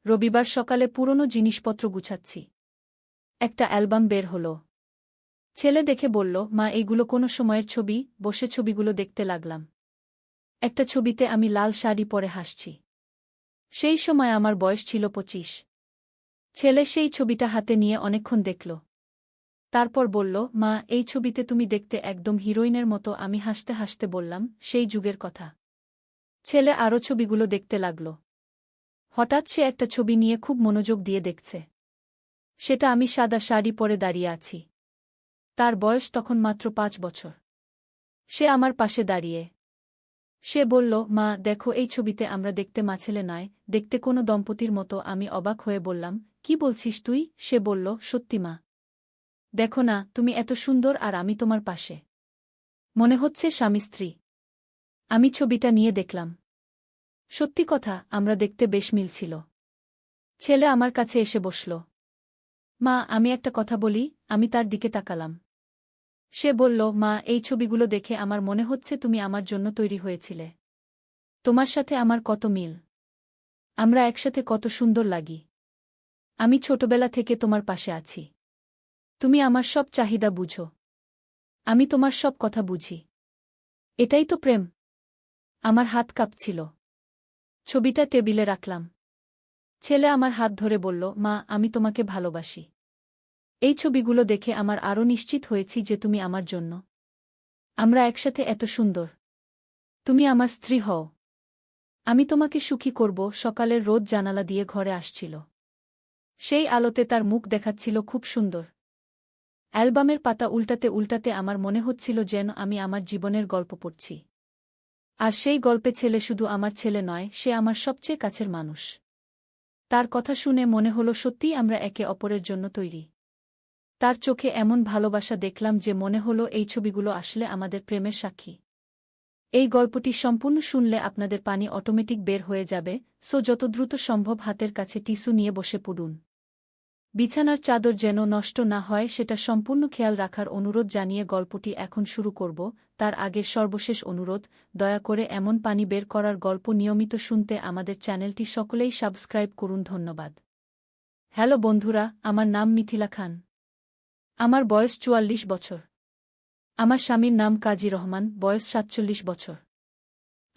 রবিবার সকালে পুরনো জিনিসপত্র গুছাচ্ছি। একটা অ্যালবাম বের হলো। ছেলে দেখে বলল, মা, এইগুলো কোনো সময়ের ছবি। বসে ছবিগুলো দেখতে লাগলাম। একটা ছবিতে আমি লাল শাড়ি পরে হাসছি। সেই সময় আমার বয়স ছিল 25। ছেলে সেই ছবিটা হাতে নিয়ে অনেকক্ষণ দেখল। তারপর বলল, মা, এই ছবিতে তুমি দেখতে একদম হিরোইনের মতো। আমি হাসতে হাসতে বললাম, সেই যুগের কথা। ছেলে আরও ছবিগুলো দেখতে লাগল। হঠাৎ সে একটা ছবি নিয়ে খুব মনোযোগ দিয়ে দেখছে। সেটা আমি সাদা শাড়ি পরে দাঁড়িয়ে আছি। তার বয়স তখন মাত্র 5 বছর। সে আমার পাশে দাঁড়িয়ে। সে বলল, মা, দেখো, এই ছবিতে আমরা দেখতে মাছেলে নয়, দেখতে কোনো দম্পতির মতো। আমি অবাক হয়ে বললাম, কি বলছিস তুই? সে বলল, সত্যি মা। দেখো না, তুমি এত সুন্দর আর আমি তোমার পাশে। মনে হচ্ছে স্বামী স্ত্রী। আমি ছবিটা নিয়ে দেখলাম। সত্যি কথা, আমরা দেখতে বেশ মিল ছিল। ছেলে আমার কাছে এসে বসল। মা, আমি একটা কথা বলি। আমি তার দিকে তাকালাম। সে বলল, মা, এই ছবিগুলো দেখে আমার মনে হচ্ছে তুমি আমার জন্য তৈরি হয়েছিলে। তোমার সাথে আমার কত মিল। আমরা একসাথে কত সুন্দর লাগি। আমি ছোটবেলা থেকে তোমার পাশে আছি। তুমি আমার সব চাহিদা বুঝো। আমি তোমার সব কথা বুঝি। এটাই তো প্রেম। আমার হাত কাঁপছিল। ছবিটা টেবিলে রাখলাম। ছেলে আমার হাত ধরে বলল, মা, আমি তোমাকে ভালোবাসি। এই ছবিগুলো দেখে আমার আরও নিশ্চিত হয়েছি যে তুমি আমার জন্য। আমরা একসাথে এত সুন্দর। তুমি আমার স্ত্রী হও। আমি তোমাকে সুখী করব। সকালের রোদ জানালা দিয়ে ঘরে আসছিল। সেই আলোতে তার মুখ দেখাচ্ছিল খুব সুন্দর। অ্যালবামের পাতা উল্টাতে উল্টাতে আমার মনে হচ্ছিল যেন আমি আমার জীবনের গল্প পড়ছি। আর সেই গল্পে ছেলে শুধু আমার ছেলে নয়, সে আমার সবচেয়ে কাছের মানুষ। তার কথা শুনে মনে হলো সত্যিই আমরা একে অপরের জন্য তৈরি। তার চোখে এমন ভালোবাসা দেখলাম যে মনে হলো এই ছবিগুলো আসলে আমাদের প্রেমের সাক্ষী। এই গল্পটি সম্পূর্ণ শুনলে আপনাদের পানি অটোমেটিক বের হয়ে যাবে, সো যত দ্রুত সম্ভব হাতের কাছে টিস্যু নিয়ে বসে পড়ুন। বিছানার চাদর যেন নষ্ট না হয় সেটা সম্পূর্ণ খেয়াল রাখার অনুরোধ জানিয়ে গল্পটি এখন শুরু করব। তার আগে সর্বশেষ অনুরোধ, দয়া করে এমন পানি বের করার গল্প নিয়মিত শুনতে আমাদের চ্যানেলটি সকলেই সাবস্ক্রাইব করুন। ধন্যবাদ। হ্যালো বন্ধুরা, আমার নাম মিথিলা খান। আমার বয়স 44 বছর। আমার স্বামীর নাম কাজী রহমান, বয়স 47 বছর।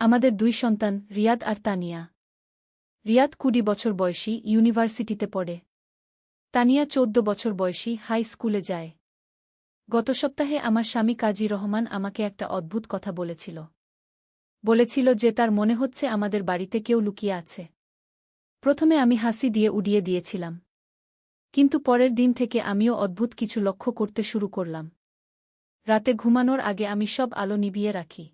আমাদের 2 সন্তান, রিয়াদ আর তানিয়া। রিয়াদ 20 বছর বয়সী, ইউনিভার্সিটিতে পড়ে। তানিয়া 14 বছর বয়সী, হাই স্কুলে যায়। গত সপ্তাহে আমার স্বামী কাজী রহমান আমাকে একটা অদ্ভুত কথা বলেছিল যে তার মনে হচ্ছে আমাদের বাড়িতে কেউ লুকিয়ে আছে। প্রথমে আমি হাসি দিয়ে উড়িয়ে দিয়েছিলাম। কিন্তু পরের দিন থেকে আমিও অদ্ভুত কিছু লক্ষ্য করতে শুরু করলাম। রাতে ঘুমানোর আগে আমি সব আলো নিভিয়ে রাখি।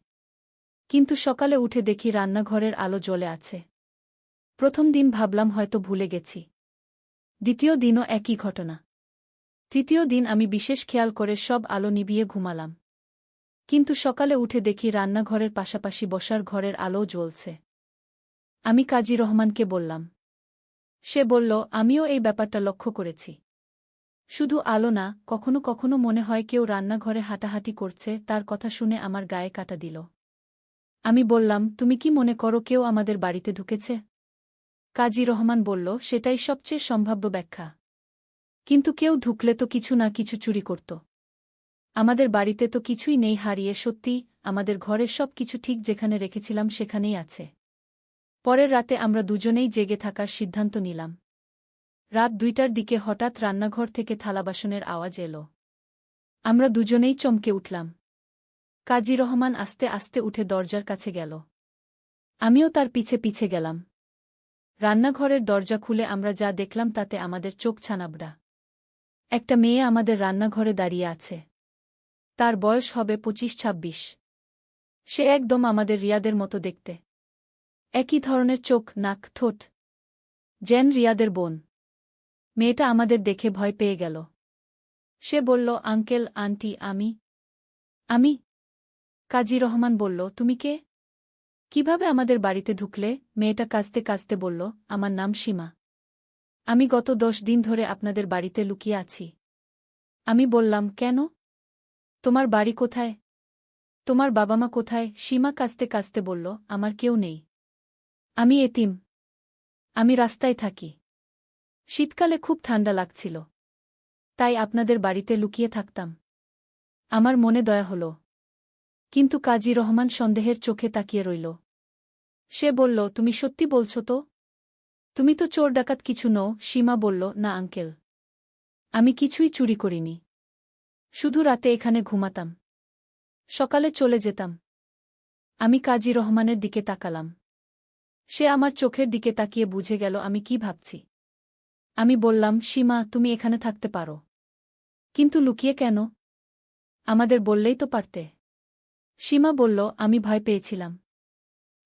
কিন্তু সকালে উঠে দেখি রান্নাঘরের আলো জ্বলে আছে। প্রথম দিন ভাবলাম হয়তো ভুলে গেছি। দ্বিতীয় দিনও একই ঘটনা। তৃতীয় দিন আমি বিশেষ খেয়াল করে সব আলো নিভিয়ে ঘুমালাম। কিন্তু সকালে উঠে দেখি রান্নাঘরের পাশাপাশি বসার ঘরের আলোও জ্বলছে। আমি কাজী রহমানকে বললাম। সে বলল, আমিও এই ব্যাপারটা লক্ষ্য করেছি। শুধু আলো না, কখনো কখনো মনে হয় কেউ রান্নাঘরে হাঁটাহাঁটি করছে। তার কথা শুনে আমার গায়ে কাঁটা দিল। আমি বললাম, তুমি কি মনে করো কেউ আমাদের বাড়িতে ঢুকেছে? কাজী রহমান বলল, সেটাই সবচেয়ে সম্ভাব্য ব্যাখ্যা। কিন্তু কেউ ঢুকলে তো কিছু না কিছু চুরি করত। আমাদের বাড়িতে তো কিছুই নেই হারিয়ে। সত্যি, আমাদের ঘরের সব কিছু ঠিক যেখানে রেখেছিলাম সেখানেই আছে। পরের রাতে আমরা দুজনেই জেগে থাকার সিদ্ধান্ত নিলাম। রাত 2টার দিকে হঠাৎ রান্নাঘর থেকে থালাবাসনের আওয়াজ এলো। আমরা দুজনেই চমকে উঠলাম। কাজী রহমান আস্তে আস্তে উঠে দরজার কাছে গেল। আমিও তার পিছে পিছে গেলাম। রান্নাঘরের দরজা খুলে আমরা যা দেখলাম তাতে আমাদের চোখ ছানাবড়া। একটা মেয়ে আমাদের রান্নাঘরে দাঁড়িয়ে আছে। তার বয়স হবে 25-26। সে একদম আমাদের রিয়াদের মতো দেখতে। একই ধরনের চোখ, নাক, ঠোঁট। যেন রিয়াদের বোন। মেয়েটা আমাদের দেখে ভয় পেয়ে গেল। সে বলল, আঙ্কেল, আন্টি, আমি। কাজী রহমান বলল, তুমি কে? কিভাবে আমাদের বাড়িতে ঢুকলে? মেয়েটা কাঁদতে কাঁদতে বলল, আমার নাম সীমা। আমি গত 10 দিন ধরে আপনাদের বাড়িতে লুকিয়ে আছি। আমি বললাম, কেন? তোমার বাড়ি কোথায়? তোমার বাবা মা কোথায়? সীমা কাঁদতে কাঁদতে বলল, আমার কেউ নেই। আমি এতিম। আমি রাস্তায় থাকি। শীতকালে খুব ঠান্ডা লাগছিল। তাই আপনাদের বাড়িতে লুকিয়ে থাকতাম। আমার মনে দয়া হল। কিন্তু কাজী রহমান সন্দেহের চোখে তাকিয়ে রইল। সে বলল, তুমি সত্যি বলছ তো? তুমি তো চোর ডাকাত কিছু নও। সীমা বলল, না আঙ্কেল। আমি কিছুই চুরি করিনি। শুধু রাতে এখানে ঘুমাতাম। সকালে চলে যেতাম। আমি কাজী রহমানের দিকে তাকালাম। সে আমার চোখের দিকে তাকিয়ে বুঝে গেল আমি কি ভাবছি। আমি বললাম, সীমা, তুমি এখানে থাকতে পারো। কিন্তু লুকিয়ে কেন? আমাদের বললেই তো পারতে। সীমা বলল, আমি ভয় পেয়েছিলাম।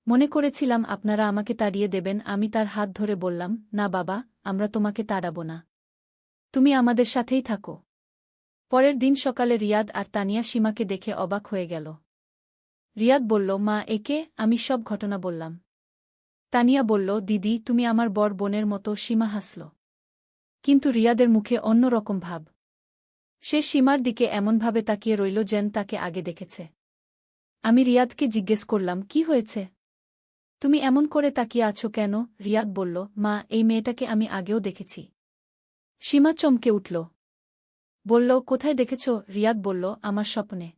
মনে করেছিলাম আপনারা আমাকে তাড়িয়ে দেবেন। আমি তার হাত ধরে বললাম, না বাবা, আমরা তোমাকে তাড়াব না। তুমি আমাদের সাথেই থাকো। পরের দিন সকালে রিয়াদ আর তানিয়া সীমাকে দেখে অবাক হয়ে গেল। রিয়াদ বলল, মা, একে? আমি সব ঘটনা বললাম। তানিয়া বলল, দিদি, তুমি আমার বড় বোনের মতো। সীমা হাসল। কিন্তু রিয়াদের মুখে অন্য রকম ভাব। সে সীমার দিকে এমনভাবে তাকিয়ে রইল যেন তাকে আগে দেখেছে। আমি রিয়াদকে জিজ্ঞেস করলাম, কি হয়েছে? তুমি এমন করে তাকিয়ে আছো কেন? রিয়াদ বলল, মা, এই মেয়েটাকে আমি আগেও দেখেছি। সীমা চমকে উঠল। বলল, কোথায় দেখেছ? রিয়াদ বলল, আমার স্বপ্নে।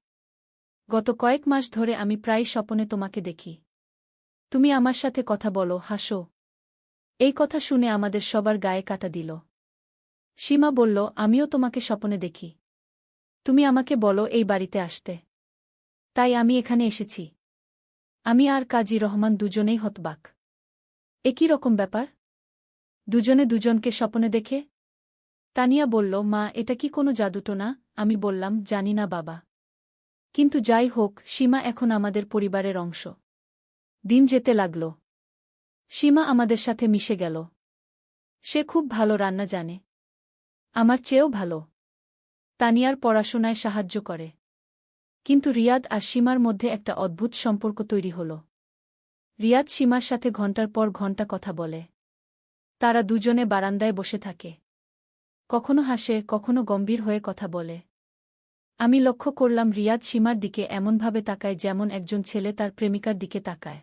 গত কয়েক মাস ধরে আমি প্রায় স্বপ্নে তোমাকে দেখি। তুমি আমার সাথে কথা বলো, হাসো। এই কথা শুনে আমাদের সবার গায়ে কাটা দিল। সীমা বলল, আমিও তোমাকে স্বপ্নে দেখি। তুমি আমাকে বলো এই বাড়িতে আসতে। তাই আমি এখানে এসেছি। আমি আর কাজী রহমান দুজনেই হতবাক। একই রকম ব্যাপার? দুজনে দুজনকে স্বপ্নে দেখে? তানিয়া বলল, মা, এটা কি কোনো জাদুটো না? আমি বললাম, জানি না বাবা। কিন্তু যাই হোক, সীমা এখন আমাদের পরিবারের অংশ। দিন যেতে লাগল। সীমা আমাদের সাথে মিশে গেল। সে খুব ভালো রান্না জানে। আমার চেয়েও ভালো। তানিয়ার পড়াশোনায় সাহায্য করে। কিন্তু রিয়াদ আর সীমার মধ্যে একটা অদ্ভুত সম্পর্ক তৈরি হল। রিয়াদ সীমার সাথে ঘণ্টার পর ঘণ্টা কথা বলে। তারা দুজনে বারান্দায় বসে থাকে। কখনো হাসে, কখনো গম্ভীর হয়ে কথা বলে। আমি লক্ষ্য করলাম রিয়াদ সীমার দিকে এমনভাবে তাকায় যেমন একজন ছেলে তার প্রেমিকার দিকে তাকায়।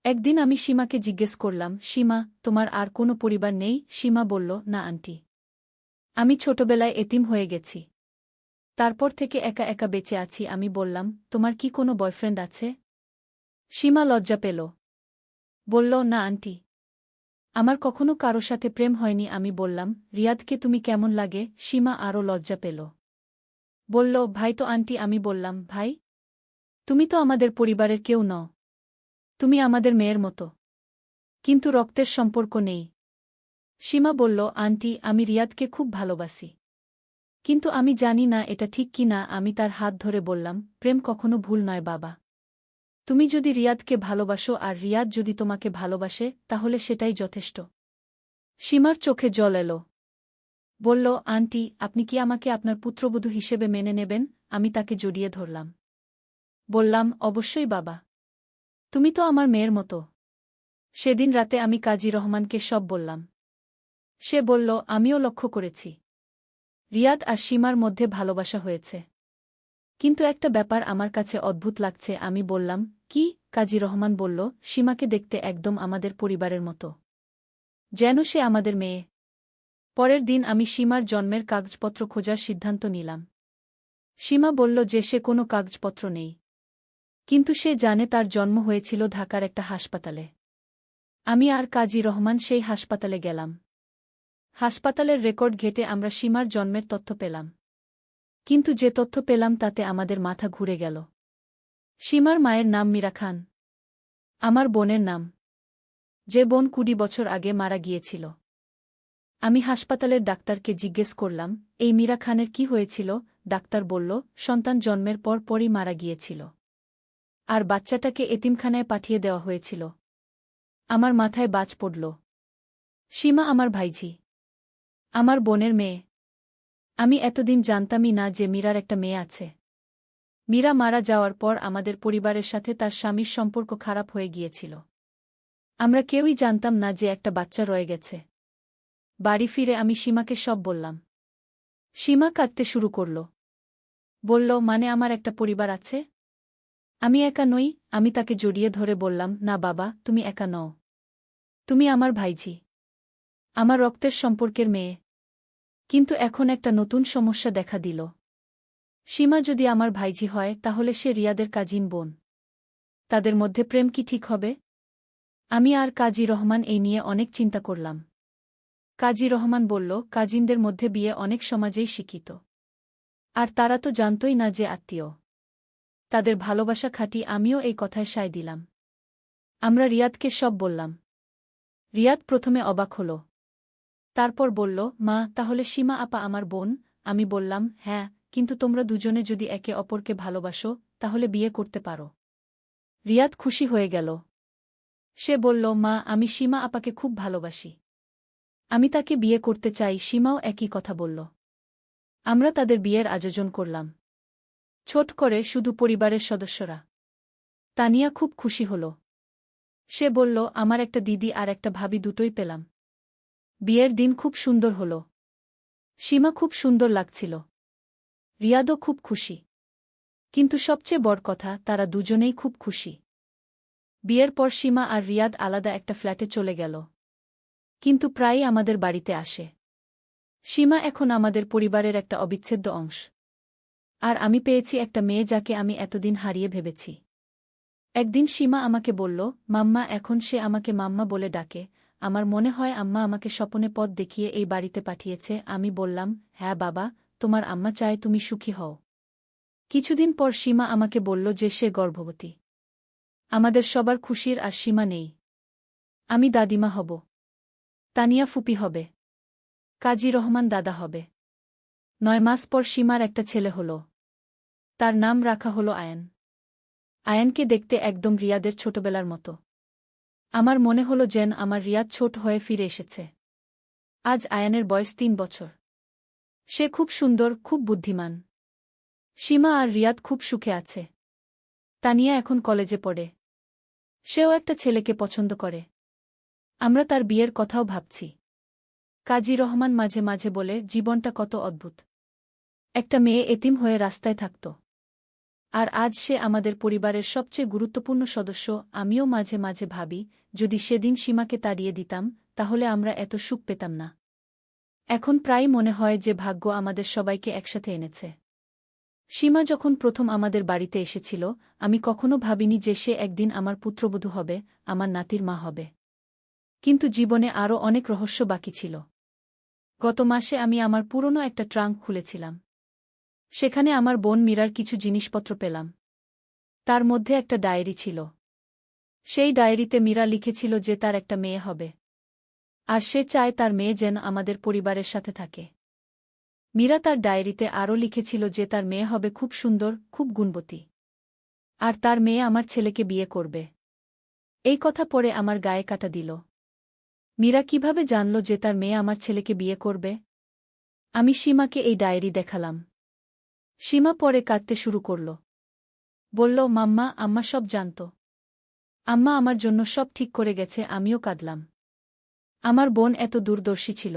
একদিন আমি সীমাকে জিজ্ঞেস করলাম, সীমা, তোমার আর কোনো পরিবার নেই? সীমা বলল, না আন্টি। আমি ছোটবেলায় এতিম হয়ে গেছি। তারপর থেকে একা একা বেঁচে আছি। আমি বললাম, তোমার কি কোনো বয়ফ্রেন্ড আছে? সীমা লজ্জা পেল। বলল, না আন্টি। আমার কখনো কারো সাথে প্রেম হয়নি। আমি বললাম, রিয়াদকে তুমি কেমন লাগে? সীমা আরও লজ্জা পেল। বলল, ভাই তো আন্টি। আমি বললাম, ভাই? তুমি তো আমাদের পরিবারের কেউ নও। তুমি আমাদের মেয়ের মতো। কিন্তু রক্তের সম্পর্ক নেই। সীমা বলল, আন্টি, আমি রিয়াদকে খুব ভালোবাসি। কিন্তু আমি জানি না এটা ঠিক কি না। আমি তার হাত ধরে বললাম, প্রেম কখনো ভুল নয় বাবা। তুমি যদি রিয়াদকে ভালোবাসো আর রিয়াদ যদি তোমাকে ভালোবাসে, তাহলে সেটাই যথেষ্ট। সীমার চোখে জল এলো। বলল, আন্টি, আপনি কি আমাকে আপনার পুত্রবধূ হিসেবে মেনে নেবেন? আমি তাকে জড়িয়ে ধরলাম। বললাম, অবশ্যই বাবা। তুমি তো আমার মেয়ের মতো। সেদিন রাতে আমি কাজী রহমানকে সব বললাম। সে বলল, আমিও লক্ষ্য করেছি। রিয়াদ আর সীমার মধ্যে ভালোবাসা হয়েছে। কিন্তু একটা ব্যাপার আমার কাছে অদ্ভুত লাগছে। আমি বললাম, কি? কাজী রহমান বলল, সীমাকে দেখতে একদম আমাদের পরিবারের মতো। যেন সে আমাদের মেয়ে। পরের দিন আমি সীমার জন্মের কাগজপত্র খোঁজার সিদ্ধান্ত নিলাম। সীমা বলল যে সে কোনো কাগজপত্র নেই। কিন্তু সে জানে তার জন্ম হয়েছিল ঢাকার একটা হাসপাতালে। আমি আর কাজী রহমান সেই হাসপাতালে গেলাম। হাসপাতালের রেকর্ড ঘেঁটে আমরা সীমার জন্মের তথ্য পেলাম। কিন্তু যে তথ্য পেলাম তাতে আমাদের মাথা ঘুরে গেল। সীমার মায়ের নাম মীরা খান। আমার বোনের নাম। যে বোন 20 বছর আগে মারা গিয়েছিল। আমি হাসপাতালের ডাক্তারকে জিজ্ঞেস করলাম, এই মীরা খানের কি হয়েছিল? ডাক্তার বলল, সন্তান জন্মের পর পরই মারা গিয়েছিল। আর বাচ্চাটাকে এতিমখানায় পাঠিয়ে দেওয়া হয়েছিল। আমার মাথায় বাজ পড়ল। সীমা আমার ভাইঝি। আমার বোনের মেয়ে। আমি এতদিন জানতামই না যে মীরার একটা মেয়ে আছে। মীরা মারা যাওয়ার পর আমাদের পরিবারের সাথে তার স্বামীর সম্পর্ক খারাপ হয়ে গিয়েছিল। আমরা কেউই জানতাম না যে একটা বাচ্চা রয়ে গেছে। বাড়ি ফিরে আমি সীমাকে সব বললাম। সীমা কাঁদতে শুরু করল। বলল, মানে আমার একটা পরিবার আছে? আমি একা নই। আমি তাকে জড়িয়ে ধরে বললাম, না বাবা, তুমি একা নও। তুমি আমার ভাইঝি। আমার রক্তের সম্পর্কের মেয়ে। কিন্তু এখন একটা নতুন সমস্যা দেখা দিল। সীমা যদি আমার ভাইঝি হয় তাহলে সে রিয়াদের কাজিন বোন। তাদের মধ্যে প্রেম কি ঠিক হবে? আমি আর কাজী রহমান এই নিয়ে অনেক চিন্তা করলাম। কাজী রহমান বলল, কাজিনদের মধ্যে বিয়ে অনেক সমাজেই স্বীকৃত। আর তারা তো জানতই না যে আত্মীয়। তাদের ভালোবাসা খাঁটি। আমিও এই কথায় সায় দিলাম। আমরা রিয়াদকে সব বললাম। রিয়াদ প্রথমে অবাক হল। তারপর বলল, মা, তাহলে সীমা আপা আমার বোন? আমি বললাম, হ্যাঁ, কিন্তু তোমরা দুজনে যদি একে অপরকে ভালোবাসো তাহলে বিয়ে করতে পারো। রিয়াদ খুশি হয়ে গেল। সে বলল, মা, আমি সীমা আপাকে খুব ভালোবাসি। আমি তাকে বিয়ে করতে চাই। সীমাও একই কথা বলল। আমরা তাদের বিয়ের আয়োজন করলাম। ছোট করে, শুধু পরিবারের সদস্যরা। তানিয়া খুব খুশি হল। সে বলল, আমার একটা দিদি আর একটা ভাবি দুটোই পেলাম। বিয়ের দিন খুব সুন্দর হল। সীমা খুব সুন্দর লাগছিল। রিয়াদও খুব খুশি। কিন্তু সবচেয়ে বড় কথা, তারা দুজনেই খুব খুশি। বিয়ের পর সীমা আর রিয়াদ আলাদা একটা ফ্ল্যাটে চলে গেল। কিন্তু প্রায়ই আমাদের বাড়িতে আসে। সীমা এখন আমাদের পরিবারের একটা অবিচ্ছেদ্য অংশ। আর আমি পেয়েছি একটা মেয়ে যাকে আমি এতদিন হারিয়ে ভেবেছি। একদিন সীমা আমাকে বলল, মাম্মা, এখন সে আমাকে মাম্মা বলে ডাকে। আমার মনে হয় আম্মা আমাকে স্বপনে পথ দেখিয়ে এই বাড়িতে পাঠিয়েছে। আমি বললাম, হ্যাঁ বাবা, তোমার আম্মা চায় তুমি সুখী হও। কিছুদিন পর সীমা আমাকে বলল যে সে গর্ভবতী। আমাদের সবার খুশির আর সীমা নেই। আমি দাদিমা হব। তানিয়া ফুপি হবে। কাজী রহমান দাদা হবে। 9 মাস পর সীমার একটা ছেলে হল। তার নাম রাখা হল আয়ান। আয়ানকে দেখতে একদম রিয়াদের ছোটবেলার মতো। আমার মনে হল যেন আমার রিয়াদ ছোট হয়ে ফিরে এসেছে। আজ আয়ানের বয়স 3 বছর। সে খুব সুন্দর, খুব বুদ্ধিমান। সীমা আর রিয়াদ খুব সুখে আছে। তানিয়া এখন কলেজে পড়ে। সেও একটা ছেলেকে পছন্দ করে। আমরা তার বিয়ের কথাও ভাবছি। কাজী রহমান মাঝে মাঝে বলে, জীবনটা কত অদ্ভুত। একটা মেয়ে এতিম হয়ে রাস্তায় থাকত। আর আজ সে আমাদের পরিবারের সবচেয়ে গুরুত্বপূর্ণ সদস্য। আমিও মাঝে মাঝে ভাবি, যদি সেদিন সীমাকে তাড়িয়ে দিতাম তাহলে আমরা এত সুখ পেতাম না। এখন প্রায় মনে হয় যে ভাগ্য আমাদের সবাইকে একসাথে এনেছে। সীমা যখন প্রথম আমাদের বাড়িতে এসেছিল, আমি কখনো ভাবিনি যে সে একদিন আমার পুত্রবধূ হবে, আমার নাতির মা হবে। কিন্তু জীবনে আরও অনেক রহস্য বাকি ছিল। গত মাসে আমি আমার পুরনো একটা ট্রাঙ্ক খুলেছিলাম। সেখানে আমার বোন মীরার কিছু জিনিসপত্র পেলাম। তার মধ্যে একটা ডায়েরি ছিল। সেই ডায়েরিতে মীরা লিখেছিল যে তার একটা মেয়ে হবে। আর সে চায় তার মেয়ে যেন আমাদের পরিবারের সাথে থাকে। মীরা তার ডায়েরিতে আরও লিখেছিল যে তার মেয়ে হবে খুব সুন্দর, খুব গুণবতী। আর তার মেয়ে আমার ছেলেকে বিয়ে করবে। এই কথা পড়ে আমার গায়ে কাটা দিল। মীরা কিভাবে জানল যে তার মেয়ে আমার ছেলেকে বিয়ে করবে? আমি সীমাকে এই ডায়েরি দেখালাম। সীমা পরে কাঁদতে শুরু করল। বলল, মাম্মা, আম্মা সব জানত। আম্মা আমার জন্য সব ঠিক করে গেছে। আমিও কাঁদলাম। আমার বোন এত দূরদর্শী ছিল।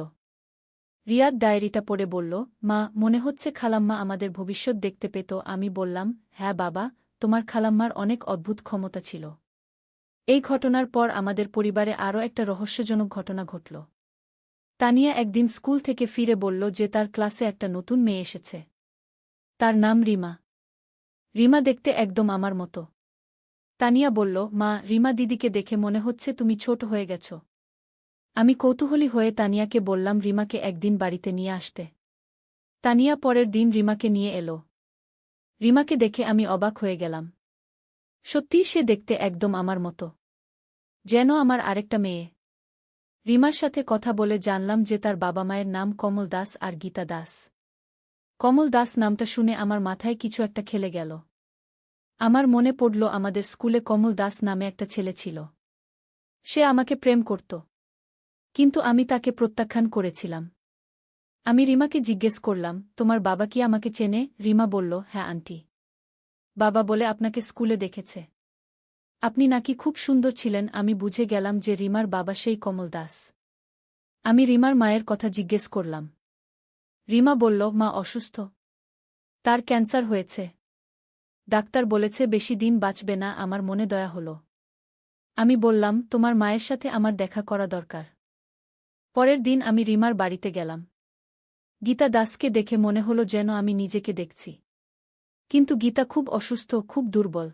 রিয়াদ ডায়েরিটা পড়ে বলল, মা, মনে হচ্ছে খালাম্মা আমাদের ভবিষ্যৎ দেখতে পেত। আমি বললাম, হ্যাঁ বাবা, তোমার খালাম্মার অনেক অদ্ভুত ক্ষমতা ছিল। এই ঘটনার পর আমাদের পরিবারে আরও একটা রহস্যজনক ঘটনা ঘটল। তানিয়া একদিন স্কুল থেকে ফিরে বলল যে তার ক্লাসে একটা নতুন মেয়ে এসেছে। তার নাম রিমা। রিমা দেখতে একদম আমার মতো। তানিয়া বলল, মা, রিমা দিদিকে দেখে মনে হচ্ছে তুমি ছোট হয়ে গেছ। আমি কৌতূহলী হয়ে তানিয়াকে বললাম রিমাকে একদিন বাড়িতে নিয়ে আসতে। তানিয়া পরের দিন রিমাকে নিয়ে এলো। রিমাকে দেখে আমি অবাক হয়ে গেলাম। সত্যিই সে দেখতে একদম আমার মতো। যেন আমার আরেকটা মেয়ে। রিমার সাথে কথা বলে জানলাম যে তার বাবা মায়ের নাম কমল দাস আর গীতা দাস। কমল দাস নামটা শুনে আমার মাথায় কিছু একটা খেলে গেল। আমার মনে পড়ল আমাদের স্কুলে কমল দাস নামে একটা ছেলে ছিল। সে আমাকে প্রেম করত। কিন্তু আমি তাকে প্রত্যাখ্যান করেছিলাম। আমি রিমাকে জিজ্ঞেস করলাম, তোমার বাবা কি আমাকে চেনে? রিমা বলল, হ্যাঁ আন্টি। বাবা বলে আপনাকে স্কুলে দেখেছে। আপনি নাকি খুব সুন্দর ছিলেন। আমি বুঝে গেলাম যে রিমার বাবা সেই কমল দাস। আমি রিমার মায়ের কথা জিজ্ঞেস করলাম। রিমা বলল, মা অসুস্থ। তার ক্যান্সার হয়েছে। ডাক্তার বলেছে বেশি দিন বাঁচবে না। আমার মনে দয়া হল। আমি বললাম, তোমার মায়ের সাথে আমার দেখা করা দরকার। পরের দিন আমি রিমার বাড়িতে গেলাম। গীতা দাসকে দেখে মনে হলো যেন আমি নিজেকে দেখছি। কিন্তু গীতা খুব অসুস্থ, খুব দুর্বল।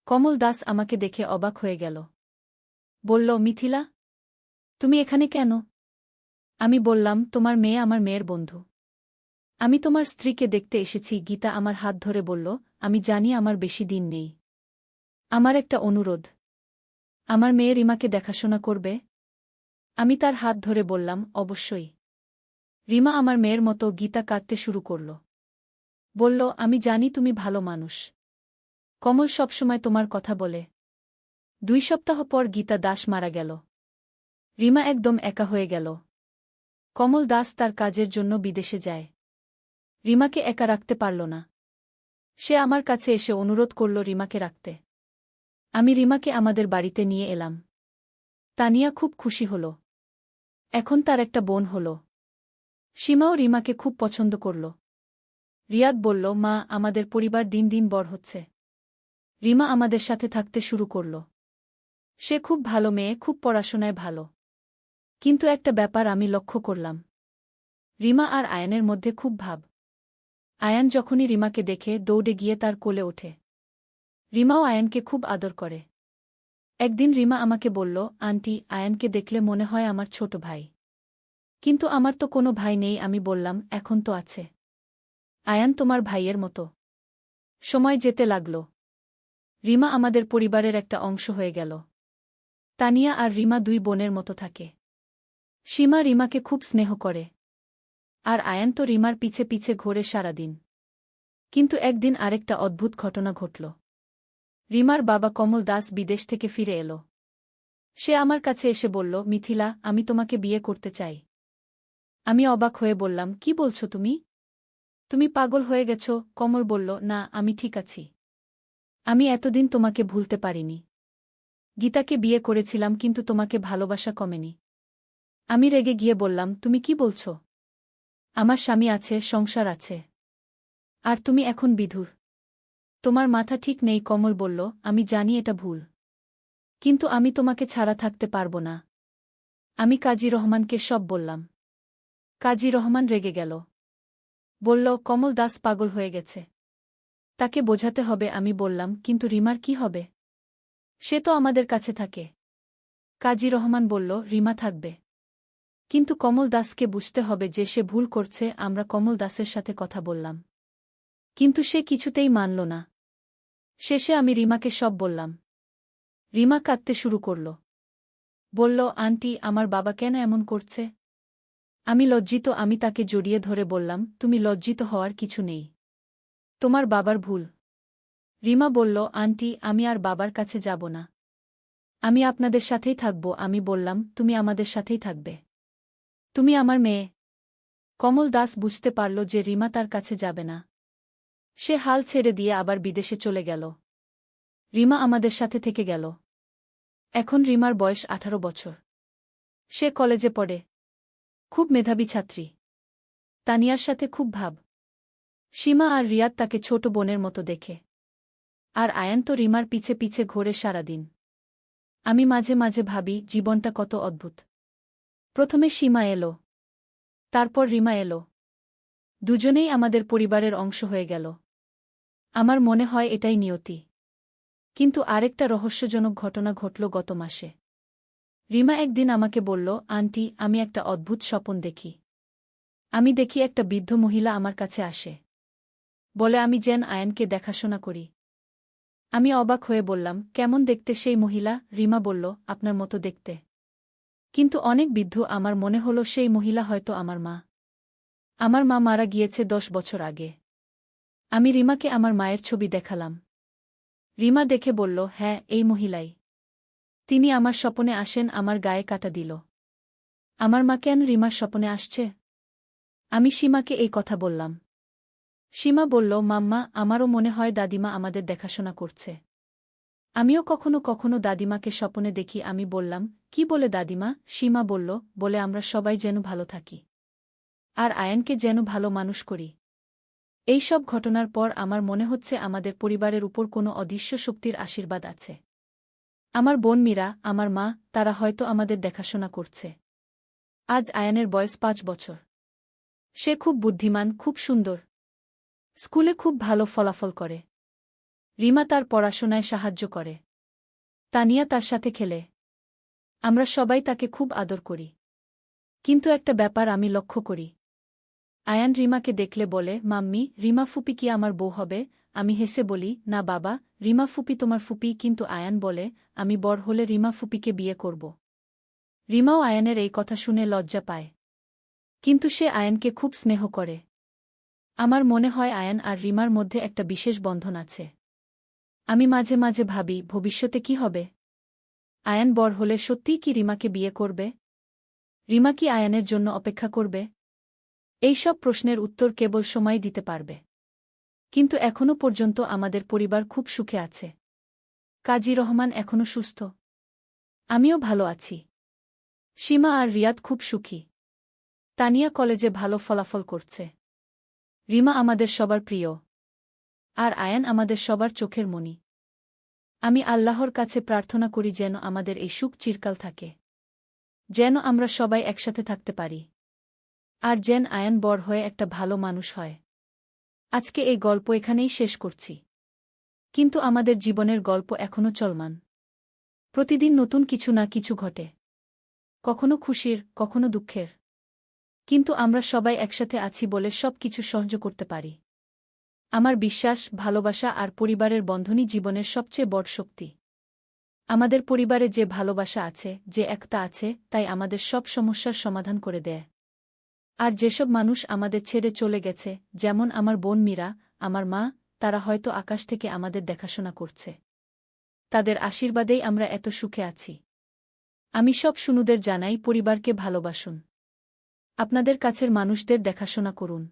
কমল দাস আমাকে দেখে অবাক হয়ে গেল। বলল, মিথিলা, তুমি এখানে কেন? আমি বললাম, তোমার মেয়ে আমার মেয়ের বন্ধু। আমি তোমার স্ত্রীকে দেখতে এসেছি। গীতা আমার হাত ধরে বলল, আমি জানি আমার বেশি দিন নেই। আমার একটা অনুরোধ। আমার মেয়ে রিমাকে দেখাশোনা করবে? আমি তার হাত ধরে বললাম, অবশ্যই। রিমা আমার মেয়ের মতো। গীতা কাঁদতে শুরু করল। বলল, আমি জানি তুমি ভালো মানুষ। কমল সবসময় তোমার কথা বলে। 2 সপ্তাহ পর গীতা দাস মারা গেল। রিমা একদম একা হয়ে গেল। কমল দাস তার কাজের জন্য বিদেশে যায়। রিমাকে একা রাখতে পারল না। সে আমার কাছে এসে অনুরোধ করল রিমাকে রাখতে। আমি রিমাকে আমাদের বাড়িতে নিয়ে এলাম। তানিয়া খুব খুশি হল। এখন তার একটা বোন হল। সীমাও রিমাকে খুব পছন্দ করল। রিয়াদ বলল, মা, আমাদের পরিবার দিন দিন বড় হচ্ছে। রিমা আমাদের সাথে থাকতে শুরু করল। সে খুব ভালো মেয়ে, খুব পড়াশোনায় ভালো। কিন্তু একটা ব্যাপার আমি লক্ষ্য করলাম। রিমা আর আয়ানের মধ্যে খুব ভাব। আয়ান যখনই রিমাকে দেখে দৌড়ে গিয়ে তার কোলে ওঠে। রিমাও আয়ানকে খুব আদর করে। একদিন রিমা আমাকে বলল, আন্টি, আয়ানকে দেখলে মনে হয় আমার ছোট ভাই। কিন্তু আমার তো কোনো ভাই নেই। আমি বললাম, এখন তো আছে। আয়ান তোমার ভাইয়ের মতো। সময় যেতে লাগল। রিমা আমাদের পরিবারের একটা অংশ হয়ে গেল। তানিয়া আর রিমা 2 বোনের মতো থাকে। সীমা রিমাকে খুব স্নেহ করে। আর আয়ান তো রিমার পিছে পিছে ঘোরে সারাদিন। কিন্তু একদিন আরেকটা অদ্ভুত ঘটনা ঘটল। রিমার বাবা কমল দাস বিদেশ থেকে ফিরে এল। সে আমার কাছে এসে বলল, মিথিলা, আমি তোমাকে বিয়ে করতে চাই। আমি অবাক হয়ে বললাম, কি বলছো তুমি? তুমি পাগল হয়ে গেছ? কমল বলল, না, আমি ঠিক আছি। আমি এতদিন তোমাকে ভুলতে পারিনি। গীতাকে বিয়ে করেছিলাম, কিন্তু তোমাকে ভালোবাসা কমেনি। আমি রেগে গিয়ে বললাম, তুমি কি বলছ? আমার স্বামী আছে, সংসার আছে। আর তুমি এখন বিধুর। তোমার মাথা ঠিক নেই। কমল বলল, আমি জানি এটা ভুল। কিন্তু আমি তোমাকে ছাড়া থাকতে পারব না। আমি কাজী রহমানকে সব বললাম। কাজী রহমান রেগে গেল। বলল, কমল দাস পাগল হয়ে গেছে। তাকে বোঝাতে হবে। আমি বললাম, কিন্তু রিমার কি হবে? সে তো আমাদের কাছে থাকে। কাজী রহমান বলল, রিমা থাকবে। কিন্তু কমল দাসকে বুঝতে হবে যে সে ভুল করছে। আমরা কমল দাসের সাথে কথা বললাম। কিন্তু সে কিছুতেই মানল না। শেষে আমি রিমাকে সব বললাম। রিমা কাঁদতে শুরু করল। বলল, আন্টি, আমার বাবা কেন এমন করছে? আমি লজ্জিত। আমি তাকে জড়িয়ে ধরে বললাম, তুমি লজ্জিত হওয়ার কিছু নেই। তোমার বাবার ভুল। রিমা বলল, আন্টি, আমি আর বাবার কাছে যাব না। আমি আপনাদের সাথেই থাকব। আমি বললাম, তুমি আমাদের সাথেই থাকবে। তুমি আমার মেয়ে। কমল দাস বুঝতে পারল যে রিমা তার কাছে যাবে না। সে হাল ছেড়ে দিয়ে আবার বিদেশে চলে গেল। রিমা আমাদের সাথে থেকে গেল। এখন রিমার বয়স 18 বছর। সে কলেজে পড়ে। খুব মেধাবী ছাত্রী। তানিয়ার সাথে খুব ভাব। সীমা আর রিয়াদ তাকে ছোট বোনের মতো দেখে। আর আয়ান তো রিমার পিছে পিছে ঘোরে সারাদিন। আমি মাঝে মাঝে ভাবি, জীবনটা কত অদ্ভুত। প্রথমে সীমা এলো। তারপর রিমা এলো। দুজনেই আমাদের পরিবারের অংশ হয়ে গেল। আমার মনে হয় এটাই নিয়তি। কিন্তু আরেকটা রহস্যজনক ঘটনা ঘটল গত মাসে। রিমা একদিন আমাকে বলল, আন্টি, আমি একটা অদ্ভুত স্বপন দেখি। আমি দেখি একটা বৃদ্ধ মহিলা আমার কাছে আসে। বলে আমি যেন আয়ানকে দেখাশোনা করি। আমি অবাক হয়ে বললাম, কেমন দেখতে সেই মহিলা? রিমা বলল, আপনার মতো দেখতে। কিন্তু অনেক বৃদ্ধ। আমার মনে হলো সেই মহিলা হয়তো আমার মা। আমার মা মারা গিয়েছে 10 বছর আগে। আমি রিমাকে আমার মায়ের ছবি দেখালাম। রিমা দেখে বলল, হ্যাঁ, এই মহিলাই। তিনি আমার স্বপনে আসেন। আমার গায়ে কাটা দিল। আমার মা কেন রিমার স্বপনে আসছে? আমি সীমাকে এই কথা বললাম। সীমা বলল, মাম্মা, আমারও মনে হয় দাদিমা আমাদের দেখাশোনা করছে। আমিও কখনো কখনো দাদিমাকে স্বপনে দেখি। আমি বললাম, কি বলে দাদিমা? সীমা বলল, বলে আমরা সবাই যেন ভালো থাকি। আর আয়ানকে যেন ভালো মানুষ করি। এই সব ঘটনার পর আমার মনে হচ্ছে আমাদের পরিবারের উপর কোনো অদৃশ্য শক্তির আশীর্বাদ আছে। আমার বোন মীরা, আমার মা, তারা হয়তো আমাদের দেখাশোনা করছে। আজ আয়ানের বয়স 5 বছর। সে খুব বুদ্ধিমান, খুব সুন্দর। স্কুলে খুব ভালো ফলাফল করে। রিমা তার পড়াশোনায় সাহায্য করে। তানিয়া তার সাথে খেলে। আমরা সবাই তাকে খুব আদর করি। কিন্তু একটা ব্যাপার আমি লক্ষ্য করি। আয়ান রিমাকে দেখলে বলে, মাম্মি, রিমা ফুপি কি আমার বউ হবে? আমি হেসে বলি, না বাবা, রিমা ফুপি তোমার ফুপি। কিন্তু আয়ান বলে, আমি বড় হলে রিমা ফুপিকে বিয়ে করব। রিমাও আয়ানের এই কথা শুনে লজ্জা পায়। কিন্তু সে আয়ানকে খুব স্নেহ করে। আমার মনে হয় আয়ান আর রিমার মধ্যে একটা বিশেষ বন্ধন আছে। আমি মাঝে মাঝে ভাবি, ভবিষ্যতে কি হবে? আয়ান বড় হলে সত্যিই কি রিমাকে বিয়ে করবে? রিমা কি আয়ানের জন্য অপেক্ষা করবে? এই সব প্রশ্নের উত্তর কেবল সময় দিতে পারবে। কিন্তু এখনও পর্যন্ত আমাদের পরিবার খুব সুখে আছে। কাজী রহমান এখনও সুস্থ। আমিও ভালো আছি। সীমা আর রিয়াদ খুব সুখী। তানিয়া কলেজে ভালো ফলাফল করছে। রিমা আমাদের সবার প্রিয়। আর আয়ান আমাদের সবার চোখের মণি। আমি আল্লাহর কাছে প্রার্থনা করি যেন আমাদের এই সুখ চিরকাল থাকে। যেন আমরা সবাই একসাথে থাকতে পারি। আর যেন আয়ান বড় হয়ে একটা ভালো মানুষ হয়। আজকে এই গল্প এখানেই শেষ করছি। কিন্তু আমাদের জীবনের গল্প এখনও চলমান। প্রতিদিন নতুন কিছু না কিছু ঘটে। কখনো খুশির, কখনো দুঃখের। কিন্তু আমরা সবাই একসাথে আছি বলে সব কিছু সহ্য করতে পারি। আমার বিশ্বাস, ভালোবাসা আর পরিবারের বন্ধনই জীবনের সবচেয়ে বড় শক্তি। আমাদের পরিবারে যে ভালোবাসা আছে, যে একতা আছে, তাই আমাদের সব সমস্যার সমাধান করে দেয়। আর যেসব মানুষ আমাদের ছেড়ে চলে গেছে, যেমন আমার বোন মীরা, আমার মা, তারা হয়তো আকাশ থেকে আমাদের দেখাশোনা করছে। তাদের আশীর্বাদেই আমরা এত সুখে আছি। আমি সব শুনুদের জানাই, পরিবারকে ভালোবাসুন। আপনাদের কাছের মানুষদের দেখাশোনা করুন।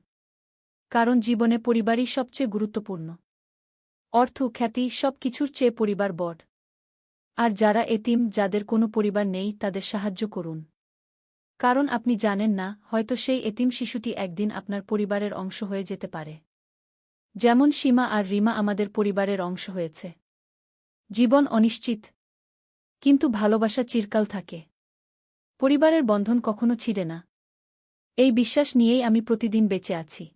কারণ জীবনে পরিবারই সবচেয়ে গুরুত্বপূর্ণ। অর্থ, খ্যাতি, সব কিছুর চেয়ে পরিবার বড়। আর যারা এতিম, যাদের কোনো পরিবার নেই, তাদের সাহায্য করুন। কারণ আপনি জানেন না, হয়তো সেই এতিম শিশুটি একদিন আপনার পরিবারের অংশ হয়ে যেতে পারে। যেমন সীমা আর রিমা আমাদের পরিবারের অংশ হয়েছে। জীবন অনিশ্চিত। কিন্তু ভালোবাসা চিরকাল থাকে। পরিবারের বন্ধন কখনো ছিঁড়ে না। এই বিশ্বাস নিয়েই আমি প্রতিদিন বেঁচে আছি।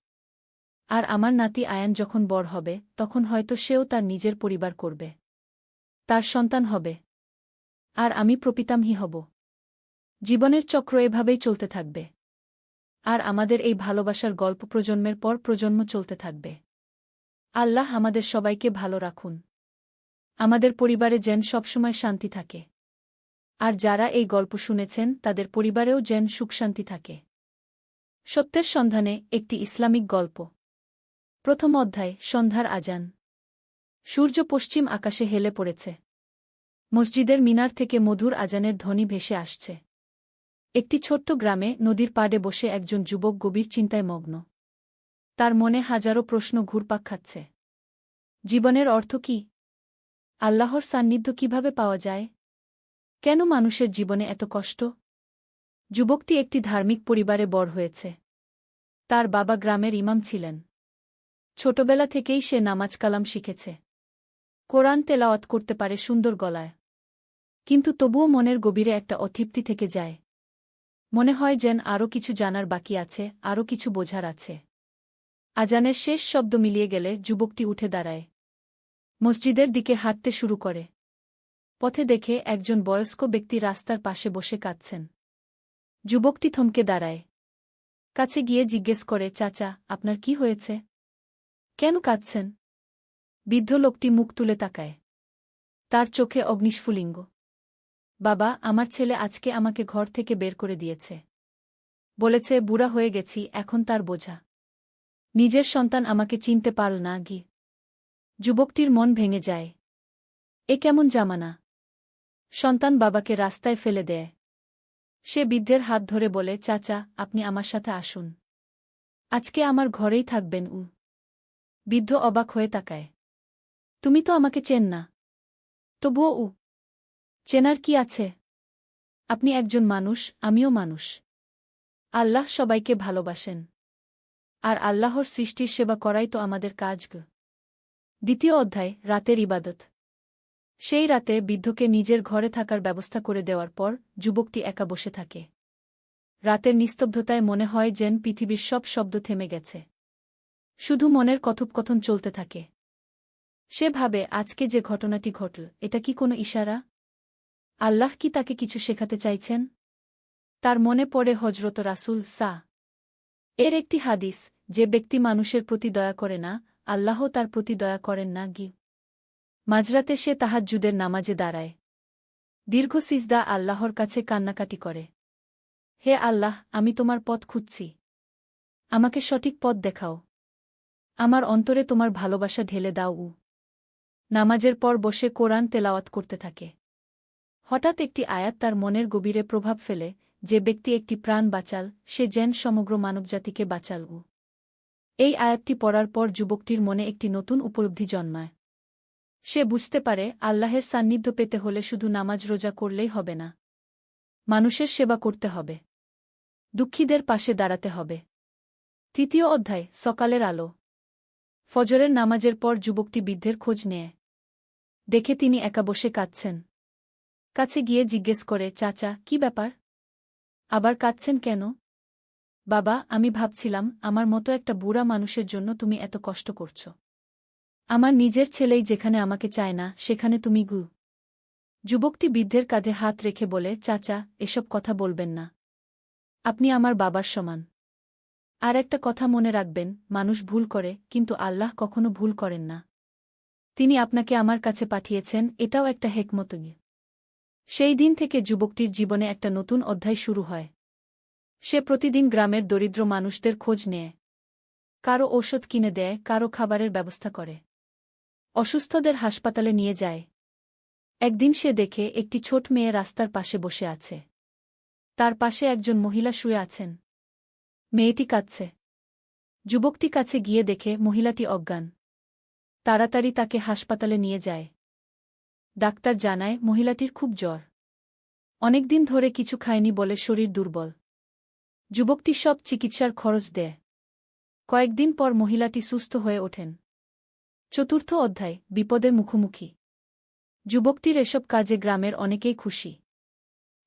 আর আমার নাতি আয়ান যখন বড় হবে, তখন হয়তো সেও তার নিজের পরিবার করবে। তার সন্তান হবে। আর আমি প্রপিতামহী হব। জীবনের চক্র এভাবেই চলতে থাকবে। আর আমাদের এই ভালোবাসার গল্প প্রজন্মের পর প্রজন্ম চলতে থাকবে। আল্লাহ আমাদের সবাইকে ভালো রাখুন। আমাদের পরিবারে যেন সবসময় শান্তি থাকে। আর যারা এই গল্প শুনেছেন, তাদের পরিবারেও যেন সুখ শান্তি থাকে। সত্যের সন্ধানে, একটি ইসলামিক গল্প। প্রথম অধ্যায়, সন্ধ্যার আজান। সূর্য পশ্চিম আকাশে হেলে পড়েছে। মসজিদের মিনার থেকে মধুর আজানের ধ্বনি ভেসে আসছে। একটি ছোট্ট গ্রামে নদীর পাড়ে বসে একজন যুবক গভীর চিন্তায় মগ্ন। তার মনে হাজারো প্রশ্ন ঘুরপাক খাচ্ছে। জীবনের অর্থ কি? আল্লাহর সান্নিধ্য কিভাবে পাওয়া যায়? কেন মানুষের জীবনে এত কষ্ট? যুবকটি একটি ধার্মিক পরিবারে বড় হয়েছে। তার বাবা গ্রামের ইমাম ছিলেন। ছোটবেলা থেকেই সে নামাজ কালাম শিখেছে। কোরআন তেলাওয়াত করতে পারে সুন্দর গলায়। কিন্তু তবুও মনের গভীরে একটা অতৃপ্তি থেকে যায়। মনে হয় যেন আরও কিছু জানার বাকি আছে, আরও কিছু বোঝার আছে। আজানের শেষ শব্দ মিলিয়ে গেলে যুবকটি উঠে দাঁড়ায়। মসজিদের দিকে হাঁটতে শুরু করে। পথে দেখে একজন বয়স্ক ব্যক্তি রাস্তার পাশে বসে কাঁদছেন। যুবকটি থমকে দাঁড়ায়। কাছে গিয়ে জিজ্ঞেস করে, চাচা, আপনার কি হয়েছে? কেন কাঁদছেন? বৃদ্ধ লোকটি মুখ তুলে তাকায়। তার চোখে অগ্নিস্ফুলিঙ্গ। বাবা, আমার ছেলে আজকে আমাকে ঘর থেকে বের করে দিয়েছে। বলেছে বুড়া হয়ে গেছি, এখন তার বোঝা। নিজের সন্তান আমাকে চিনতে পারল না। যুবকটির মন ভেঙে যায়। এ কেমন জামানা! সন্তান বাবাকে রাস্তায় ফেলে দেয়। সে বৃদ্ধের হাত ধরে বলে, চাচা, আপনি আমার সাথে আসুন। আজকে আমার ঘরেই থাকবেন। বৃদ্ধ অবাক হয়ে তাকায়। তুমি তো আমাকে চেন না। তবুও চেনার কি আছে? আপনি একজন মানুষ, আমিও মানুষ। আল্লাহ সবাইকে ভালোবাসেন। আর আল্লাহর সৃষ্টির সেবা করাই তো আমাদের কাজ। দ্বিতীয় অধ্যায়, রাতের ইবাদত। সেই রাতে বৃদ্ধকে নিজের ঘরে থাকার ব্যবস্থা করে দেওয়ার পর যুবকটি একা বসে থাকে। রাতের নিস্তব্ধতায় মনে হয় যেন পৃথিবীর সব শব্দ থেমে গেছে। শুধু মনের কথোপকথন চলতে থাকে। সে ভাবে আজকে যে ঘটনাটি ঘটল এটা কি কোনো ইশারা? আল্লাহ কি তাকে কিছু শেখাতে চাইছেন? তার মনে পড়ে হজরত রাসূল এর একটি হাদিস, যে ব্যক্তি মানুষের প্রতি দয়া করে না, আল্লাহ তার প্রতি দয়া করেন না। মাঝরাতে সে তাহাজ্জুদের নামাজে দাঁড়ায়। দীর্ঘ সিজদা আল্লাহর কাছে কান্নাকাটি করে। হে আল্লাহ, আমি তোমার পথ খুঁজছি। আমাকে সঠিক পথ দেখাও। আমার অন্তরে তোমার ভালোবাসা ঢেলে দাও। নামাজের পর বসে কোরআন তেলাওয়াত করতে থাকে। হঠাৎ একটি আয়াত তার মনের গভীরে প্রভাব ফেলে, যে ব্যক্তি একটি প্রাণ বাঁচাল সে যেন সমগ্র মানবজাতিকে বাঁচাল। এই আয়াতটি পড়ার পর যুবকটির মনে একটি নতুন উপলব্ধি জন্মায়। সে বুঝতে পারে আল্লাহের সান্নিধ্য পেতে হলে শুধু নামাজ রোজা করলেই হবে না। মানুষের সেবা করতে হবে। দুঃখীদের পাশে দাঁড়াতে হবে। তৃতীয় অধ্যায়, সকালের আলো। ফজরের নামাজের পর যুবকটি বৃদ্ধের খোঁজ নেয়। দেখে তিনি একা বসে কাঁদছেন। কাছে গিয়ে জিজ্ঞেস করে, চাচা, কি ব্যাপার? আবার কাঁদছেন কেন? বাবা, আমি ভাবছিলাম আমার মতো একটা বুড়া মানুষের জন্য তুমি এত কষ্ট করছ। আমার নিজের ছেলেই যেখানে আমাকে চায় না সেখানে তুমি যুবকটি বৃদ্ধের কাঁধে হাত রেখে বলে, চাচা, এসব কথা বলবেন না। আপনি আমার বাবার সমান। আর একটা কথা মনে রাখবেন, মানুষ ভুল করে, কিন্তু আল্লাহ কখনো ভুল করেন না। তিনি আপনাকে আমার কাছে পাঠিয়েছেন, এটাও একটা হেকমত। সেই দিন থেকে যুবকটির জীবনে একটা নতুন অধ্যায় শুরু হয়। সে প্রতিদিন গ্রামের দরিদ্র মানুষদের খোঁজ নেয়। কারো ঔষধ কিনে দেয়, কারো খাবারের ব্যবস্থা করে। অসুস্থদের হাসপাতালে নিয়ে যায়। একদিন সে দেখে একটি ছোট মেয়ে রাস্তার পাশে বসে আছে। তার পাশে একজন মহিলা শুয়ে আছেন। মেয়েটি কাঁদছে। যুবকটি কাছে গিয়ে দেখে মহিলাটি অজ্ঞান। তাড়াতাড়ি তাকে হাসপাতালে নিয়ে যায়। ডাক্তার জানায় মহিলাটির খুব জ্বর। অনেকদিন ধরে কিছু খায়নি বলে শরীর দুর্বল। যুবকটি সব চিকিৎসার খরচ দেয়। কয়েকদিন পর মহিলাটি সুস্থ হয়ে ওঠেন। চতুর্থ অধ্যায়, বিপদের মুখোমুখি। যুবকটির এসব কাজে গ্রামের অনেকেই খুশি।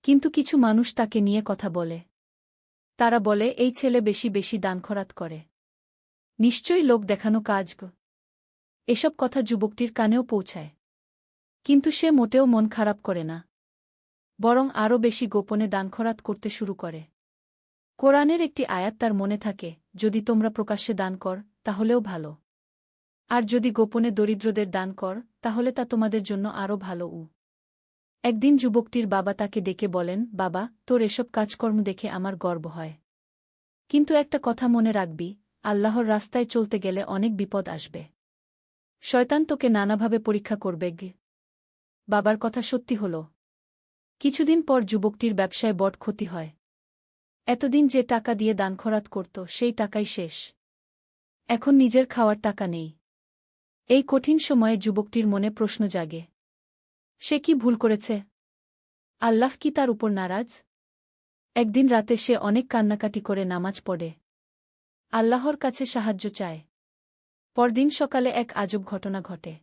কিন্তু কিছু মানুষ তাকে নিয়ে কথা বলে। তারা বলে, এই ছেলে বেশি বেশি দান খরাত করে। নিশ্চয়ই লোক দেখানো কাজ। এসব কথা যুবকটির কানেও পৌঁছায়। কিন্তু সে মোটেও মন খারাপ করে না। বরং আরও বেশি গোপনে দানখরাত করতে শুরু করে। কোরআনের একটি আয়াত তার মনে থাকে, যদি তোমরা প্রকাশ্যে দান কর তাহলেও ভালো। আর যদি গোপনে দরিদ্রদের দান কর তাহলে তা তোমাদের জন্য আরও ভালো। একদিন যুবকটির বাবা তাকে ডেকে বলেন, বাবা, তোর এসব কাজকর্ম দেখে আমার গর্ব হয়। কিন্তু একটা কথা মনে রাখবি, আল্লাহর রাস্তায় চলতে গেলে অনেক বিপদ আসবে। শয়তান তোকে নানাভাবে পরীক্ষা করবে। বাবার কথা সত্যি হল। কিছুদিন পর যুবকটির ব্যবসায় বড় ক্ষতি হয়। এতদিন যে টাকা দিয়ে দানখরাত করত সেই টাকাই শেষ। এখন নিজের খাওয়ার টাকা নেই। এই কঠিন সময়ে যুবকটির মনে প্রশ্ন জাগে, সে কি ভুল করেছে? আল্লাহ কি তার উপর নারাজ? একদিন রাতে সে অনেক কান্নাকাটি করে নামাজ পড়ে। আল্লাহর কাছে সাহায্য চায়। পরদিন সকালে এক আজব ঘটনা ঘটে।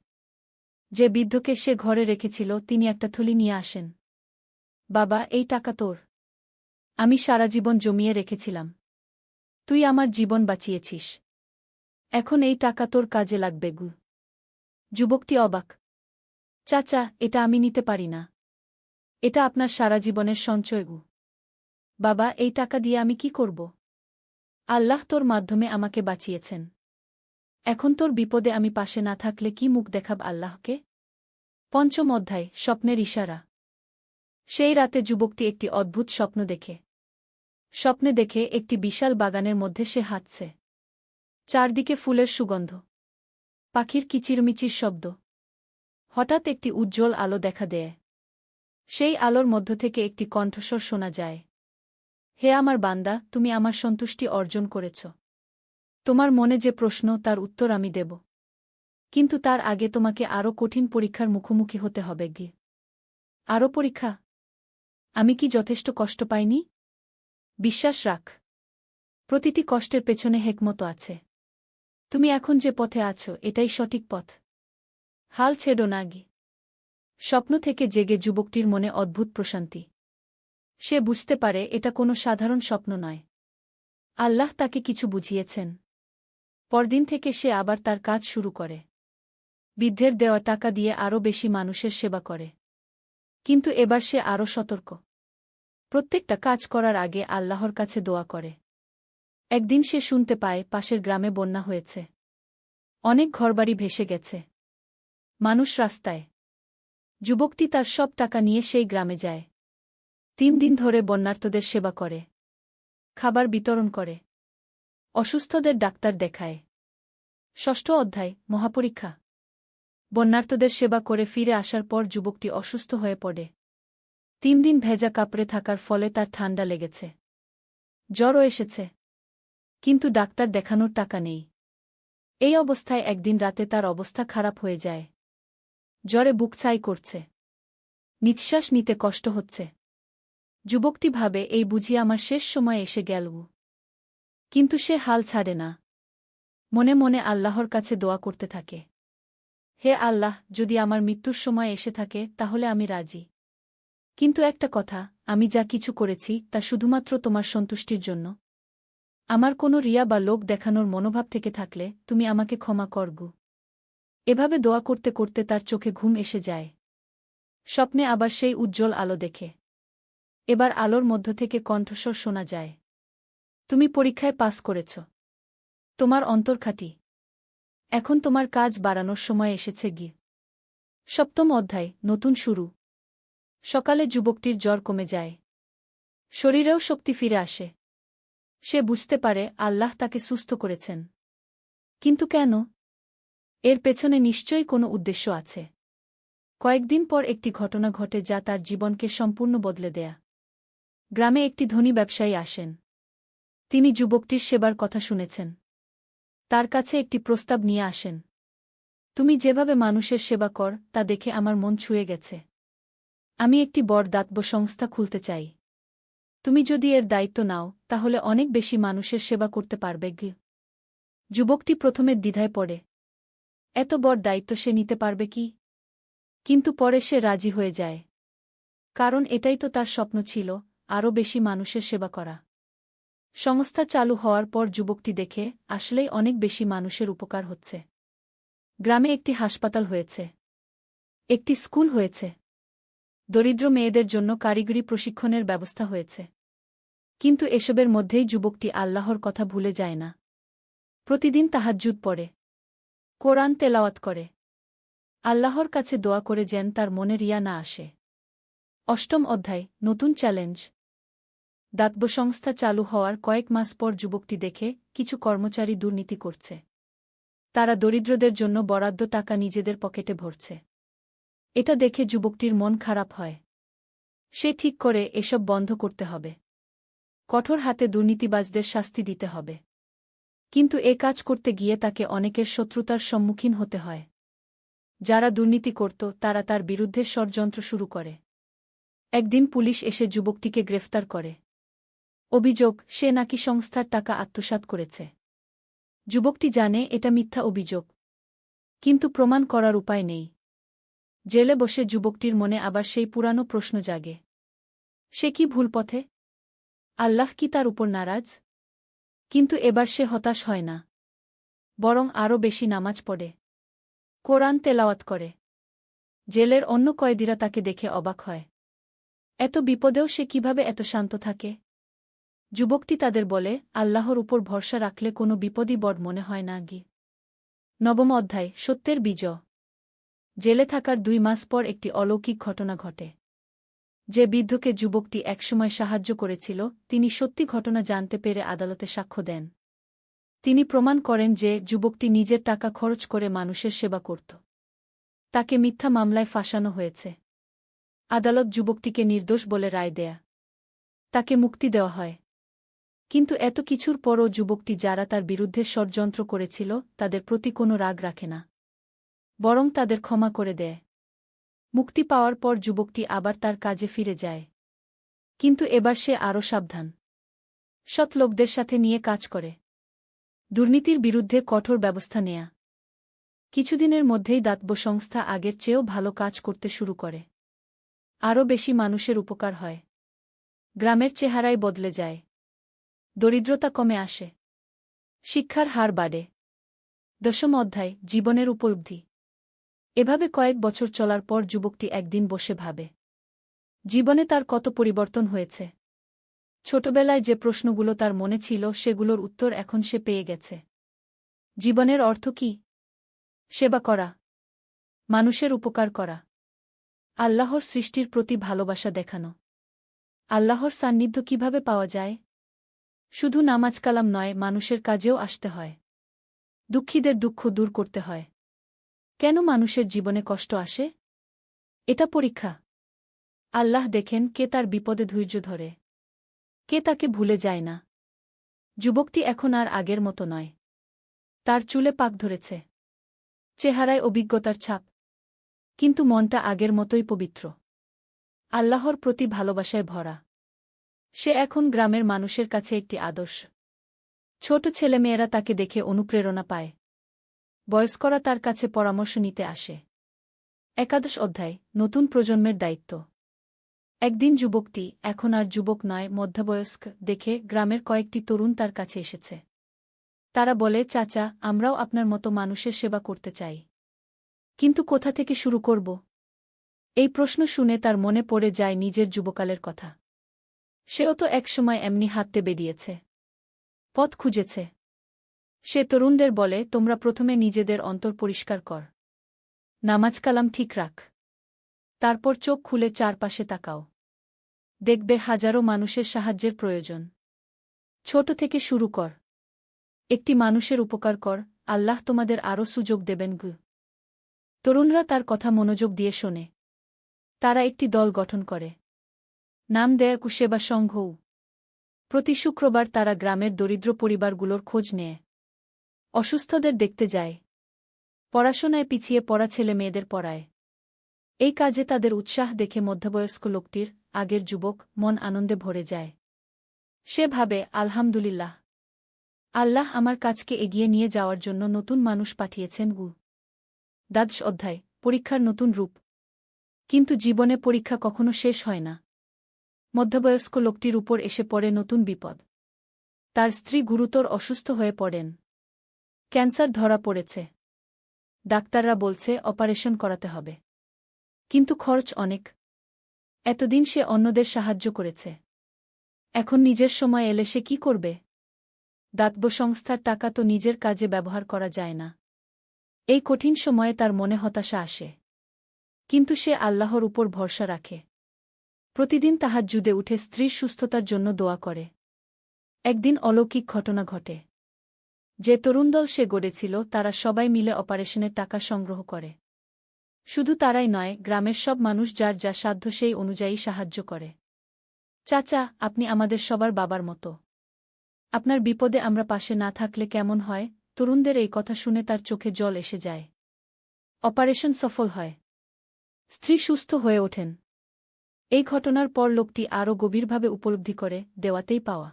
যে বৃদ্ধকে সে ঘরে রেখেছিল তিনি একটা থলি নিয়ে আসেন। বাবা, এই টাকা তোর। আমি সারা জীবন জমিয়ে রেখেছিলাম। তুই আমার জীবন বাঁচিয়েছিস। এখন এই টাকা তোর কাজে লাগবে। যুবকটি অবাক। চাচা, এটা আমি নিতে পারি না। এটা আপনার সারা জীবনের সঞ্চয়। বাবা, এই টাকা দিয়ে আমি কি করব? আল্লাহ তোর মাধ্যমে আমাকে বাঁচিয়েছেন। এখন তোর বিপদে আমি পাশে না থাকলে কি মুখ দেখাব আল্লাহকে? পঞ্চম অধ্যায়, স্বপ্নের ইশারা। সেই রাতে যুবকটি একটি অদ্ভুত স্বপ্ন দেখে। স্বপ্নে দেখে একটি বিশাল বাগানের মধ্যে সে হাঁটছে। চারদিকে ফুলের সুগন্ধ, পাখির কিচিরমিচির শব্দ। হঠাৎ একটি উজ্জ্বল আলো দেখা দেয়। সেই আলোর মধ্য থেকে একটি কণ্ঠস্বর শোনা যায়, হে আমার বান্দা, তুমি আমার সন্তুষ্টি অর্জন করেছ। তোমার মনে যে প্রশ্ন তার উত্তর আমি দেব। কিন্তু তার আগে তোমাকে আরও কঠিন পরীক্ষার মুখোমুখি হতে হবে। আরও পরীক্ষা? আমি কি যথেষ্ট কষ্ট পাইনি? বিশ্বাস রাখ, প্রতিটি কষ্টের পেছনে হেকমত আছে। তুমি এখন যে পথে আছো এটাই সঠিক পথ। হাল ছেড়ো না। স্বপ্ন থেকে জেগে যুবকটির মনে অদ্ভুত প্রশান্তি। সে বুঝতে পারে এটা কোনো সাধারণ স্বপ্ন নয়। আল্লাহ তাকে কিছু বুঝিয়েছেন। পরদিন থেকে সে আবার তার কাজ শুরু করে। বৃদ্ধের দেওয়া টাকা দিয়ে আরও বেশি মানুষের সেবা করে। কিন্তু এবার সে আরও সতর্ক। প্রত্যেকটা কাজ করার আগে আল্লাহর কাছে দোয়া করে। একদিন সে শুনতে পায় পাশের গ্রামে বন্যা হয়েছে। অনেক ঘরবাড়ি ভেসে গেছে। মানুষ রাস্তায়। যুবকটি তার সব টাকা নিয়ে সেই গ্রামে যায়। 3 দিন ধরে বন্যার্তদের সেবা করে। খাবার বিতরণ করে। অসুস্থদের ডাক্তার দেখায়। 6ষ্ঠ অধ্যায় মহাপরীক্ষা। বন্যার্তদের সেবা করে ফিরে আসার পর যুবকটি অসুস্থ হয়ে পড়ে। 3 দিন ভেজা কাপড়ে থাকার ফলে তার ঠান্ডা লেগেছে। জ্বরও এসেছে। কিন্তু ডাক্তার দেখানোর টাকা নেই। এই অবস্থায় একদিন রাতে তার অবস্থা খারাপ হয়ে যায়। জ্বরে বুক ছাই করছে। নিঃশ্বাস নিতে কষ্ট হচ্ছে। যুবকটি ভাবে এই বুঝি আমার শেষ সময় এসে গেল। কিন্তু সে হাল ছাড়ে না। মনে মনে আল্লাহর কাছে দোয়া করতে থাকে। হে আল্লাহ, যদি আমার মৃত্যুর সময় এসে থাকে তাহলে আমি রাজি। কিন্তু একটা কথা, আমি যা কিছু করেছি তা শুধুমাত্র তোমার সন্তুষ্টির জন্য। আমার কোনো রিয়া বা লোক দেখানোর মনোভাব থেকে থাকলে তুমি আমাকে ক্ষমা করগু। এভাবে দোয়া করতে করতে তার চোখে ঘুম এসে যায়। স্বপ্নে আবার সেই উজ্জ্বল আলো দেখে। এবার আলোর মধ্য থেকে কণ্ঠস্বর শোনা যায়। তুমি পরীক্ষায় পাস করেছ। তোমার অন্তর খাঁটি। এখন তোমার কাজ বাড়ানোর সময় এসেছে গি। 7ম অধ্যায় নতুন শুরু। সকালে যুবকটির জ্বর কমে যায়। শরীরেও শক্তি ফিরে আসে। সে বুঝতে পারে আল্লাহ তাকে সুস্থ করেছেন। কিন্তু কেন? এর পেছনে নিশ্চয়ই কোনো উদ্দেশ্য আছে। কয়েকদিন পর একটি ঘটনা ঘটে যা তার জীবনকে সম্পূর্ণ বদলে দেয়া। গ্রামে একটি ধনী ব্যবসায়ী আসেন। তিনি যুবকটির সেবার কথা শুনেছেন। তার কাছে একটি প্রস্তাব নিয়ে আসেন। তুমি যেভাবে মানুষের সেবা কর তা দেখে আমার মন ছুঁয়ে গেছে। আমি একটি বড় দাতব্য সংস্থা খুলতে চাই। তুমি যদি এর দায়িত্ব নাও তাহলে অনেক বেশি মানুষের সেবা করতে পারবে গি। যুবকটি প্রথমে দ্বিধায় পড়ে। এত বড় দায়িত্ব সে নিতে পারবে কি? কিন্তু পরে সে রাজি হয়ে যায়। কারণ এটাই তো তার স্বপ্ন ছিল, আরও বেশি মানুষের সেবা করা। সংস্থা চালু হওয়ার পর যুবকটি দেখে আসলেই অনেক বেশি মানুষের উপকার হচ্ছে। গ্রামে একটি হাসপাতাল হয়েছে। একটি স্কুল হয়েছে। দরিদ্র মেয়েদের জন্য কারিগরি প্রশিক্ষণের ব্যবস্থা হয়েছে। কিন্তু এসবের মধ্যেই যুবকটি আল্লাহর কথা ভুলে যায় না। প্রতিদিন তাহাজ্জুদ পড়ে। কোরআন তেলাওয়াত করে। আল্লাহর কাছে দোয়া করে যেন তার মনে রিয়া না আসে। 8ম অধ্যায় নতুন চ্যালেঞ্জ। দাতব্য সংস্থা চালু হওয়ার কয়েক মাস পর যুবকটি দেখে কিছু কর্মচারী দুর্নীতি করছে। তারা দরিদ্রদের জন্য বরাদ্দ টাকা নিজেদের পকেটে ভরছে। এটা দেখে যুবকটির মন খারাপ হয়। সে ঠিক করে এসব বন্ধ করতে হবে। কঠোর হাতে দুর্নীতিবাজদের শাস্তি দিতে হবে। কিন্তু এ কাজ করতে গিয়ে তাকে অনেকের শত্রুতার সম্মুখীন হতে হয়। যারা দুর্নীতি করত তারা তার বিরুদ্ধে ষড়যন্ত্র শুরু করে। একদিন পুলিশ এসে যুবকটিকে গ্রেফতার করে। অভিযোগ, সে নাকি সংস্থার টাকা আত্মসাৎ করেছে। যুবকটি জানে এটা মিথ্যা অভিযোগ। কিন্তু প্রমাণ করার উপায় নেই। জেলে বসে যুবকটির মনে আবার সেই পুরানো প্রশ্ন জাগে। সে কি ভুল পথে? আল্লাহ কি তার উপর নারাজ? কিন্তু এবার সে হতাশ হয় না। বরং আরও বেশি নামাজ পড়ে। কোরআন তেলাওয়াত করে। জেলের অন্য কয়েদিরা তাকে দেখে অবাক হয়। এত বিপদেও সে কিভাবে এত শান্ত থাকে? যুবকটি তাদের বলে, আল্লাহর উপর ভরসা রাখলে কোনো বিপদই বড় মনে হয় না গি। 9ম অধ্যায় সত্যের বিজয়। জেলে থাকার 2 মাস পর একটি অলৌকিক ঘটনা ঘটে। যে বৃদ্ধকে যুবকটি একসময় সাহায্য করেছিল তিনি সত্যি ঘটনা জানতে পেরে আদালতে সাক্ষ্য দেন। তিনি প্রমাণ করেন যে যুবকটি নিজের টাকা খরচ করে মানুষের সেবা করত। তাকে মিথ্যা মামলায় ফাঁসানো হয়েছে। আদালত যুবকটিকে নির্দোষ বলে রায় দেয়া। তাকে মুক্তি দেওয়া হয়। কিন্তু এত কিছুর পরও যুবকটি যারা তার বিরুদ্ধে ষড়যন্ত্র করেছিল তাদের প্রতি কোনো রাগ রাখে না। বরং তাদের ক্ষমা করে দেয়। মুক্তি পাওয়ার পর যুবকটি আবার তার কাজে ফিরে যায়। কিন্তু এবার সে আরও সাবধান। সৎ লোকদের সাথে নিয়ে কাজ করে। দুর্নীতির বিরুদ্ধে কঠোর ব্যবস্থা নেয়া। কিছুদিনের মধ্যেই দাতব্য সংস্থা আগের চেয়েও ভালো কাজ করতে শুরু করে। আরও বেশি মানুষের উপকার হয়। গ্রামের চেহারাই বদলে যায়। দরিদ্রতা কমে আসে। শিক্ষার হার বাড়ে। 10ম অধ্যায়, জীবনের উপলব্ধি। এভাবে কয়েক বছর চলার পর যুবকটি একদিন বসে ভাবে, জীবনে তার কত পরিবর্তন হয়েছে। ছোটবেলায় যে প্রশ্নগুলো তার মনে ছিল সেগুলোর উত্তর এখন সে পেয়ে গেছে। জীবনের অর্থ কি? সেবা করা, মানুষের উপকার করা, আল্লাহর সৃষ্টির প্রতি ভালোবাসা দেখানো। আল্লাহর সান্নিধ্য কিভাবে পাওয়া যায়? শুধু নামাজ কালাম নয়, মানুষের কাজেও আসতে হয়। দুঃখীদের দুঃখ দূর করতে হয়। কেন মানুষের জীবনে কষ্ট আসে? এটা পরীক্ষা। আল্লাহ দেখেন কে তার বিপদে ধৈর্য ধরে, কে তাকে ভুলে যায় না। যুবকটি এখন আর আগের মতো নয়। তার চুলে পাক ধরেছে, চেহারায় অভিজ্ঞতার ছাপ, কিন্তু মনটা আগের মতোই পবিত্র, আল্লাহর প্রতি ভালোবাসায় ভরা। সে এখন গ্রামের মানুষের কাছে একটি আদর্শ। ছোট ছেলেমেয়েরা তাকে দেখে অনুপ্রেরণা পায়। বয়স্করা তার কাছে পরামর্শ নিতে আসে। 11 অধ্যায়, নতুন প্রজন্মের দায়িত্ব। একদিন যুবকটি, এখন আর যুবক নয়, মধ্যবয়স্ক দেখে গ্রামের কয়েকটি তরুণ তার কাছে এসেছে। তারা বলে, চাচা, আমরাও আপনার মতো মানুষের সেবা করতে চাই। কিন্তু কোথা থেকে শুরু করব? এই প্রশ্ন শুনে তার মনে পড়ে যায় নিজের যুবকালের কথা। সেও তো একসময় এমনি হাঁটতে বেরিয়েছে, পথ খুঁজেছে। সে তরুণদের বলে, তোমরা প্রথমে নিজেদের অন্তর পরিষ্কার কর, নামাজ কালাম ঠিক রাখ, তারপর চোখ খুলে চারপাশে তাকাও। দেখবে হাজারো মানুষের সাহায্যের প্রয়োজন। ছোট থেকে শুরু কর। একটি মানুষের উপকার কর, আল্লাহ তোমাদের আরও সুযোগ দেবেন। তরুণরা তার কথা মনোযোগ দিয়ে শোনে। তারা একটি দল গঠন করে। নাম দেয় কুসেবা সংঘও। প্রতি শুক্রবার তারা গ্রামের দরিদ্র পরিবারগুলোর খোঁজ নেয়। অসুস্থদের দেখতে যায়। পড়াশোনায় পিছিয়ে পড়া ছেলে মেয়েদের পড়ায়। এই কাজে তাদের উৎসাহ দেখে মধ্যবয়স্ক লোকটির, আগের যুবক, মন আনন্দে ভরে যায়। সে ভাবে, আলহামদুলিল্লাহ, আল্লাহ আমার কাজকে এগিয়ে নিয়ে যাওয়ার জন্য নতুন মানুষ পাঠিয়েছেন। 12 অধ্যায়, পরীক্ষার নতুন রূপ। কিন্তু জীবনে পরীক্ষা কখনো শেষ হয় না। মধ্যবয়স্ক লোকটির উপর এসে পড়ে নতুন বিপদ। তার স্ত্রী গুরুতর অসুস্থ হয়ে পড়েন। ক্যান্সার ধরা পড়েছে। ডাক্তাররা বলছে অপারেশন করাতে হবে। কিন্তু খরচ অনেক। এতদিন সে অন্যদের সাহায্য করেছে। এখন নিজের সময় এলে সে কি করবে? দাতব্য সংস্থার টাকা তো নিজের কাজে ব্যবহার করা যায় না। এই কঠিন সময়ে তার মনে হতাশা আসে। কিন্তু সে আল্লাহর উপর ভরসা রাখে। প্রতিদিন তাহাজ্জুদে উঠে স্ত্রীর সুস্থতার জন্য দোয়া করে। একদিন অলৌকিক ঘটনা ঘটে। যে তরুণদল সে গড়েছিল তারা সবাই মিলে অপারেশনের টাকা সংগ্রহ করে। শুধু তারাই নয়, গ্রামের সব মানুষ যার যা সাধ্য সেই অনুযায়ী সাহায্য করে। চাচা, আপনি আমাদের সবার বাবার মতো। আপনার বিপদে আমরা পাশে না থাকলে কেমন হয়? তরুণদের এই কথা শুনে তার চোখে জল এসে যায়। অপারেশন সফল হয়। স্ত্রী সুস্থ হয়ে ওঠেন। এই ঘটনার পর লোকটি আরও গভীরভাবে উপলব্ধি করে, দেওয়াতেই পাওয়া।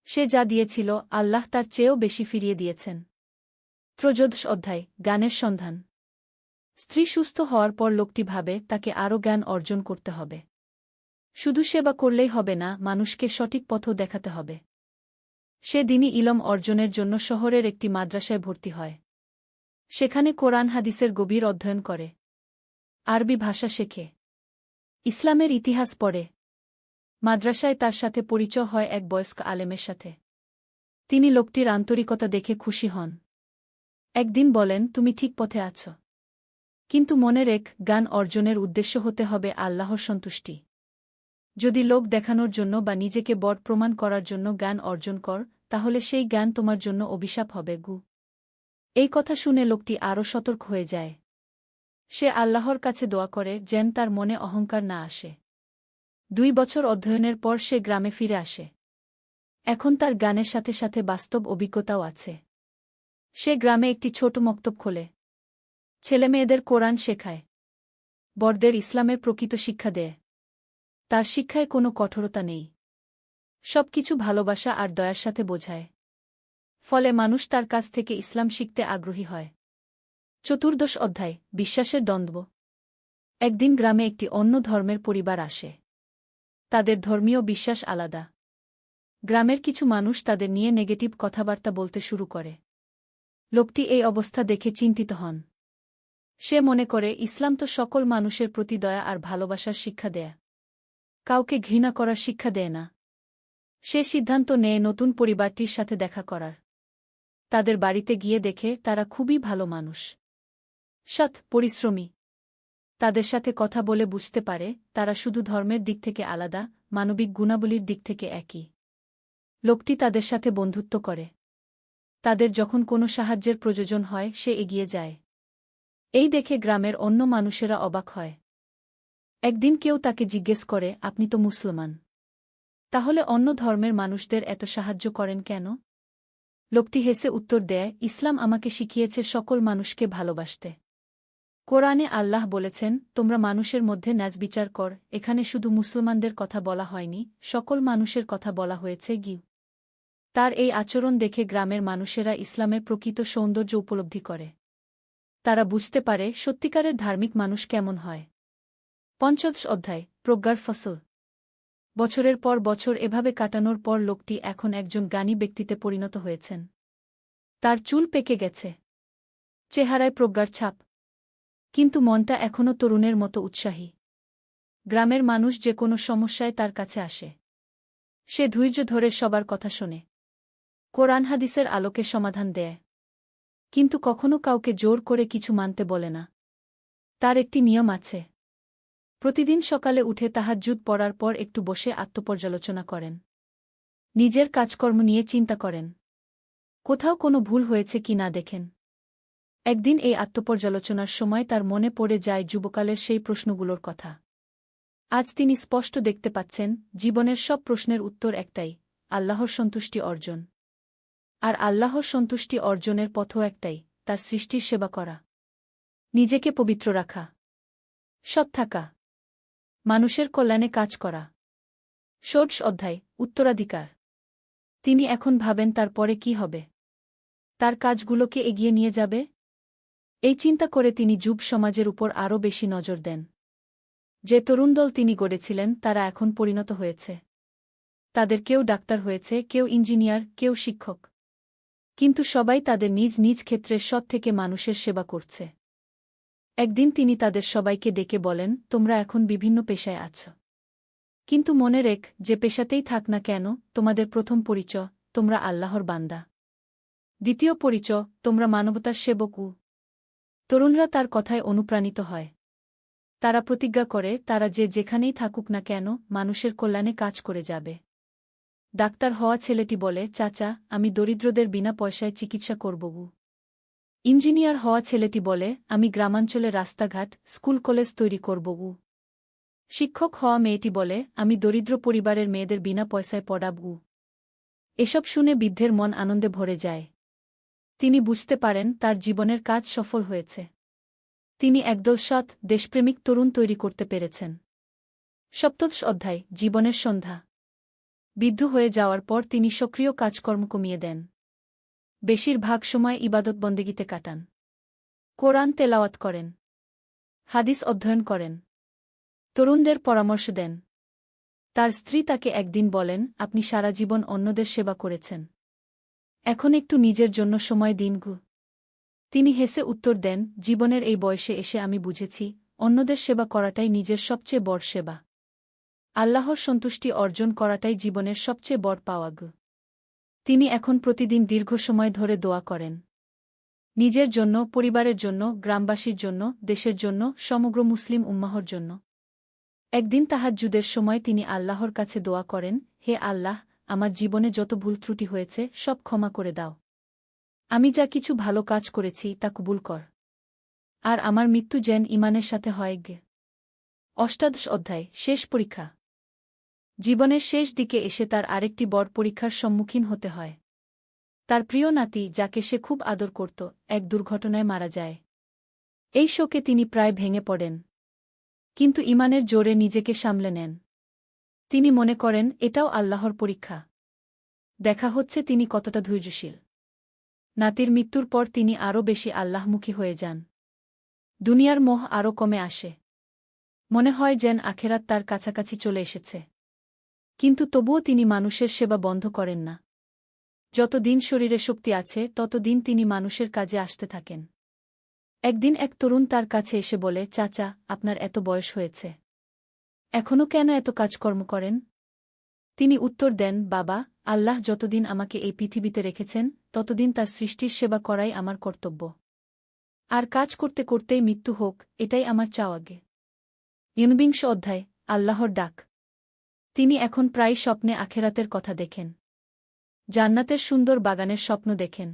সে যা দিয়েছিল, আল্লাহ তার চেয়েও বেশি ফিরিয়ে দিয়েছেন। 13 অধ্যায়, জ্ঞানের সন্ধান। স্ত্রী সুস্থ হওয়ার পর লোকটি ভাবে তাকে আরও জ্ঞান অর্জন করতে হবে। শুধু সেবা করলেই হবে না, মানুষকে সঠিক পথও দেখাতে হবে। সে দিনই ইলম অর্জনের জন্য শহরের একটি মাদ্রাসায় ভর্তি হয়। সেখানে কোরআন হাদিসের গভীর অধ্যয়ন করে। আরবি ভাষা শেখে। ইসলামের ইতিহাস পড়ে। মাদ্রাসায় তার সাথে পরিচয় হয় এক বয়স্ক আলেমের সাথে। তিনি লোকটির আন্তরিকতা দেখে খুশি হন। একদিন বলেন, তুমি ঠিক পথে আছ। কিন্তু মনে রেখ, জ্ঞান অর্জনের উদ্দেশ্য হতে হবে আল্লাহর সন্তুষ্টি। যদি লোক দেখানোর জন্য বা নিজেকে বড় প্রমাণ করার জন্য জ্ঞান অর্জন কর, তাহলে সেই জ্ঞান তোমার জন্য অভিশাপ হবে। এই কথা শুনে লোকটি আরও সতর্ক হয়ে যায়। সে আল্লাহর কাছে দোয়া করে যেন তার মনে অহংকার না আসে। 2 বছর অধ্যয়নের পর সে গ্রামে ফিরে আসে। এখন তার জ্ঞানের সাথে সাথে বাস্তব অভিজ্ঞতাও আছে। সে গ্রামে একটি ছোট মক্তব খোলে। ছেলেমেয়েদের কোরআন শেখায়। বড়দের ইসলামের প্রকৃত শিক্ষা দেয়। তার শিক্ষায় কোনো কঠোরতা নেই। সবকিছু ভালোবাসা আর দয়ার সাথে বোঝায়। ফলে মানুষ তার কাছ থেকে ইসলাম শিখতে আগ্রহী হয়। 14 অধ্যায়, বিশ্বাসের দ্বন্দ্ব। একদিন গ্রামে একটি অন্য ধর্মের পরিবার আসে। তাদের ধর্মীয় বিশ্বাস আলাদা। গ্রামের কিছু মানুষ তাদের নিয়ে নেগেটিভ কথাবার্তা বলতে শুরু করে। লোকটি এই অবস্থা দেখে চিন্তিত হন। সে মনে করে ইসলাম তো সকল মানুষের প্রতি দয়া আর ভালোবাসার শিক্ষা দেয়, কাউকে ঘৃণা করার শিক্ষা দেয় না। সে সিদ্ধান্ত নেয় নতুন পরিবারটির সাথে দেখা করার। তাদের বাড়িতে গিয়ে দেখে তারা খুবই ভালো মানুষ, সৎ, পরিশ্রমী। তাদের সাথে কথা বলে বুঝতে পারে তারা শুধু ধর্মের দিক থেকে আলাদা, মানবিক গুণাবলীর দিক থেকে একই। লোকটি তাদের সাথে বন্ধুত্ব করে। তাদের যখন কোনো সাহায্যের প্রয়োজন হয় সে এগিয়ে যায়। এই দেখে গ্রামের অন্য মানুষেরা অবাক হয়। একদিন কেউ তাকে জিজ্ঞেস করে, আপনি তো মুসলমান, তাহলে অন্য ধর্মের মানুষদের এত সাহায্য করেন কেন? লোকটি হেসে উত্তর দেয়, ইসলাম আমাকে শিখিয়েছে সকল মানুষকে ভালোবাসতে। কোরআনে আল্লাহ বলেছেন, তোমরা মানুষের মধ্যে ন্যায় বিচার কর। এখানে শুধু মুসলমানদের কথা বলা হয়নি, সকল মানুষের কথা বলা হয়েছে। তার এই আচরণ দেখে গ্রামের মানুষেরা ইসলামের প্রকৃত সৌন্দর্য উপলব্ধি করে। তারা বুঝতে পারে সত্যিকারের ধার্মিক মানুষ কেমন হয়। ৫ম অধ্যায়, প্রজ্ঞার ফসল। বছরের পর বছর এভাবে কাটানোর পর লোকটি এখন একজন জ্ঞানী ব্যক্তিতে পরিণত হয়েছেন। তার চুল পেকে গেছে, চেহারায় প্রজ্ঞার ছাপ, কিন্তু মনটা এখনও তরুণের মতো উৎসাহী। গ্রামের মানুষ যে কোনো সমস্যায় তার কাছে আসে। সে ধৈর্য ধরে সবার কথা শোনে, কোরআন হাদিসের আলোকে সমাধান দেয়, কিন্তু কখনো কাউকে জোর করে কিছু মানতে বলে না। তার একটি নিয়ম আছে। প্রতিদিন সকালে উঠে তাহাজ্জুদ পড়ার পর একটু বসে আত্মপর্যালোচনা করেন। নিজের কাজকর্ম নিয়ে চিন্তা করেন, কোথাও কোনো ভুল হয়েছে কি না দেখেন। একদিন এই আত্মপর্যালোচনার সময় তার মনে পড়ে যায় যুবকালের সেই প্রশ্নগুলোর কথা। আজ তিনি স্পষ্ট দেখতে পাচ্ছেন, জীবনের সব প্রশ্নের উত্তর একটাই, আল্লাহর সন্তুষ্টি অর্জন। আর আল্লাহর সন্তুষ্টি অর্জনের পথও একটাই, তার সৃষ্টির সেবা করা, নিজেকে পবিত্র রাখা, সৎ থাকা, মানুষের কল্যাণে কাজ করা। ১৬ অধ্যায়, উত্তরাধিকার। তিনি এখন ভাবেন তার পরে কি হবে। তার কাজগুলোকে এগিয়ে নিয়ে যাবে। এই চিন্তা করে তিনি যুব সমাজের উপর আরও বেশি নজর দেন। যে তরুণ দল তিনি গড়েছিলেন তারা এখন পরিণত হয়েছে। তাদের কেউ ডাক্তার হয়েছে, কেউ ইঞ্জিনিয়ার, কেউ শিক্ষক। কিন্তু সবাই তাদের নিজ নিজ ক্ষেত্রে সৎ থেকে মানুষের সেবা করছে। একদিন তিনি তাদের সবাইকে ডেকে বলেন, তোমরা এখন বিভিন্ন পেশায় আছ, কিন্তু মনে রেখ, যে পেশাতেই থাক না কেন, তোমাদের প্রথম পরিচয়, তোমরা আল্লাহর বান্দা। দ্বিতীয় পরিচয়, তোমরা মানবতার সেবক। তরুণরা তার কথায় অনুপ্রাণিত হয়। তারা প্রতিজ্ঞা করে তারা যে যেখানেই থাকুক না কেন মানুষের কল্যাণে কাজ করে যাবে। ডাক্তার হওয়া ছেলেটি বলে, চাচা, আমি দরিদ্রদের বিনা পয়সায় চিকিৎসা করব। ইঞ্জিনিয়ার হওয়া ছেলেটি বলে, আমি গ্রামাঞ্চলে রাস্তাঘাট, স্কুল কলেজ তৈরি করব। শিক্ষক হওয়া মেয়েটি বলে, আমি দরিদ্র পরিবারের মেয়েদের বিনা পয়সায় পড়াব। এসব শুনে বৃদ্ধের মন আনন্দে ভরে যায়। তিনি বুঝতে পারেন তার জীবনের কাজ সফল হয়েছে। তিনি একদল সৎ, দেশপ্রেমিক তরুণ তৈরি করতে পেরেছেন। ৭ম অধ্যায়, জীবনের সন্ধ্যা। বৃদ্ধ হয়ে যাওয়ার পর তিনি সক্রিয় কাজকর্ম কমিয়ে দেন। বেশিরভাগ সময় ইবাদত বন্দেগিতে কাটান। কোরআন তেলাওয়াত করেন, হাদিস অধ্যয়ন করেন, তরুণদের পরামর্শ দেন। তার স্ত্রী তাকে একদিন বলেন, আপনি সারা জীবন অন্যদের সেবা করেছেন, এখন একটু নিজের জন্য সময় দিন। তিনি হেসে উত্তর দেন, জীবনের এই বয়সে এসে আমি বুঝেছি, অন্যদের সেবা করাটাই নিজের সবচেয়ে বড় সেবা। আল্লাহর সন্তুষ্টি অর্জন করাটাই জীবনের সবচেয়ে বড় পাওয়া। তিনি এখন প্রতিদিন দীর্ঘ সময় ধরে দোয়া করেন, নিজের জন্য, পরিবারের জন্য, গ্রামবাসীর জন্য, দেশের জন্য, সমগ্র মুসলিম উম্মাহর জন্য। একদিন তাহাজ্জুদের সময় তিনি আল্লাহর কাছে দোয়া করেন, হে আল্লাহ, আমার জীবনে যত ভুল ত্রুটি হয়েছে সব ক্ষমা করে দাও। আমি যা কিছু ভালো কাজ করেছি তা কবুল কর। আর আমার মৃত্যু যেন ঈমানের সাথে হয়। ৮ম অধ্যায়, শেষ পরীক্ষা। জীবনের শেষ দিকে এসে তার আরেকটি বড় পরীক্ষার সম্মুখীন হতে হয়। তার প্রিয় নাতি, যাকে সে খুব আদর করত, এক দুর্ঘটনায় মারা যায়। এই শোকে তিনি প্রায় ভেঙে পড়েন, কিন্তু ঈমানের জোরে নিজেকে সামলে নেন। তিনি মনে করেন এটাও আল্লাহর পরীক্ষা, দেখা হচ্ছে তিনি কতটা ধৈর্যশীল। নাতির মৃত্যুর পর তিনি আরও বেশি আল্লাহমুখী হয়ে যান। দুনিয়ার মোহ আরও কমে আসে। মনে হয় যেন আখেরাত তার কাছাকাছি চলে এসেছে। কিন্তু তবুও তিনি মানুষের সেবা বন্ধ করেন না। যতদিন শরীরে শক্তি আছে ততদিন তিনি মানুষের কাজে আসতে থাকেন। একদিন এক তরুণ তার কাছে এসে বলে, চাচা, আপনার এত বয়স হয়েছে, এখনও কেন এত কাজকর্ম করেন? তিনি উত্তর দেন, বাবা, আল্লাহ যতদিন আমাকে এই পৃথিবীতে রেখেছেন ততদিন তার সৃষ্টির সেবা করাই আমার কর্তব্য। আর কাজ করতে করতেই মৃত্যু হোক, এটাই আমার চাওয়াগে। ২৯ অধ্যায়, আল্লাহর ডাক। তিনি এখন প্রায় স্বপ্নে আখেরাতের কথা দেখেন। জান্নাতের সুন্দর বাগানের স্বপ্ন দেখেন।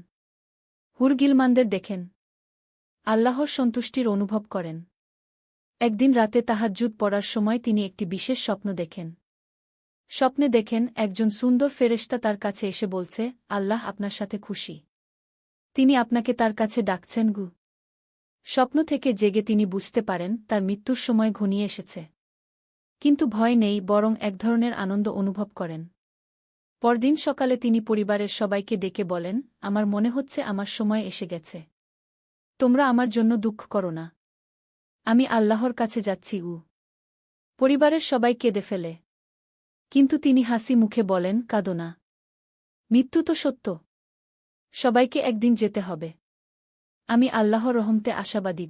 হুর-গিলমানদের দেখেন। আল্লাহর সন্তুষ্টির অনুভব করেন। একদিন রাতে তাহাজ্জুদ পড়ার সময় তিনি একটি বিশেষ স্বপ্ন দেখেন। স্বপ্নে দেখেন একজন সুন্দর ফেরেশতা তার কাছে এসে বলছে, আল্লাহ আপনার সাথে খুশি। তিনি আপনাকে তার কাছে ডাকছেন গু। স্বপ্ন থেকে জেগে তিনি বুঝতে পারেন তার মৃত্যুর সময় ঘনিয়ে এসেছে। কিন্তু ভয় নেই, বরং এক ধরনের আনন্দ অনুভব করেন। পরদিন সকালে তিনি পরিবারের সবাইকে ডেকে বলেন, আমার মনে হচ্ছে আমার সময় এসে গেছে। তোমরা আমার জন্য দুঃখ করো না। আমি আল্লাহর কাছে যাচ্ছি। পরিবারের সবাই কেঁদে ফেলে। কিন্তু তিনি হাসি মুখে বলেন, কাঁদো না। মৃত্যু তো সত্য। সবাইকে একদিন যেতে হবে। আমি আল্লাহর রহমতে আশাবাদী।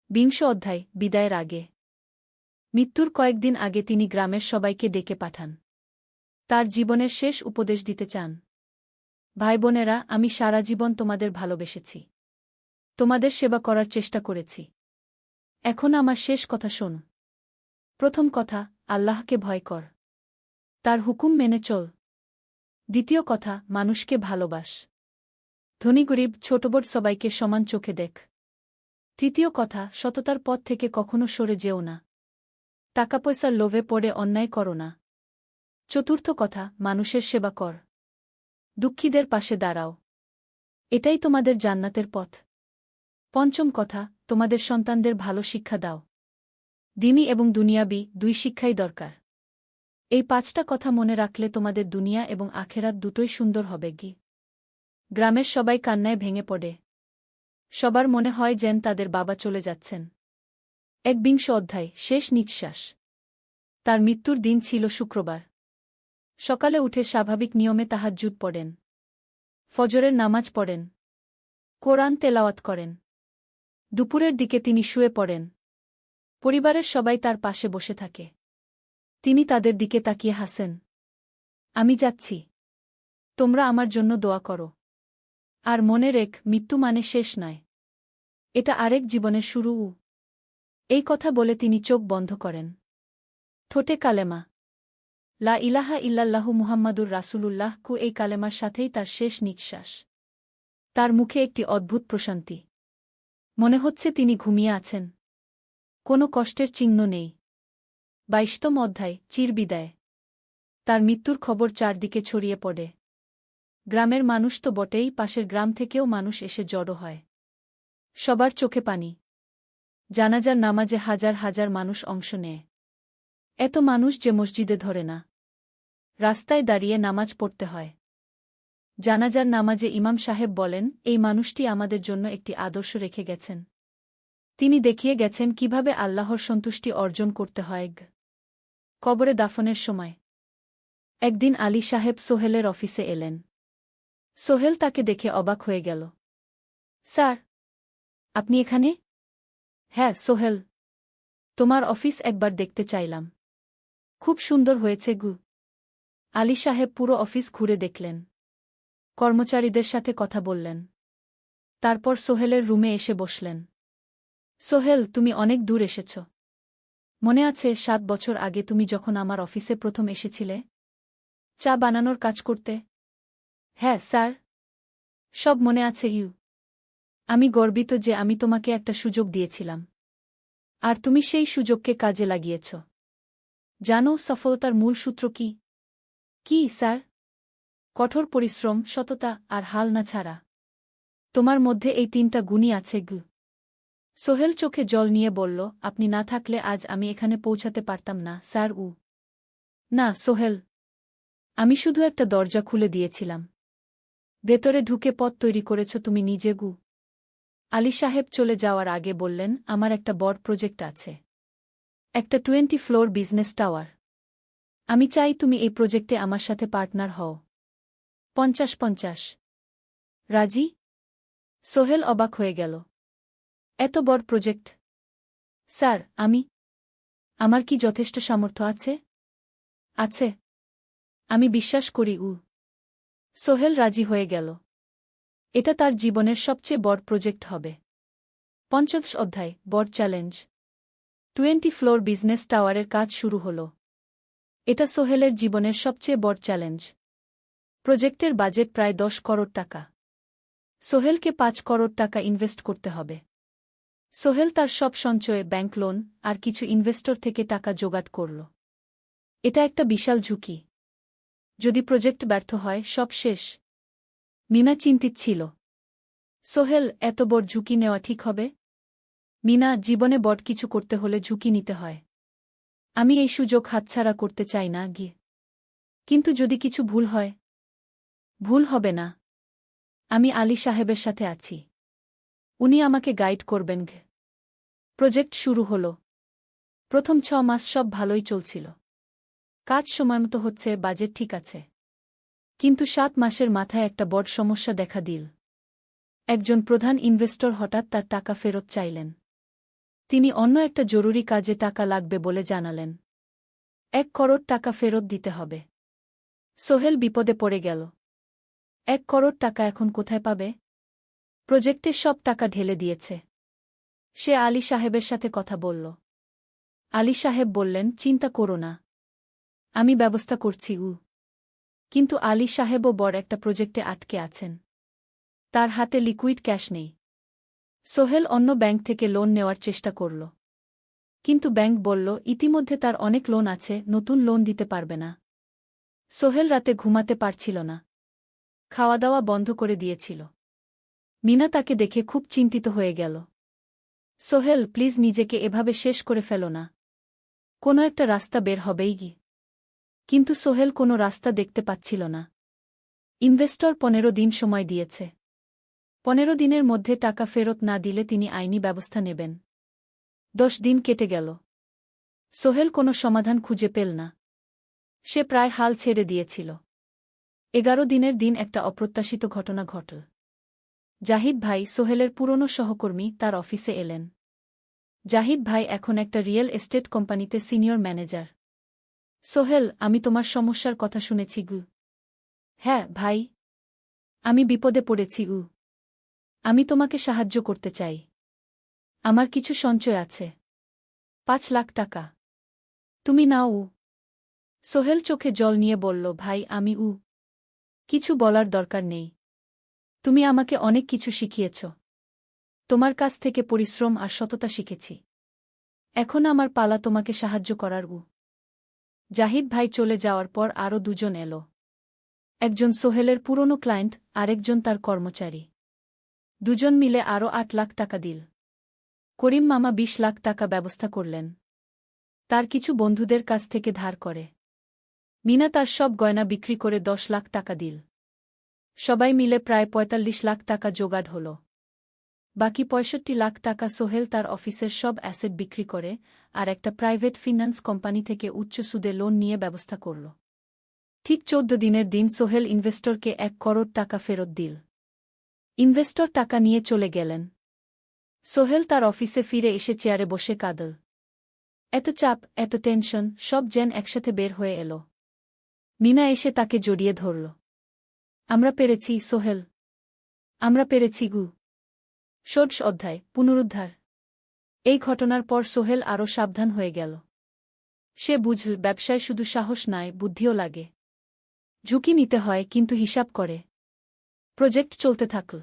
২০ অধ্যায়, বিদায়ের আগে। মৃত্যুর কয়েকদিন আগে তিনি গ্রামের সবাইকে ডেকে পাঠান। তার জীবনের শেষ উপদেশ দিতে চান। ভাই বোনেরা, আমি সারা জীবন তোমাদের ভালোবেসেছি। তোমাদের সেবা করার চেষ্টা করেছি। এখন আমার শেষ কথা শোন। প্রথম কথা, আল্লাহকে ভয় কর। তার হুকুম মেনে চল। দ্বিতীয় কথা, মানুষকে ভালোবাস। ধনী গরিব ছোটবড় সবাইকে সমান চোখে দেখ। তৃতীয় কথা, সততার পথ থেকে কখনো সরে যেও না। টাকা পয়সার লোভে পড়ে অন্যায় করো না। চতুর্থ কথা, মানুষের সেবা কর। দুঃখীদের পাশে দাঁড়াও। এটাই তোমাদের জান্নাতের পথ। পঞ্চম কথা, তোমাদের সন্তানদের ভালো শিক্ষা দাও। দ্বীনি এবং দুনিয়াবি দুই শিক্ষাই দরকার। এই ৫টা কথা মনে রাখলে তোমাদের দুনিয়া এবং আখেরাত দুটোই সুন্দর হবে। গ্রামের সবাই কান্নায় ভেঙে পড়ে। সবার মনে হয় যেন তাদের বাবা চলে যাচ্ছেন। ২১ অধ্যায়, শেষ নিঃশ্বাস। তার মৃত্যুর দিন ছিল শুক্রবার। সকালে উঠে স্বাভাবিক নিয়মে তাহাজ্জুদ পড়েন। ফজরের নামাজ পড়েন। কোরআন তেলাওয়াত করেন। দুপুরের দিকে তিনি শুয়ে পড়েন। পরিবারের সবাই তার পাশে বসে থাকে। তিনি তাদের দিকে তাকিয়ে হাসেন। আমি যাচ্ছি। তোমরা আমার জন্য দোয়া করো। আর মনে রেখ, মৃত্যু মানে শেষ নয়। এটা আরেক জীবনের শুরু। এই কথা বলে তিনি চোখ বন্ধ করেন। ঠোঁটে কালেমা, লা ইলাহা ইল্লাল্লাহু মুহাম্মাদুর রাসূলুল্লাহ এই কালেমার সাথেই তার শেষ নিঃশ্বাস। তার মুখে একটি অদ্ভুত প্রশান্তি। মনে হচ্ছে তিনি ঘুমিয়ে আছেন। কোনো কষ্টের চিহ্ন নেই। ২২তম অধ্যায়, চিরবিদায়। তার মৃত্যুর খবর চারদিকে ছড়িয়ে পড়ে। গ্রামের মানুষ তো বটেই, পাশের গ্রাম থেকেও মানুষ এসে জড়ো হয়। সবার চোখে পানি। জানাজার নামাজে হাজার হাজার মানুষ অংশ নেয়। এত মানুষ যে মসজিদে ধরে না। রাস্তায় দাঁড়িয়ে নামাজ পড়তে হয়। জানাজার নামাজে ইমাম সাহেব বলেন, এই মানুষটি আমাদের জন্য একটি আদর্শ রেখে গেছেন। তিনি দেখিয়ে গেছেন কিভাবে আল্লাহর সন্তুষ্টি অর্জন করতে হয়। কবরে দাফনের সময় একদিন আলী সাহেব সোহেলের অফিসে এলেন। সোহেল তাকে দেখে অবাক হয়ে গেল। স্যার, আপনি এখানে? হ্যাঁ সোহেল, তোমার অফিস একবার দেখতে চাইলাম। খুব সুন্দর হয়েছে। আলী সাহেব পুরো অফিস ঘুরে দেখলেন। কর্মচারীদের সাথে কথা বললেন। তারপর সোহেলের রুমে এসে বসলেন। সোহেল, তুমি অনেক দূর এসেছ। মনে আছে ৭ বছর আগে তুমি যখন আমার অফিসে প্রথম এসেছিলে চা বানানোর কাজ করতে? হ্যাঁ স্যার, সব মনে আছে। আমি গর্বিত যে আমি তোমাকে একটা সুযোগ দিয়েছিলাম, আর তুমি সেই সুযোগকে কাজে লাগিয়েছ। জানো সফলতার মূল সূত্র কি? কি স্যার? কঠোর পরিশ্রম, সততা আর হাল না ছাড়া। তোমার মধ্যে এই ৩টা গুণই আছে। সোহেল চোখে জল নিয়ে বলল, আপনি না থাকলে আজ আমি এখানে পৌঁছাতে পারতাম না স্যার। না সোহেল, আমি শুধু একটা দরজা খুলে দিয়েছিলাম। ভেতরে ঢুকে পথ তৈরি করেছ তুমি নিজে। আলী সাহেব চলে যাওয়ার আগে বললেন, আমার একটা বড় প্রজেক্ট আছে। একটা 20 ফ্লোর বিজনেস টাওয়ার। আমি চাই তুমি এই প্রজেক্টে আমার সাথে পার্টনার হও। 50-50। রাজি? সোহেল অবাক হয়ে গেল। এত বড় প্রজেক্ট? স্যার, আমার কি যথেষ্ট সামর্থ্য আছে? আছে। আমি বিশ্বাস করি। সোহেল রাজি হয়ে গেল। এটা তার জীবনের সবচেয়ে বড় প্রজেক্ট হবে। ৫০ অধ্যায়, বড় চ্যালেঞ্জ। 20 ফ্লোর বিজনেস টাওয়ারের কাজ শুরু হল। এটা সোহেলের জীবনের সবচেয়ে বড় চ্যালেঞ্জ। প্রজেক্টের বাজেট প্রায় 10 করোড় টাকা। সোহেলকে 5 করোড় টাকা ইনভেস্ট করতে হবে। সোহেল তার সব সঞ্চয়ে, ব্যাংক লোন আর কিছু ইনভেস্টর থেকে টাকা জোগাড় করল। এটা একটা বিশাল ঝুঁকি। যদি প্রজেক্ট ব্যর্থ হয়, সব শেষ। মিনা চিন্তিত ছিল। সোহেল, এত বড় ঝুঁকি নেওয়া ঠিক হবে? মিনা, জীবনে বড় কিছু করতে হলে ঝুঁকি নিতে হয়। আমি এই সুযোগ হাতছাড়া করতে চাই না। কিন্তু যদি কিছু ভুল হয়? ভুল হবে না। আমি আলী সাহেবের সাথে আছি। উনি আমাকে গাইড করবেন। প্রজেক্ট শুরু হল। প্রথম 6 মাস সব ভালোই চলছিল। কাজ সময়মতো হচ্ছে, বাজেট ঠিক আছে। কিন্তু 7 মাসের মাথায় একটা বড় সমস্যা দেখা দিল। একজন প্রধান ইনভেস্টর হঠাৎ তার টাকা ফেরত চাইলেন। তিনি অন্য একটা জরুরি কাজে টাকা লাগবে বলে জানালেন। 1 করোড় টাকা ফেরত দিতে হবে। সোহেল বিপদে পড়ে গেল। 1 করোড় টাকা এখন কোথায় পাবে? প্রজেক্টের সব টাকা ঢেলে দিয়েছে। সে আলী সাহেবের সাথে কথা বলল। আলী সাহেব বললেন, চিন্তা করো না, আমি ব্যবস্থা করছি। কিন্তু আলী সাহেবও বড় একটা প্রজেক্টে আটকে আছেন। তার হাতে লিকুইড ক্যাশ নেই। সোহেল অন্য ব্যাংক থেকে লোন নেওয়ার চেষ্টা করল। কিন্তু ব্যাংক বলল, ইতিমধ্যে তার অনেক লোন আছে, নতুন লোন দিতে পারবে না। সোহেল রাতে ঘুমাতে পারছিল না। খাওয়া দাওয়া বন্ধ করে দিয়েছিল। মিনা তাকে দেখে খুব চিন্তিত হয়ে গেল। সোহেল, প্লিজ নিজেকে এভাবে শেষ করে ফেলো না। কোনো একটা রাস্তা বের হবেই। কিন্তু সোহেল কোনো রাস্তা দেখতে পাচ্ছিল না। ইনভেস্টর 15 দিন সময় দিয়েছে। 15 দিনের মধ্যে টাকা ফেরত না দিলে তিনি আইনি ব্যবস্থা নেবেন। 10 দিন কেটে গেল। সোহেল কোনো সমাধান খুঁজে পেল না। সে প্রায় হাল ছেড়ে দিয়েছিল। 11 দিনের দিন একটা অপ্রত্যাশিত ঘটনা ঘটল। জাহিদ ভাই, সোহেলের পুরনো সহকর্মী, তার অফিসে এলেন। জাহিদ ভাই এখন একটা রিয়েল এস্টেট কোম্পানিতে সিনিয়র ম্যানেজার। সোহেল, আমি তোমার সমস্যার কথা শুনেছি। হ্যাঁ ভাই, আমি বিপদে পড়েছি। আমি তোমাকে সাহায্য করতে চাই। আমার কিছু সঞ্চয় আছে। 5 লাখ টাকা। তুমি নাও। সোহেল চোখে জল নিয়ে বলল, ভাই, আমি কিছু বলার দরকার নেই। তুমি আমাকে অনেক কিছু শিখিয়েছ। তোমার কাছ থেকে পরিশ্রম আর সততা শিখেছি। এখন আমার পালা তোমাকে সাহায্য করার। জাহিদ ভাই চলে যাওয়ার পর আরও 2 জন এলো। একজন সোহেলের পুরনো ক্লায়েন্ট, আরেকজন তার কর্মচারী। 2 জন মিলে আরও 8 লাখ টাকা দিল। করিম মামা 20 লাখ টাকা ব্যবস্থা করলেন। তার কিছু বন্ধুদের কাছ থেকে ধার করে। মিনা তার সব গয়না বিক্রি করে 10 লাখ টাকা দিল। সবাই মিলে প্রায় 45 লাখ টাকা জোগাড় হল। বাকি 65 লাখ টাকা সোহেল তার অফিসের সব অ্যাসেট বিক্রি করে আর একটা প্রাইভেট ফিন্যান্স কোম্পানি থেকে উচ্চ সুদে লোন নিয়ে ব্যবস্থা করল। ঠিক 14 দিনের দিন সোহেল ইনভেস্টরকে 1 করোড় টাকা ফেরত দিল। ইনভেস্টর টাকা নিয়ে চলে গেলেন। সোহেল তার অফিসে ফিরে এসে চেয়ারে বসে কাঁদল। এত চাপ, এত টেনশন, সব যেন একসাথে বের হয়ে এলো। মিনা এসে তাকে জড়িয়ে ধরল। আমরা পেরেছি সোহেল, আমরা পেরেছি। 16 অধ্যায়, পুনরুদ্ধার। এই ঘটনার পর সোহেল আরও সাবধান হয়ে গেল। সে বুঝল, ব্যবসায় শুধু সাহস নয়, বুদ্ধিও লাগে। ঝুঁকি নিতে হয়, কিন্তু হিসাব করে। প্রজেক্ট চলতে থাকল।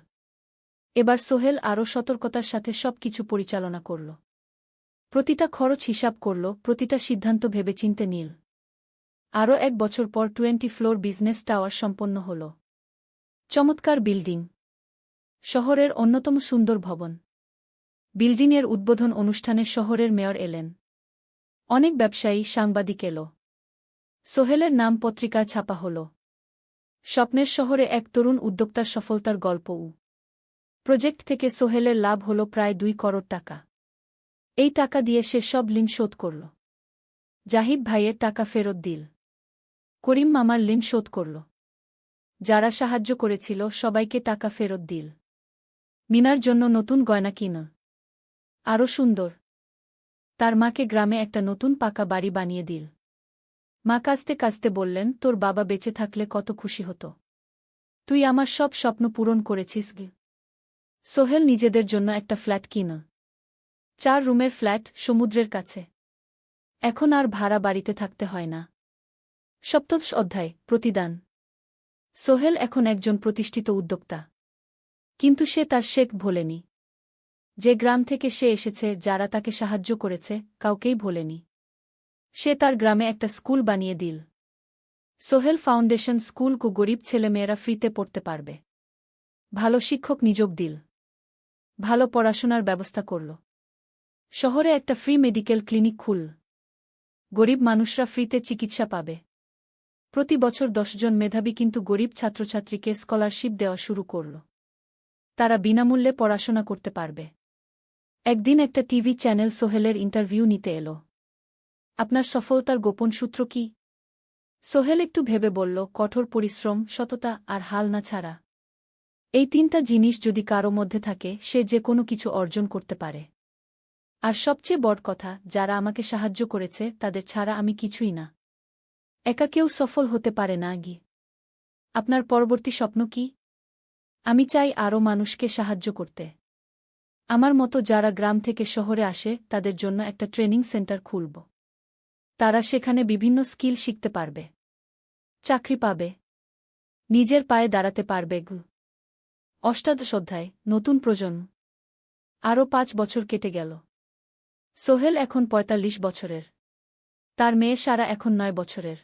এবার সোহেল আরও সতর্কতার সাথে সবকিছু পরিচালনা করল। প্রতিটা খরচ হিসাব করল, প্রতিটা সিদ্ধান্ত ভেবেচিন্তে নিল। আরও 1 বছর পর 20 ফ্লোর বিজনেস টাওয়ার সম্পন্ন হল। চমৎকার বিল্ডিং, শহরের অন্যতম সুন্দর ভবন। বিল্ডিংয়ের উদ্বোধন অনুষ্ঠানে শহরের মেয়র এলেন। অনেক ব্যবসায়ী, সাংবাদিক এল। সোহেলের নাম পত্রিকায় ছাপা হল। স্বপ্নের শহরে এক তরুণ উদ্যোক্তার সফলতার গল্প। প্রজেক্ট থেকে সোহেলের লাভ হল প্রায় 2 করোড় টাকা। এই টাকা দিয়ে সে সব ঋণ শোধ করল। জাহিদ ভাইয়ের টাকা ফেরত দিল। করিম মামার ঋণ শোধ করল। যারা সাহায্য করেছিল সবাইকে টাকা ফেরত দিল। মিনার জন্য নতুন গয়না কিন। আরও সুন্দর। তার মাকে গ্রামে একটা নতুন পাকা বাড়ি বানিয়ে দিল। মা কাঁদতে কাঁদতে বললেন, তোর বাবা বেঁচে থাকলে কত খুশি হতো। তুই আমার সব স্বপ্ন পূরণ করেছিস গে। সোহেল নিজেদের জন্য একটা ফ্ল্যাট কিন। 4 রুমের ফ্ল্যাট, সমুদ্রের কাছে। এখন আর ভাড়া বাড়িতে থাকতে হয় না। সপ্তদশ অধ্যায়, প্রতিদান। সোহেল এখন একজন প্রতিষ্ঠিত উদ্যোক্তা। কিন্তু সে তার শেখ ভোলেনি। যে গ্রাম থেকে সে এসেছে, যারা তাকে সাহায্য করেছে, কাউকেই ভোলেনি। সে তার গ্রামে একটা স্কুল বানিয়ে দিল। সোহেল ফাউন্ডেশন স্কুল কো গরিব ছেলেমেয়েরা ফ্রিতে পড়তে পারবে। ভালো শিক্ষক নিযোগ দিল। ভালো পড়াশোনার ব্যবস্থা করল। শহরে একটা ফ্রি মেডিকেল ক্লিনিক খুল। গরিব মানুষরা ফ্রিতে চিকিৎসা পাবে। প্রতি বছর 10 জন মেধাবী কিন্তু গরিব ছাত্রছাত্রীকে স্কলারশিপ দেওয়া শুরু করল। তারা বিনামূল্যে পড়াশোনা করতে পারবে। একদিন একটা টিভি চ্যানেল সোহেলের ইন্টারভিউ নিতে এলো। আপনার সফলতার গোপন সূত্র কি? সোহেল একটু ভেবে বলল, কঠোর পরিশ্রম, সততা আর হাল না ছাড়া। এই 3টা জিনিস যদি কারো মধ্যে থাকে, সে যে কোনো কিছু অর্জন করতে পারে। আর সবচেয়ে বড় কথা, যারা আমাকে সাহায্য করেছে তাদের ছাড়া আমি কিছুই না। একা কেউ সফল হতে পারে না গি। আপনার পরবর্তী স্বপ্ন কি? আমি চাই আরও মানুষকে সাহায্য করতে। আমার মতো যারা গ্রাম থেকে শহরে আসে তাদের জন্য একটা ট্রেনিং সেন্টার খুলব। তারা সেখানে বিভিন্ন স্কিল শিখতে পারবে, চাকরি পাবে, নিজের পায়ে দাঁড়াতে পারবে। অষ্টাদশ অধ্যায়, নতুন প্রজন্ম। আরও 5 বছর কেটে গেল। সোহেল এখন 45 বছরের। তার মেয়ে সারা এখন 9 বছরের।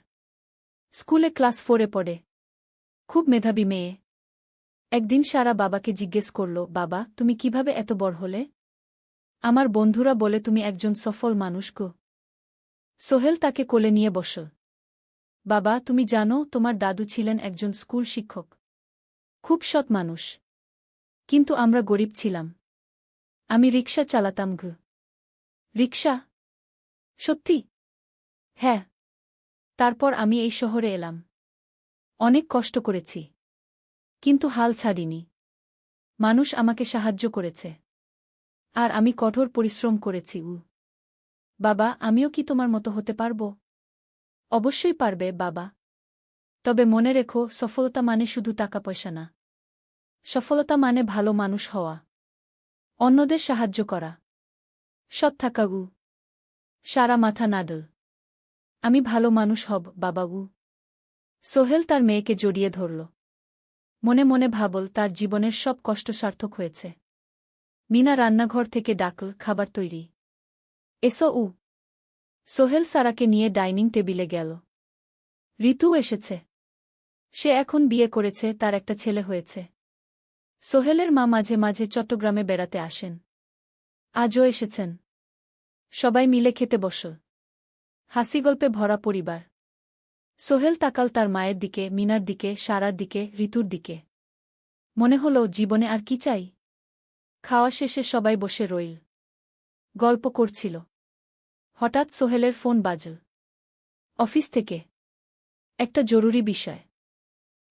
স্কুলে ক্লাস 4-এ পড়ে। খুব মেধাবী মেয়ে। একদিন সারা বাবাকে জিজ্ঞেস করল, বাবা, তুমি কিভাবে এত বড় হলে? আমার বন্ধুরা বলে তুমি একজন সফল মানুষ গো। সোহেল তাকে কোলে নিয়ে বসল। বাবা, তুমি জানো তোমার দাদু ছিলেন একজন স্কুল শিক্ষক। খুব সৎ মানুষ। কিন্তু আমরা গরিব ছিলাম। আমি রিকশা চালাতাম গো। রিকশা? সত্যি? হ্যাঁ। তারপর আমি এই শহরে এলাম। অনেক কষ্ট করেছি। কিন্তু হাল ছাড়িনি। মানুষ আমাকে সাহায্য করেছে। আর আমি কঠোর পরিশ্রম করেছি। বাবা, আমিও কি তোমার মতো হতে পারব? অবশ্যই পারবে বাবা। তবে মনে রেখো, সফলতা মানে শুধু টাকা পয়সা না। সফলতা মানে ভালো মানুষ হওয়া, অন্যদের সাহায্য করা, সৎ থাকা। সারা মাথা নাডল। আমি ভালো মানুষ হব বাবাবু। সোহেল তার মেয়েকে জড়িয়ে ধরল। মনে মনে ভাবল, তার জীবনের সব কষ্ট সার্থক হয়েছে। মিনা রান্নাঘর থেকে ডাকল, খাবার তৈরি। এসো। সোহেল সারাকে নিয়ে ডাইনিং টেবিলে গেল। ঋতু এসেছে। সে এখন বিয়ে করেছে, তার একটা ছেলে হয়েছে। সোহেলের মা মাঝে মাঝে চট্টগ্রামে বেড়াতে আসেন। আজও এসেছেন। সবাই মিলে খেতে বসল। হাসিগল্পে ভরা পরিবার। সোহেল তাকাল তার মায়ের দিকে, মিনার দিকে, সারার দিকে, ঋতুর দিকে। মনে হল, জীবনে আর কি চাই? খাওয়া শেষে সবাই বসে রইল। গল্প করছিল। হঠাৎ সোহেলের ফোন বাজল। অফিস থেকে। একটা জরুরি বিষয়।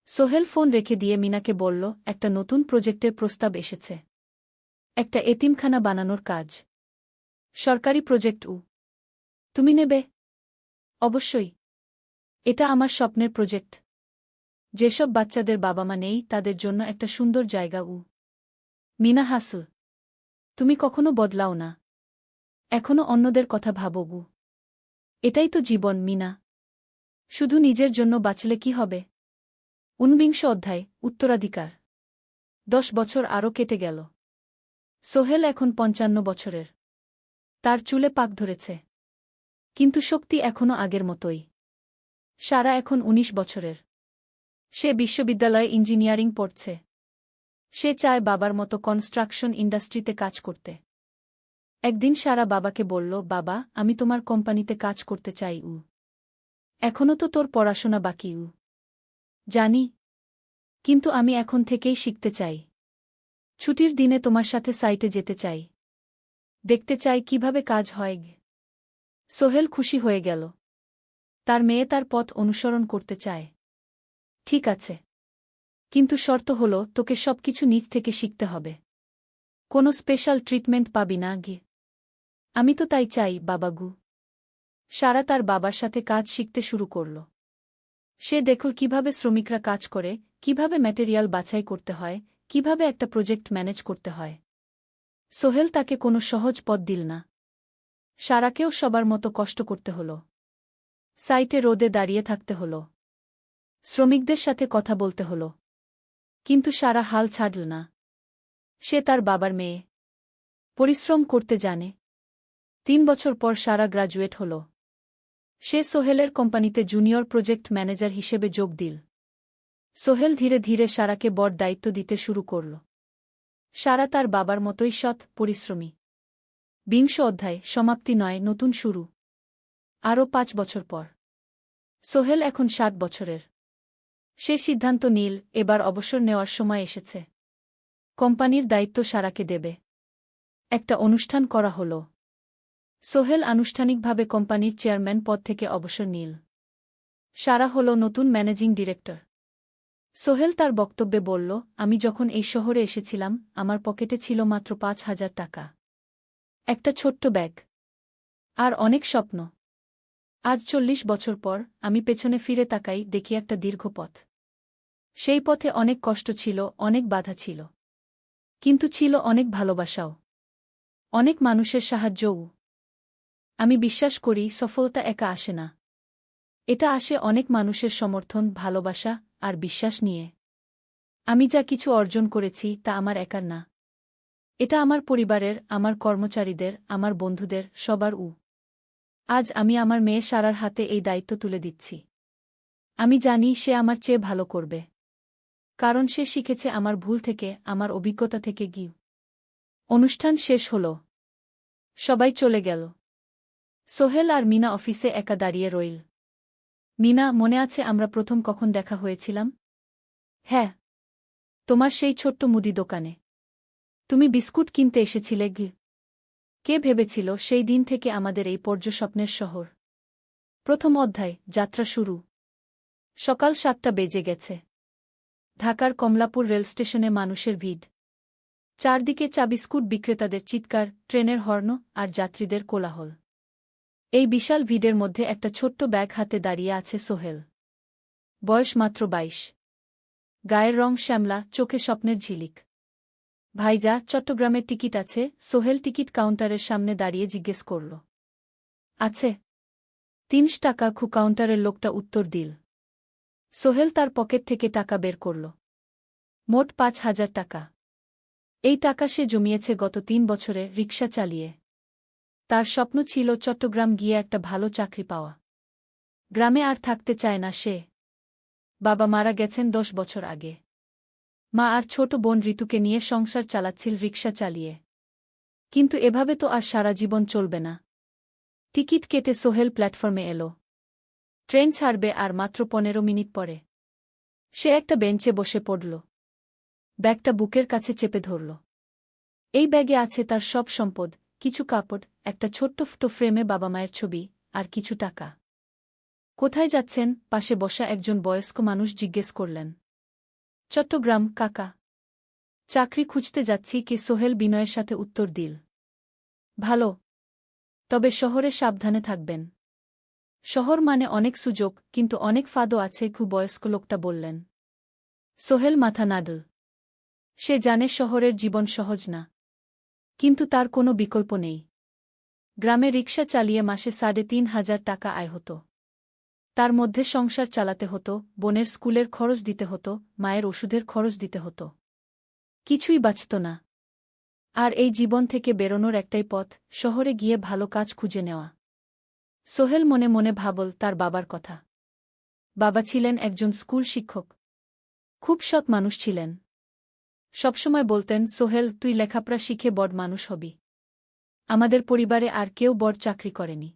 সোহেল ফোন রেখে দিয়ে মিনাকে বলল, একটা নতুন প্রজেক্টের প্রস্তাব এসেছে। একটা এতিমখানা বানানোর কাজ। সরকারি প্রজেক্ট। তুমি নেবে? অবশ্যই। এটা আমার স্বপ্নের প্রজেক্ট। যেসব বাচ্চাদের বাবা মা নেই তাদের জন্য একটা সুন্দর জায়গা। মিনা হাসল। তুমি কখনো বদলাও না। এখনো অন্যদের কথা ভাবো। এটাই তো জীবন মিনা। শুধু নিজের জন্য বাঁচলে কি হবে? 49 অধ্যায়, উত্তরাধিকার। 10 বছর আরও কেটে গেল। সোহেল এখন 55 বছরের। তার চুলে পাক ধরেছে। কিন্তু শক্তি এখনো আগের মতোই। সারা এখন 19 বছরের। সে বিশ্ববিদ্যালয়ে ইঞ্জিনিয়ারিং পড়ছে। সে চায় বাবার মতো কনস্ট্রাকশন ইন্ডাস্ট্রিতে কাজ করতে। একদিন সারা বাবাকে বলল, বাবা, আমি তোমার কোম্পানিতে কাজ করতে চাই। এখনও তো তোর পড়াশোনা বাকি। জানি। কিন্তু আমি এখন থেকেই শিখতে চাই। ছুটির দিনে তোমার সাথে সাইটে যেতে চাই। দেখতে চাই কিভাবে কাজ হয়। সোহেল খুশি হয়ে গেল। তার মেয়ে তার পথ অনুসরণ করতে চায়। ঠিক আছে, কিন্তু শর্ত হল তোকে সবকিছু নিজ থেকে শিখতে হবে। কোনো স্পেশাল ট্রিটমেন্ট পাবি না গে। আমি তো তাই চাই, বাবাগু। সারা তার বাবার সাথে কাজ শিখতে শুরু করল। সে দেখল কিভাবে শ্রমিকরা কাজ করে, কিভাবে ম্যাটেরিয়াল বাছাই করতে হয়, কিভাবে একটা প্রজেক্ট ম্যানেজ করতে হয়। সোহেল তাকে কোনো সহজ পথ দিল না। সারাকেও সবার মতো কষ্ট করতে হল। সাইটে রোদে দাঁড়িয়ে থাকতে হল। শ্রমিকদের সাথে কথা বলতে হল। কিন্তু সারা হাল ছাড়ল না। সে তার বাবার মেয়ে। পরিশ্রম করতে জানে। 3 বছর পর সারা গ্রাজুয়েট হল। সে সোহেলের কোম্পানিতে জুনিয়র প্রজেক্ট ম্যানেজার হিসেবে যোগ দিল। সোহেল ধীরে ধীরে সারাকে বড় দায়িত্ব দিতে শুরু করল। সারা তার বাবার মতোই সৎ, পরিশ্রমী। 20 অধ্যায়, সমাপ্তি নয়, নতুন শুরু। আরও 5 বছর পর সোহেল এখন 60 বছরের। সে সিদ্ধান্ত নিল, এবার অবসর নেওয়ার সময় এসেছে। কোম্পানির দায়িত্ব সারাকে দেবে। একটা অনুষ্ঠান করা হল। সোহেল আনুষ্ঠানিকভাবে কোম্পানির চেয়ারম্যান পদ থেকে অবসর নিল। সারা হল নতুন ম্যানেজিং ডিরেক্টর। সোহেল তার বক্তব্যে বলল, আমি যখন এই শহরে এসেছিলাম আমার পকেটে ছিল মাত্র 5,000 টাকা। একটা ছোট্ট ব্যাগ। আর অনেক স্বপ্ন। আজ 40 বছর পর আমি পেছনে ফিরে তাকাই, দেখি একটা দীর্ঘ পথ। সেই পথে অনেক কষ্ট ছিল, অনেক বাধা ছিল। কিন্তু ছিল অনেক ভালোবাসাও। অনেক মানুষের সাহায্যও। আমি বিশ্বাস করি সফলতা একা আসে না। এটা আসে অনেক মানুষের সমর্থন, ভালোবাসা আর বিশ্বাস নিয়ে। আমি যা কিছু অর্জন করেছি তা আমার একার না। এটা আমার পরিবারের, আমার কর্মচারীদের, আমার বন্ধুদের, সবার। আজ আমি আমার মেয়ে সারার হাতে এই দায়িত্ব তুলে দিচ্ছি। আমি জানি সে আমার চেয়ে ভালো করবে। কারণ সে শিখেছে আমার ভুল থেকে, আমার অভিজ্ঞতা থেকে। অনুষ্ঠান শেষ হল। সবাই চলে গেল। সোহেল আর মিনা অফিসে একা দাঁড়িয়ে রইল। মিনা, মনে আছে আমরা প্রথম কখন দেখা হয়েছিলাম? হ্যাঁ, তোমার সেই ছোট্ট মুদি দোকানে। তুমি বিস্কুট কিনতে এসেছিলে। কে ভেবেছিল সেই দিন থেকে আমাদের এই পর্যস্বপ্নের শহর। প্রথম অধ্যায়, যাত্রা শুরু। সকাল 7টা বেজে গেছে। ঢাকার কমলাপুর রেলস্টেশনে মানুষের ভিড়। চারদিকে চা বিস্কুট বিক্রেতাদের চিৎকার, ট্রেনের হর্ন আর যাত্রীদের কোলাহল। এই বিশাল ভিড়ের মধ্যে একটা ছোট্ট ব্যাগ হাতে দাঁড়িয়ে আছে সোহেল। বয়স মাত্র 22। গায়ের রং শ্যামলা, চোখে স্বপ্নের ঝিলিক। ভাইজা, চট্টগ্রামের টিকিট আছে? সোহেল টিকিট কাউন্টারের সামনে দাঁড়িয়ে জিজ্ঞেস করল। আছে। 30 টাকা। কাউন্টারের লোকটা উত্তর দিল। সোহেল তার পকেট থেকে টাকা বের করল। মোট 5,000 টাকা। এই টাকা সে জমিয়েছে গত 3 বছরে রিকশা চালিয়ে। তার স্বপ্ন ছিল চট্টগ্রাম গিয়ে একটা ভালো চাকরি পাওয়া। গ্রামে আর থাকতে চায় না সে। বাবা মারা গেছেন 10 বছর আগে। মা আর ছোট বোন ঋতুকে নিয়ে সংসার চালাচ্ছিল রিকশা চালিয়ে। কিন্তু এভাবে তো আর সারা জীবন চলবে না। টিকিট কেটে সোহেল প্ল্যাটফর্মে এলো। ট্রেন ছাড়বে আর মাত্র 15 মিনিট পরে। সে একটা বেঞ্চে বসে পড়ল। ব্যাগটা বুকের কাছে চেপে ধরল। এই ব্যাগে আছে তার সব সম্পদ, কিছু কাপড়, একটা ছোট্ট ফটো ফ্রেমে বাবা মায়ের ছবি, আর কিছু টাকা। কোথায় যাচ্ছেন? পাশে বসা একজন বয়স্ক মানুষ জিজ্ঞেস করলেন। চট্টগ্রাম কাকা। চাকরি খুঁজতে যাচ্ছি। কে? সোহেল বিনয়ের সাথে উত্তর দিল। ভালো। তবে শহরে সাবধানে থাকবেন। শহর মানে অনেক সুযোগ, কিন্তু অনেক ফাঁদও আছে। বয়স্ক লোকটা বললেন। সোহেল মাথা নাড়ল। সে জানে শহরের জীবন সহজ না। কিন্তু তার কোনো বিকল্প নেই। গ্রামে রিকশা চালিয়ে মাসে 3,500 টাকা আয় হতো। তার মধ্যে সংসার চালাতে হতো, বোনের স্কুলের খরচ দিতে হতো, মায়ের ওষুধের খরচ দিতে হতো। কিছুই বাঁচত না। আর এই জীবন থেকে বেরোনোর একটাই পথ, শহরে গিয়ে ভালো কাজ খুঁজে নেওয়া। সোহেল মনে মনে ভাবল তার বাবার কথা। বাবা ছিলেন একজন স্কুল শিক্ষক। খুব সৎ মানুষ ছিলেন। সবসময় বলতেন, সোহেল, তুই লেখাপড়া শিখে বড় মানুষ হবি। আমাদের পরিবারে আর কেউ বড় চাকরি করেনি।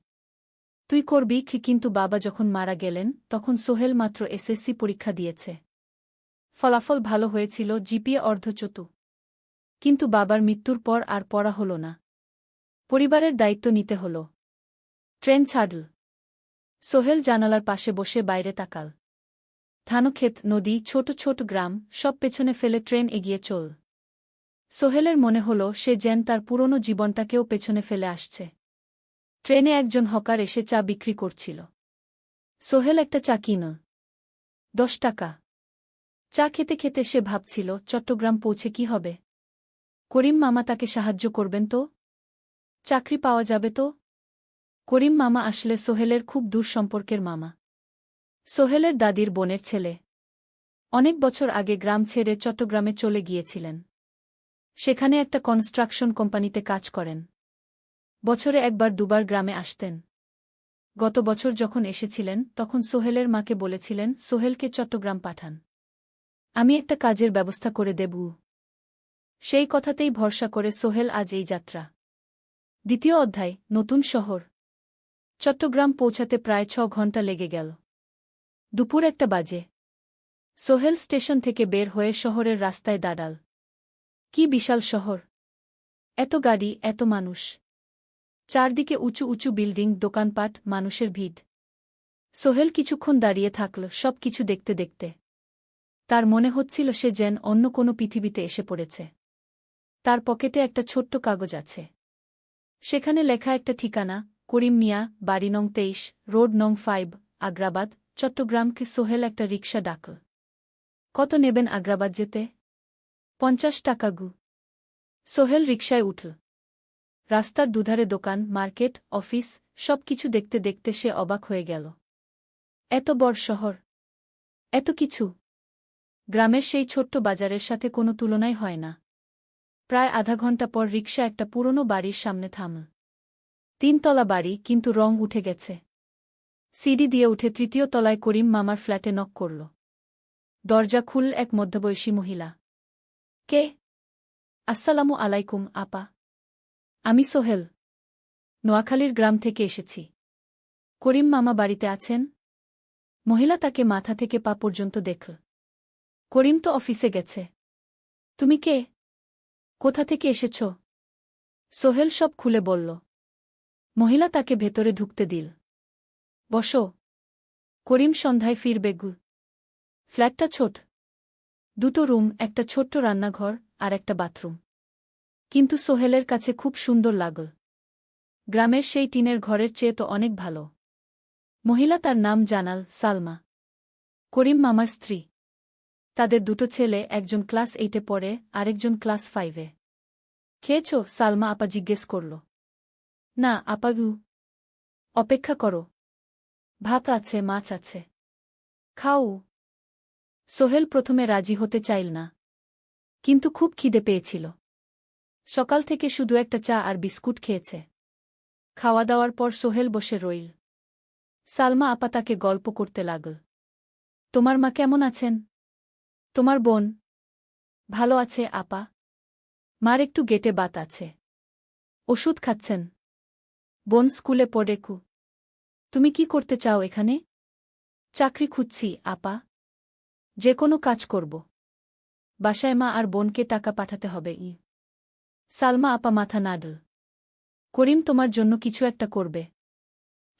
তুই করবি। কিন্তু বাবা যখন মারা গেলেন তখন সোহেল মাত্র এসএসসি পরীক্ষা দিয়েছে। ফলাফল ভালো হয়েছিল, জিপিএ অর্ধচতু। কিন্তু বাবার মৃত্যুর পর আর পড়া হল না। পরিবারের দায়িত্ব নিতে হল। ট্রেন ছাড়ল। সোহেল জানালার পাশে বসে বাইরে তাকাল। ধানক্ষেত, নদী, ছোট ছোট গ্রাম, সব পেছনে ফেলে ট্রেন এগিয়ে চল। সোহেলের মনে হল সে যেন তার পুরনো জীবনটাকেও পেছনে ফেলে আসছে। ট্রেনে একজন হকার এসে চা বিক্রি করছিল। সোহেল একটা চা কিন। 10 টাকা। চা খেতে খেতে সে ভাবছিল চট্টগ্রাম পৌঁছে কি হবে। করিম মামা তাকে সাহায্য করবেন তো? চাকরি পাওয়া যাবে তো? করিম মামা আসলে সোহেলের খুব দূর সম্পর্কের মামা। সোহেলের দাদির বোনের ছেলে। অনেক বছর আগে গ্রাম ছেড়ে চট্টগ্রামে চলে গিয়েছিলেন। সেখানে একটা কনস্ট্রাকশন কোম্পানিতে কাজ করেন। বছরে একবার দুবার গ্রামে আসতেন। গত বছর যখন এসেছিলেন তখন সোহেলের মাকে বলেছিলেন সোহেলকে চট্টগ্রাম পাঠান। আমি একটা কাজের ব্যবস্থা করে দেব। সেই কথাতেই ভরসা করে সোহেল আজ এই যাত্রা। দ্বিতীয় অধ্যায়, নতুন শহর। চট্টগ্রাম পৌঁছাতে প্রায় 6 ঘণ্টা লেগে গেল। দুপুর 1টা বাজে। সোহেল স্টেশন থেকে বের হয়ে শহরের রাস্তায় দাঁড়াল। কি বিশাল শহর! এত গাড়ি, এত মানুষ। চারদিকে উঁচু উঁচু বিল্ডিং, দোকানপাট, মানুষের ভিড়। সোহেল কিছুক্ষণ দাঁড়িয়ে থাকল সব কিছু দেখতে দেখতে। তার মনে হচ্ছিল সে যেন অন্য কোনো পৃথিবীতে এসে পড়েছে। তার পকেটে একটা ছোট্ট কাগজ আছে। সেখানে লেখা একটা ঠিকানা, করিম মিয়া, বাড়ি নং 23, রোড নং 5, আগ্রাবাদ, চট্টগ্রামকে। সোহেল একটা রিকশা ডাকল। কত নেবেন আগ্রাবাদ যেতে? 50 টাকা গু। সোহেল রিকশায় উঠল। রাস্তার দুধারে দোকান, মার্কেট, অফিস, সব কিছু দেখতে দেখতে সে অবাক হয়ে গেল। এত বড় শহর, এত কিছু! গ্রামের সেই ছোট্ট বাজারের সাথে কোনো তুলনাই হয় না। প্রায় আধা ঘণ্টা পর রিকশা একটা পুরনো বাড়ির সামনে থামল। 3 তলা বাড়ি, কিন্তু রং উঠে গেছে। সিঁড়ি দিয়ে উঠে 3য় তলায় করিম মামার ফ্ল্যাটে নক করল। দরজা খুলল এক মধ্যবয়সী মহিলা। কে? আসসালামু আলাইকুম আপা। আমি সোহেল। নোয়াখালীর গ্রাম থেকে এসেছি। করিম মামা বাড়িতে আছেন? মহিলা তাকে মাথা থেকে পা পর্যন্ত দেখল। করিম তো অফিসে গেছে। তুমি কে? কোথা থেকে এসেছ? সোহেল সব খুলে বলল। মহিলা তাকে ভেতরে ঢুকতে দিল। বসো। করিম সন্ধ্যায় ফিরবে গু। ফ্ল্যাটটা ছোট। 2টো রুম, একটা ছোট্ট রান্নাঘর আর একটা বাথরুম। কিন্তু সোহেলের কাছে খুব সুন্দর লাগল। গ্রামের সেই টিনের ঘরের চেয়ে তো অনেক ভালো। মহিলা তার নাম জানাল সালমা। করিম মামার স্ত্রী। তাদের 2টো ছেলে, একজন ক্লাস 8-এ পড়ে, আরেকজন ক্লাস 5-এ। খেয়েছ? সালমা আপা জিজ্ঞেস করল। না আপা গু। অপেক্ষা করো। ভাত আছে, মাছ আছে। খাও। সোহেল প্রথমে রাজি হতে চাইল না। কিন্তু খুব খিদে পেয়েছিল। সকাল থেকে শুধু একটা চা আর বিস্কুট খেয়েছে। খাওয়া দাওয়ার পর সোহেল বসে রইল। সালমা আপা তাকে গল্প করতে লাগল। তোমার মা কেমন আছেন? তোমার বোন? ভালো আছে আপা। মার একটু গেটে বাত আছে। ওষুধ খাচ্ছেন। বোন স্কুলে পড়ে কু। তুমি কি করতে চাও এখানে? চাকরি খুঁজছি আপা। যে কোনো কাজ করব। বাসায় মা আর বোনকে টাকা পাঠাতে হবে। সালমা আপা মাথা নাড়ল। করিম তোমার জন্য কিছু একটা করবে।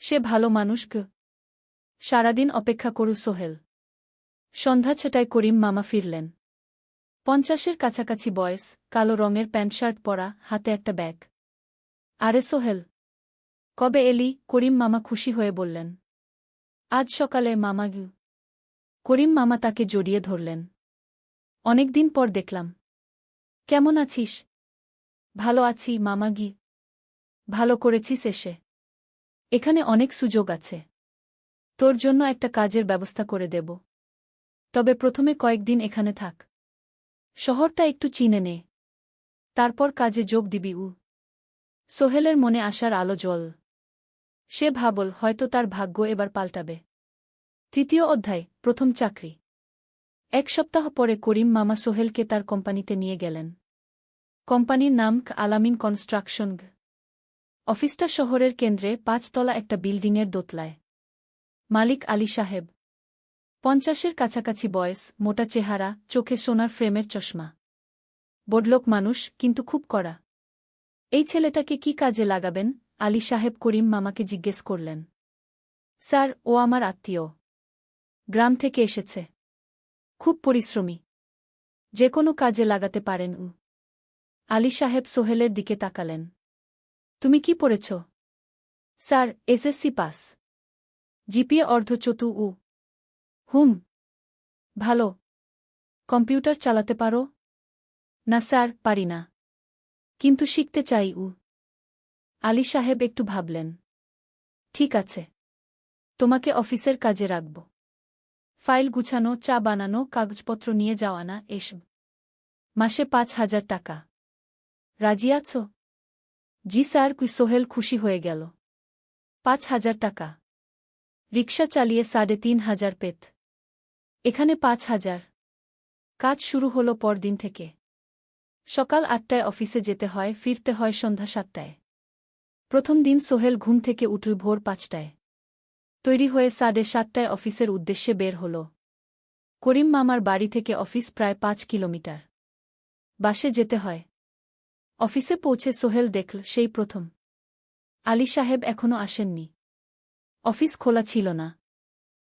সে ভালো মানুষ গ। সারাদিন অপেক্ষা করু সোহেল। সন্ধ্যা 6টায় করিম মামা ফিরলেন। 50-এর কাছাকাছি বয়স, কালো রঙের প্যান্ট শার্ট পরা, হাতে একটা ব্যাগ। আরে সোহেল, কবে এলি? করিম মামা খুশি হয়ে বললেন। আজ সকালে মামা গু। করিম মামা তাকে জড়িয়ে ধরলেন। অনেকদিন পর দেখলাম। কেমন আছিস? ভালো আছি মামা গি। ভালো করেছিস এসে। এখানে অনেক সুযোগ আছে। তোর জন্য একটা কাজের ব্যবস্থা করে দেব। তবে প্রথমে কয়েকদিন এখানে থাক। শহরটা একটু চিনে নে। তারপর কাজে যোগ দিবি। সোহেলের মনে আসার আলো জ্বল। সে ভাবল হয়তো তার ভাগ্য এবার পাল্টাবে। 3য় অধ্যায়, প্রথম চাকরি। 1 সপ্তাহ পরে করিম মামা সোহেলকে তার কোম্পানিতে নিয়ে গেলেন। কোম্পানির নাম আলামিন কনস্ট্রাকশন। অফিসটা শহরের কেন্দ্রে 5 তলা একটা বিল্ডিংয়ের দোতলায়। মালিক আলী সাহেব। 50-এর কাছাকাছি বয়স, মোটা চেহারা, চোখে সোনার ফ্রেমের চশমা। বড়লোক মানুষ, কিন্তু খুব কড়া। এই ছেলেটাকে কি কাজে লাগাবেন? আলী সাহেব করিম মামাকে জিজ্ঞেস করলেন। স্যার, ও আমার আত্মীয়। গ্রাম থেকে এসেছে। খুব পরিশ্রমী। যে কোনো কাজে লাগাতে পারেন উ। আলী সাহেব সোহেলের দিকে তাকালেন। তুমি কি পড়েছ? Sir, SSC pass. জিপিএ অর্ধচতু উ। হুম। ভালো। কম্পিউটার চালাতে পারো? না স্যার, পারি না। কিন্তু শিখতে চাই উ। আলী সাহেব একটু ভাবলেন। ঠিক আছে। তোমাকে অফিসের কাজে রাখব। ফাইল গুছানো, চা বানানো, কাগজপত্র নিয়ে যাওয়া না এসব। মাসে 5,000 টাকা। রাজি আছো? জি স্যার। সোহেল খুশি হয়ে গেল। 5,000 টাকা। রিকশা চালিয়ে 3,500 পেত। এখানে 5,000। কাজ শুরু হলো পরদিন থেকে। সকাল 8টায় অফিসে যেতে হয়, ফিরতে হয় সন্ধ্যা 7টায়। প্রথম দিন সোহেল ঘুম থেকে উঠল ভোর 5টায়। তৈরি হয়ে 7:30টায় অফিসের উদ্দেশ্যে বের হল। করিম মামার বাড়ি থেকে অফিস প্রায় 5 কিলোমিটার। বাসে যেতে হয়। অফিসে পৌঁছে সোহেল দেখল সেই প্রথম আলী সাহেব এখনও আসেননি। অফিস খোলা ছিল না।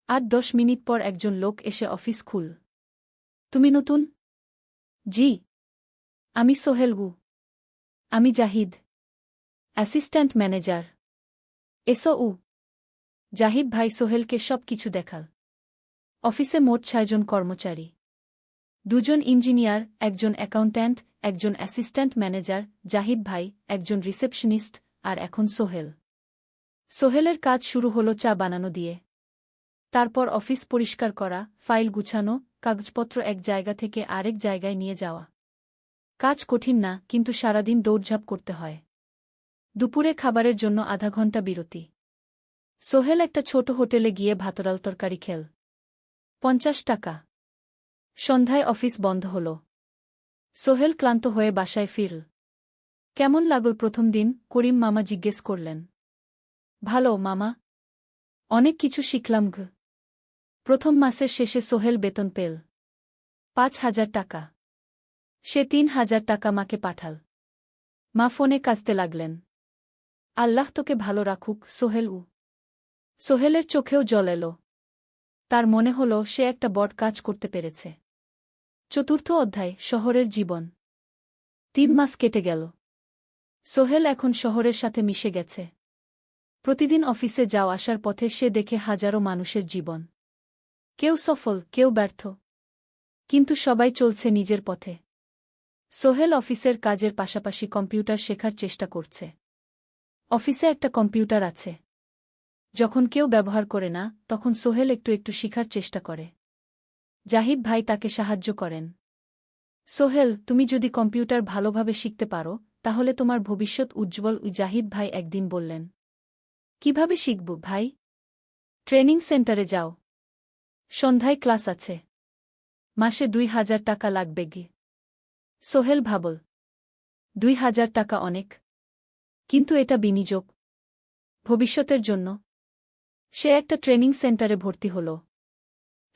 8-10 মিনিট পর একজন লোক এসে অফিস খুল। তুমি নতুন? জি। আমি সোহেল গু। আমি জাহিদ, অ্যাসিস্ট্যান্ট ম্যানেজার। এসো উ। জাহিদ ভাই সোহেলকে সব কিছু দেখাল। অফিসে মোট 6 জন কর্মচারী। 2 জন ইঞ্জিনিয়ার, একজন অ্যাকাউন্ট্যান্ট, একজন অ্যাসিস্ট্যান্ট ম্যানেজার, জাহিদ ভাই, একজন রিসেপশনিস্ট, আর এখন সোহেল। সোহেলের কাজ শুরু হলো চা বানানো দিয়ে। তারপর অফিস পরিষ্কার করা, ফাইল গুছানো, কাগজপত্র এক জায়গা থেকে আরেক জায়গায় নিয়ে যাওয়া। কাজ কঠিন না, কিন্তু সারাদিন দৌড়ঝাঁপ করতে হয়। দুপুরে খাবারের জন্য আধা ঘন্টা বিরতি। সোহেল একটা ছোট হোটেলে গিয়ে ভাতরাল তরকারি খেল। 50 টাকা। সন্ধ্যায় অফিস বন্ধ হল। সোহেল ক্লান্ত হয়ে বাসায় ফিরল। কেমন লাগল প্রথম দিন? করিম মামা জিজ্ঞেস করলেন। ভালো মামা। অনেক কিছু শিখলাম ঘ। প্রথম মাসের শেষে সোহেল বেতন পেল 5,000 টাকা। সে 3,000 টাকা মাকে পাঠাল। মা ফোনে কাঁদতে লাগলেন। আল্লাহ তোকে ভালো রাখুক সোহেল উ। সোহেলের চোখেও জল এলো। তার মনে হল সে একটা বড় কাজ করতে পেরেছে। চতুর্থ অধ্যায়, শহরের জীবন। 3 মাস কেটে গেল। সোহেল এখন শহরের সাথে মিশে গেছে। প্রতিদিন অফিসে যাওয়া আসার পথে সে দেখে হাজারো মানুষের জীবন। কেউ সফল, কেউ ব্যর্থ। কিন্তু সবাই চলছে নিজের পথে। সোহেল অফিসের কাজের পাশাপাশি কম্পিউটার শেখার চেষ্টা করছে। অফিসে একটা কম্পিউটার আছে। যখন কেউ ব্যবহার করে না, তখন সোহেল একটু একটু শিখার চেষ্টা করে। জাহিদ ভাই তাকে সাহায্য করেন। সোহেল, তুমি যদি কম্পিউটার ভালোভাবে শিখতে পারো, তাহলে তোমার ভবিষ্যৎ উজ্জ্বল। জাহিদ ভাই একদিন বললেন। কিভাবে শিখব ভাই? ট্রেনিং সেন্টারে যাও। সন্ধ্যায় ক্লাস আছে। মাসে 2,000 টাকা লাগবে গে। সোহেল ভাবল। 2,000 টাকা অনেক। কিন্তু এটা বিনিয়োগ। ভবিষ্যতের জন্য। সে একটা ট্রেনিং সেন্টারে ভর্তি হল।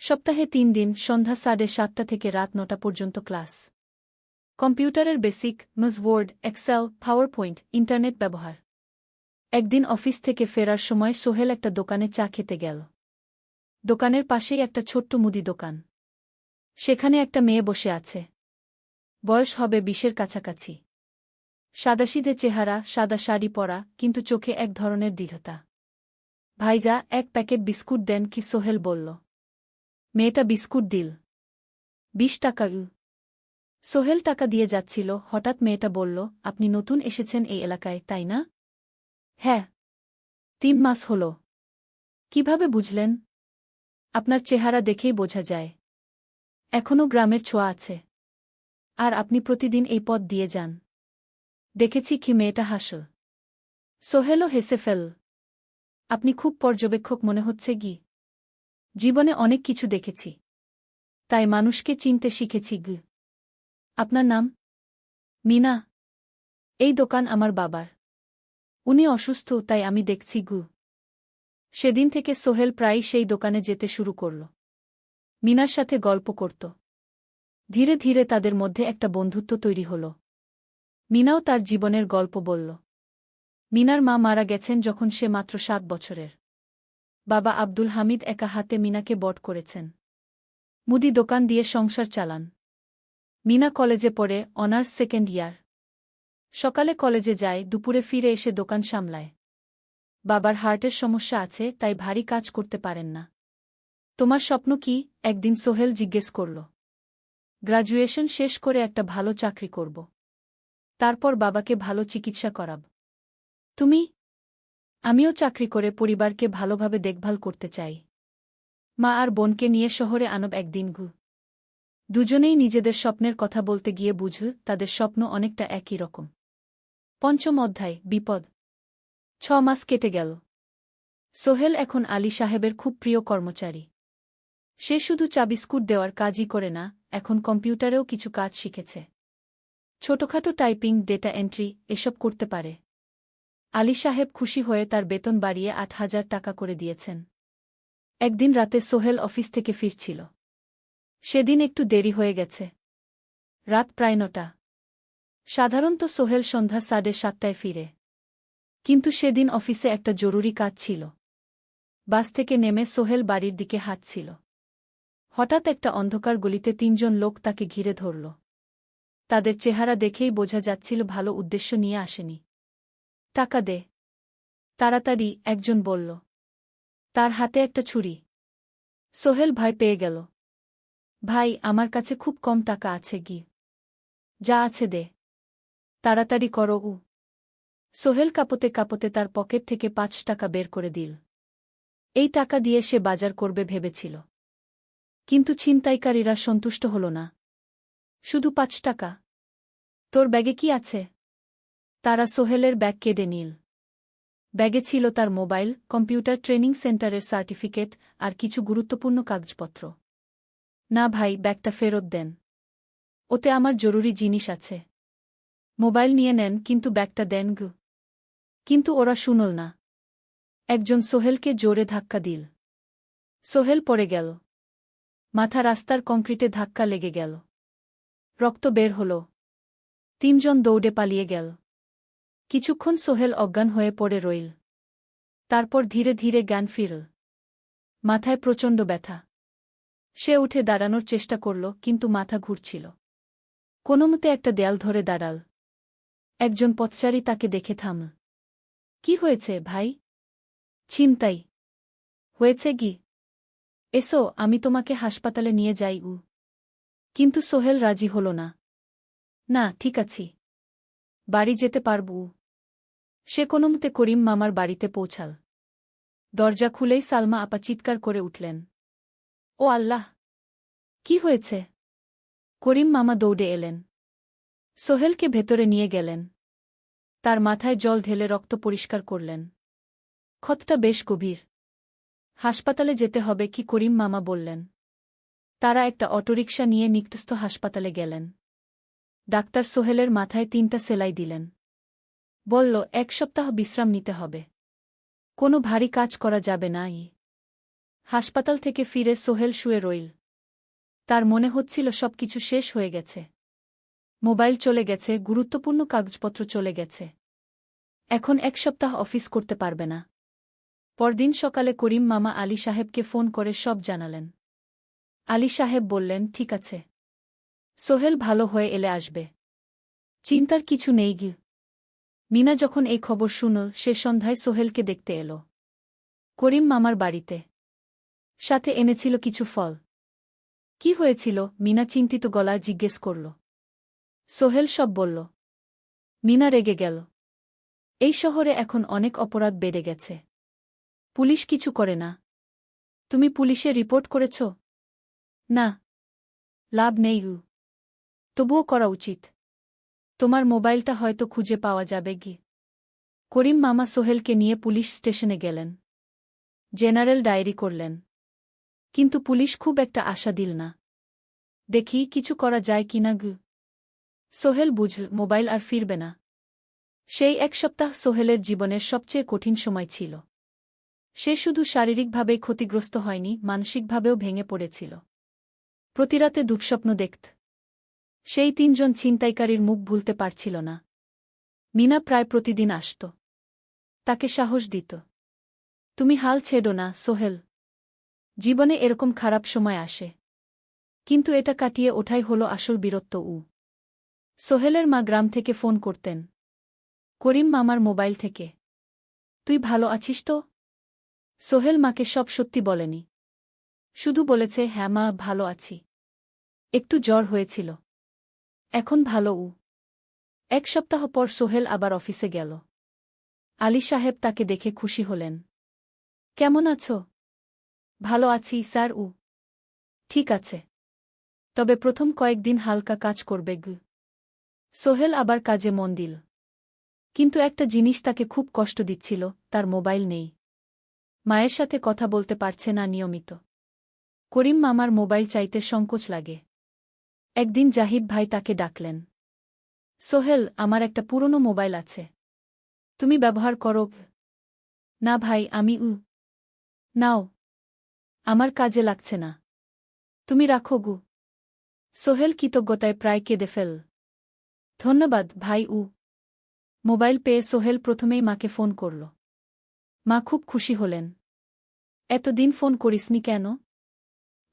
সপ্তাহে 3 দিন, সন্ধ্যা 7:30 থেকে রাত 9টা পর্যন্ত ক্লাস। কম্পিউটারের basic, MS Word, Excel, PowerPoint, internet ব্যবহার। একদিন অফিস থেকে ফেরার সময় সোহেল একটা দোকানে চা খেতে গেল। দোকানের পাশেই একটা ছোট্ট মুদি দোকান। সেখানে একটা মেয়ে বসে আছে। বয়স হবে 20-এর কাছাকাছি। সাদাসিধে চেহারা, সাদা শাড়ি পরা, কিন্তু চোখে এক ধরনের দৃঢ়তা। ভাইজা, 1 প্যাকেট বিস্কুট দেন কি? সোহেল বলল। মেয়েটা বিস্কুট দিল। 20 টাকা। সোহেল টাকা দিয়ে যাচ্ছিল, হঠাৎ মেয়েটা বলল, আপনি নতুন এসেছেন এই এলাকায়, তাই না? হ্যাঁ। 3 মাস হল। কিভাবে বুঝলেন? আপনার চেহারা দেখেই বোঝা যায়। এখনও গ্রামের ছোঁয়া আছে। আর আপনি প্রতিদিন এই পথ দিয়ে যান। দেখেছি কি? মেয়েটা হাসল। সোহেলও হেসে ফেল। আপনি খুব পর্যবেক্ষক মনে হচ্ছে গি। জীবনে অনেক কিছু দেখেছি। তাই মানুষকে চিনতে শিখেছি গ। আপনার নাম? মিনা। এই দোকান আমার বাবার। উনি অসুস্থ, তাই আমি দেখছি গু। সেদিন থেকে সোহেল প্রায়ই সেই দোকানে যেতে শুরু করল। মিনার সাথে গল্প করত। ধীরে ধীরে তাদের মধ্যে একটা বন্ধুত্ব তৈরি হল। মিনাও তার জীবনের গল্প বলল। মিনার মা মারা গেছেন যখন সে মাত্র 7 বছরের। বাবা আব্দুল হামিদ একা হাতে মিনাকে বড় করেছেন। মুদি দোকান দিয়ে সংসার চালান। মিনা কলেজে পড়ে, অনার্স সেকেন্ড ইয়ার। সকালে কলেজে যায়, দুপুরে ফিরে এসে দোকান সামলায়। বাবার হার্টের সমস্যা আছে, তাই ভারী কাজ করতে পারেন না। তোমার স্বপ্ন কি? একদিন সোহেল জিজ্ঞেস করল। গ্র্যাজুয়েশন শেষ করে একটা ভালো চাকরি করব। তারপর বাবাকে ভালো চিকিৎসা করাব। তুমি? আমিও চাকরি করে পরিবারকে ভালোভাবে দেখভাল করতে চাই। মা আর বোনকে নিয়ে শহরে আনব একদিন। দুজনেই নিজেদের স্বপ্নের কথা বলতে গিয়ে বুঝল তাদের স্বপ্ন অনেকটা একই রকম। পঞ্চম অধ্যায়, বিপদ। 6 মাস কেটে গেল। সোহেল এখন আলী সাহেবের খুব প্রিয় কর্মচারী। সে শুধু চাবিস্কুট দেওয়ার কাজই করে না, এখন কম্পিউটারেও কিছু কাজ শিখেছে। ছোটখাটো টাইপিং, ডেটা এন্ট্রি এসব করতে পারে। আলী সাহেব খুশি হয়ে তার বেতন বাড়িয়ে 8,000 টাকা করে দিয়েছেন। একদিন রাতে সোহেল অফিস থেকে ফিরছিল। সেদিন একটু দেরি হয়ে গেছে। রাত প্রায় 9টা। সাধারণত সোহেল সন্ধ্যা 7:30টায় ফিরে। কিন্তু সেদিন অফিসে একটা জরুরি কাজ ছিল। বাস থেকে নেমে সোহেল বাড়ির দিকে হাঁটছিল। হঠাৎ একটা অন্ধকার গলিতে 3 জন লোক তাকে ঘিরে ধরল। তাদের চেহারা দেখেই বোঝা যাচ্ছিল ভালো উদ্দেশ্য নিয়ে আসেনি। টাকা দে তাড়াতাড়ি, একজন বলল। তার হাতে একটা ছুরি। সোহেল ভয় পেয়ে গেল। ভাই, আমার কাছে খুব কম টাকা আছে। যা আছে দে, তাড়াতাড়ি করো। সোহেল কাঁপতে কাঁপতে তার পকেট থেকে 5 টাকা বের করে দিল। এই টাকা দিয়ে সে বাজার করবে ভেবেছিল। কিন্তু ছিনতাইকারীরা সন্তুষ্ট হল না। শুধু 5 টাকা? তোর ব্যাগে কি আছে? তারা সোহেলের ব্যাগ কেড়ে নিল। ব্যাগে ছিল তার মোবাইল, কম্পিউটার ট্রেনিং সেন্টারের সার্টিফিকেট আর কিছু গুরুত্বপূর্ণ কাগজপত্র। না ভাই, ব্যাগটা ফেরত দেন। ওতে আমার জরুরি জিনিস আছে। মোবাইল নিয়ে নেন, কিন্তু ব্যাগটা দেন। কিন্তু ওরা শুনল না। একজন সোহেলকে জোরে ধাক্কা দিল। সোহেল পড়ে গেল। মাথা রাস্তার কংক্রিটে ধাক্কা লেগে গেল। রক্ত বের হল। 3 জন দৌড়ে পালিয়ে গেল। কিছুক্ষণ সোহেল অজ্ঞান হয়ে পড়ে রইল। তারপর ধীরে ধীরে জ্ঞান ফিরল। মাথায় প্রচণ্ড ব্যথা। সে উঠে দাঁড়ানোর চেষ্টা করল, কিন্তু মাথা ঘুরছিল। কোনোমতে একটা দেয়াল ধরে দাঁড়াল। একজন পথচারী তাকে দেখে থামল। কি হয়েছে ভাই? ছিনতাই হয়েছে। এসো, আমি তোমাকে হাসপাতালে নিয়ে যাই। কিন্তু সোহেল রাজি হল না। না, ঠিক আছি, বাড়ি যেতে পারব। সে কোনোমতে করিম মামার বাড়িতে পৌঁছাল। দরজা খুলেই সালমা আপা চিৎকার করে উঠলেন। ও আল্লাহ! কি হয়েছে? করিম মামা দৌড়ে এলেন। সোহেলকে ভেতরে নিয়ে গেলেন। তার মাথায় জল ঢেলে রক্ত পরিষ্কার করলেন। ক্ষতটা বেশ গভীর। হাসপাতালে যেতে হবে কি? করিম মামা বললেন। তারা একটা অটোরিকশা নিয়ে নিকটস্থ হাসপাতালে গেলেন। ডাক্তার সোহেলের মাথায় 3টা সেলাই দিলেন। বলল, 1 সপ্তাহ বিশ্রাম নিতে হবে। কোনো ভারী কাজ করা যাবে না। হাসপাতাল থেকে ফিরে সোহেল শুয়ে রইল। তার মনে হচ্ছিল সবকিছু শেষ হয়ে গেছে। মোবাইল চলে গেছে, গুরুত্বপূর্ণ কাগজপত্র চলে গেছে। এখন 1 সপ্তাহ অফিস করতে পারবে না। পরদিন সকালে করিম মামা আলী সাহেবকে ফোন করে সব জানালেন। আলী সাহেব বললেন, ঠিক আছে, সোহেল ভালো হয়ে এলে আসবে, চিন্তার কিছু নেই। মিনা যখন এই খবর শুনল, সে সন্ধ্যায় সোহেলকে দেখতে এল করিম মামার বাড়িতে। সাথে এনেছিল কিছু ফল। কি হয়েছিল? মিনা চিন্তিত গলায় জিজ্ঞেস করল। সোহেল সব বলল। মিনা রেগে গেল। এই শহরে এখন অনেক অপরাধ বেড়ে গেছে। পুলিশ কিছু করে না। তুমি পুলিশে রিপোর্ট করেছ? না। লাভ নেই। তবুও করা উচিত। তোমার মোবাইলটা হয়তো খুঁজে পাওয়া যাবে। করিম মামা সোহেলকে নিয়ে পুলিশ স্টেশনে গেলেন। জেনারেল ডায়েরি করলেন। কিন্তু পুলিশ খুব একটা আশা দিল না। দেখি কিছু করা যায় কিনা। সোহেল বুঝল মোবাইল আর ফিরবে না। সেই 1 সপ্তাহ সোহেলের জীবনের সবচেয়ে কঠিন সময় ছিল। সে শুধু শারীরিকভাবেই ক্ষতিগ্রস্ত হয়নি, মানসিকভাবেও ভেঙে পড়েছিল। প্রতিরাতে দুঃস্বপ্ন দেখত। সেই 3 জন ছিনতাইকারীর মুখ ভুলতে পারছিল না। মিনা প্রায় প্রতিদিন আসত। তাকে সাহস দিত। তুমি হাল ছেড়ো না, সোহেল। জীবনে এরকম খারাপ সময় আসে, কিন্তু এটা কাটিয়ে ওঠাই হলো আসল বীরত্ব। সোহেলের মা গ্রাম থেকে ফোন করতেন, করিম মামার মোবাইল থেকে। তুই ভালো আছিস তো? সোহেল মাকে সব সত্যি বলেনি, শুধু বলেছে, হ্যাঁ মা, ভালো আছি, একটু জ্বর হয়েছিল, এখন ভালো। এক সপ্তাহ পর সোহেল আবার অফিসে গেল। আলী সাহেব তাকে দেখে খুশি হলেন। কেমন আছো? ভালো আছি স্যার। ঠিক আছে, তবে প্রথম কয়েকদিন হালকা কাজ করবে। সোহেল আবার কাজে মন দিল, কিন্তু একটা জিনিস তাকে খুব কষ্ট দিচ্ছিল, তার মোবাইল নেই। মায়ের সাথে কথা বলতে পারছে না নিয়মিত। করিম মামার মোবাইল চাইতে সংকোচ লাগে। একদিন জাহিদ ভাই তাকে ডাকলেন। সোহেল, আমার একটা পুরনো মোবাইল আছে, তুমি ব্যবহার করো? না ভাই, আমি নাও, আমার কাজে লাগছে না, তুমি রাখো। সোহেল কৃতজ্ঞতায় প্রায় কেঁদে ফেল। ধন্যবাদ ভাই। মোবাইল পেয়ে সোহেল প্রথমেই মাকে ফোন করল। মা খুব খুশি হলেন। এতদিন ফোন করিসনি কেন?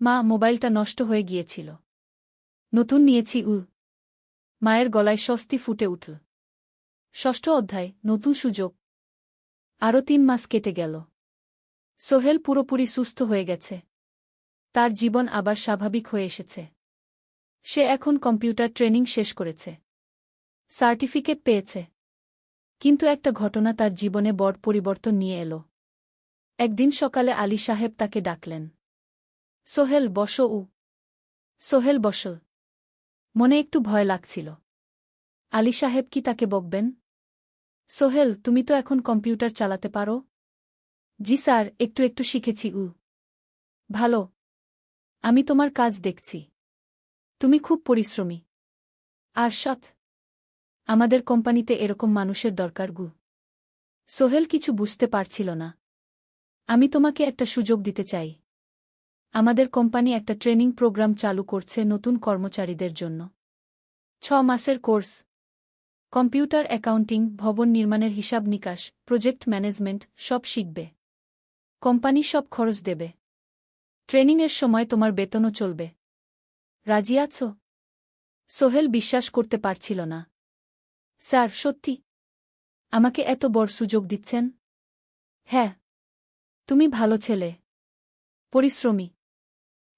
মা, মোবাইলটা নষ্ট হয়ে গিয়েছিল, নতুন নিয়েছি। মায়ের গলায় স্বস্তি ফুটে উঠল। ষষ্ঠ অধ্যায়, নতুন সুযোগ। আরও 3 মাস কেটে গেল। সোহেল পুরোপুরি সুস্থ হয়ে গেছে, তার জীবন আবার স্বাভাবিক হয়ে এসেছে। সে এখন কম্পিউটার ট্রেনিং শেষ করেছে, সার্টিফিকেট পেয়েছে। কিন্তু একটা ঘটনা তার জীবনে বড় পরিবর্তন নিয়ে এলো। একদিন সকালে আলী সাহেব তাকে ডাকলেন। সোহেল, বসো। সোহেল বসল। মনে একটু ভয় লাগছিল। আলী সাহেব কি তাকে বকবেন? সোহেল, তুমি তো এখন কম্পিউটার চালাতে পারো? জি স্যার, একটু একটু শিখেছি। ভালো, আমি তোমার কাজ দেখছি, তুমি খুব পরিশ্রমী আর সৎ। আমাদের কোম্পানিতে এরকম মানুষের দরকার। সোহেল কিছু বুঝতে পারছিল না। আমি তোমাকে একটা সুযোগ দিতে চাই। আমাদের কোম্পানি একটা ট্রেনিং প্রোগ্রাম চালু করছে নতুন কর্মচারীদের জন্য। 6 মাসের কোর্স, কম্পিউটার অ্যাকাউন্টিং, ভবন নির্মাণের হিসাব নিকাশ, প্রজেক্ট ম্যানেজমেন্ট, সব শিখবে। কোম্পানি সব খরচ দেবে। ট্রেনিংয়ের সময় তোমার বেতনও চলবে। রাজি আছো? সোহেল বিশ্বাস করতে পারছিল না। স্যার, সত্যি? আমাকে এত বড় সুযোগ দিচ্ছেন? হ্যাঁ, তুমি ভালো ছেলে, পরিশ্রমী।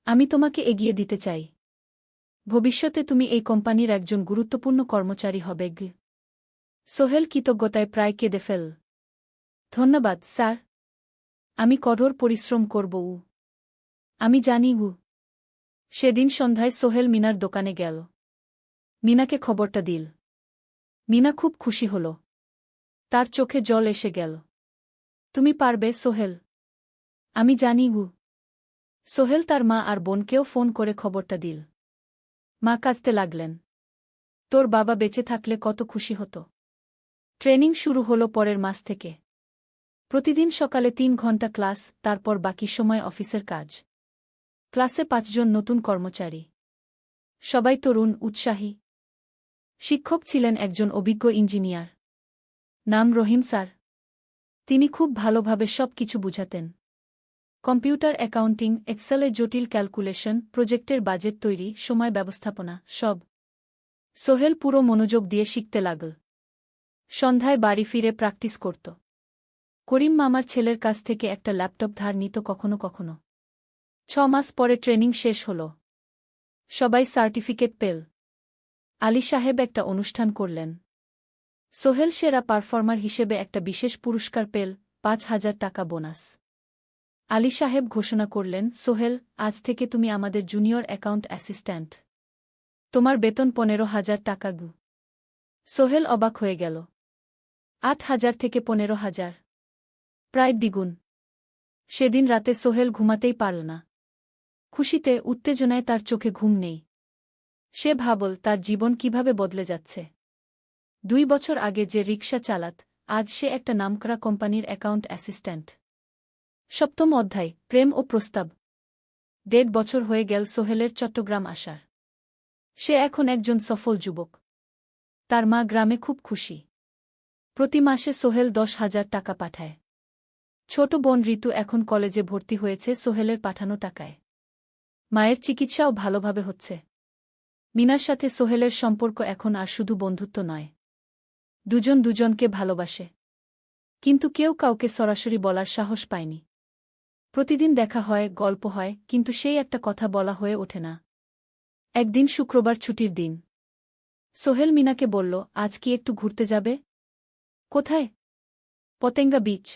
আমি তোমাকে এগিয়ে দিতে চাই। ভবিষ্যতে তুমি এই কোম্পানির একজন গুরুত্বপূর্ণ কর্মচারী হবে। সোহেল কৃতজ্ঞতায় প্রায় কেঁদে ফেল। ধন্যবাদ স্যার, আমি কঠোর পরিশ্রম করব। আমি জানি। সেদিন সন্ধ্যায় সোহেল মিনার দোকানে গেল। মিনাকে খবরটা দিল। মিনা খুব খুশি হল, তার চোখে জল এসে গেল। তুমি পারবে সোহেল, আমি জানি। সোহেল তার মা আর বোনকেও ফোন করে খবরটা দিল। মা কাঁদতে লাগলেন। তোর বাবা বেঁচে থাকলে কত খুশি হতো। ট্রেনিং শুরু হলো পরের মাস থেকে। প্রতিদিন সকালে 3 ঘন্টা ক্লাস, তারপর বাকি সময় অফিসের কাজ। ক্লাসে 5 জন নতুন কর্মচারী, সবাই তরুণ, উৎসাহী। শিক্ষক ছিলেন একজন অভিজ্ঞ ইঞ্জিনিয়ার, নাম রহিম স্যার। তিনি খুব ভালোভাবে সব কিছু বুঝাতেন। কম্পিউটার অ্যাকাউন্টিং, এক্সেলে জটিল ক্যালকুলেশন, প্রজেক্টের বাজেট তৈরি, সময় ব্যবস্থাপনা, সব। সোহেল পুরো মনোযোগ দিয়ে শিখতে লাগল। সন্ধ্যায় বাড়ি ফিরে প্র্যাকটিস করত। করিম মামার ছেলের কাছ থেকে একটা ল্যাপটপ ধার নিত কখনো কখনো। 6 মাস পরে ট্রেনিং শেষ হল। সবাই সার্টিফিকেট পেল। আলী সাহেব একটা অনুষ্ঠান করলেন। সোহেল সেরা পারফর্মার হিসেবে একটা বিশেষ পুরস্কার পেল, 5,000 টাকা বোনাস। আলী সাহেব ঘোষণা করলেন, সোহেল, আজ থেকে তুমি আমাদের জুনিয়র অ্যাকাউন্ট অ্যাসিস্ট্যান্ট। তোমার বেতন 15,000 টাকা। সোহেল অবাক হয়ে গেল। 8,000 থেকে 15,000, প্রায় দ্বিগুণ। সেদিন রাতে সোহেল ঘুমাতেই পারল না। খুশিতে, উত্তেজনায় তার চোখে ঘুম নেই। সে ভাবল তার জীবন কিভাবে বদলে যাচ্ছে। 2 বছর আগে যে রিকশা চালাত, আজ সে একটা নামকরা কোম্পানির অ্যাকাউন্ট অ্যাসিস্ট্যান্ট। 7ম অধ্যায়, প্রেম ও প্রস্তাব। 1.5 বছর হয়ে গেল সোহেলের চট্টগ্রাম আসার। সে এখন একজন সফল যুবক। তার মা গ্রামে খুব খুশি। প্রতি মাসে সোহেল 10,000 টাকা পাঠায়। ছোট বোন ঋতু এখন কলেজে ভর্তি হয়েছে সোহেলের পাঠানো টাকায়। মায়ের চিকিৎসাও ভালোভাবে হচ্ছে। মিনার সাথে সোহেলের সম্পর্ক এখন আর শুধু বন্ধুত্ব নয়। দুজন দুজনকে ভালোবাসে। কিন্তু কেউ কাউকে সরাসরি বলার সাহস পায়নি। প্রতিদিন দেখা হয়, গল্প হয়, কিন্তু সেই একটা কথা বলা হয়ে ওঠে না। একদিন শুক্রবার ছুটির দিন। সোহেল মিনাকে বলল, আজ কি একটু ঘুরতে যাবে? কোথায়? পতেঙ্গা বিচ।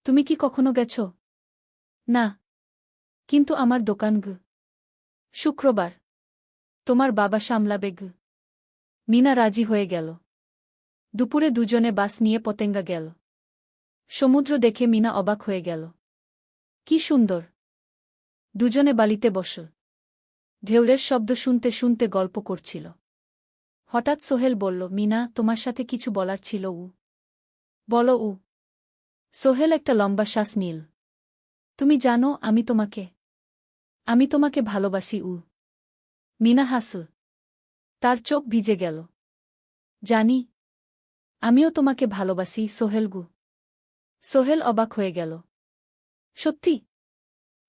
তুমি কি কখনো গেছ? না। কিন্তু আমার দোকান শুক্রবার। তোমার বাবা সামলাবে মিনা রাজি হয়ে গেল। দুপুরে দুজনে বাস নিয়ে পতেঙ্গা গেল। সমুদ্র দেখে মিনা অবাক হয়ে গেল। কি সুন্দর! দুজনে বালিতে বসল। ঢেউয়ের শব্দ শুনতে শুনতে গল্প করছিল। হঠাৎ সোহেল বলল, মিনা, তোমার সাথে কিছু বলার ছিল। বলো। সোহেল একটা লম্বা শ্বাস নিল। তুমি জানো, আমি তোমাকে ভালোবাসি। মিনা হাসল। তার চোখ ভিজে গেল। জানি। আমিও তোমাকে ভালোবাসি সোহেল। সোহেল অবাক হয়ে গেল। সত্যি?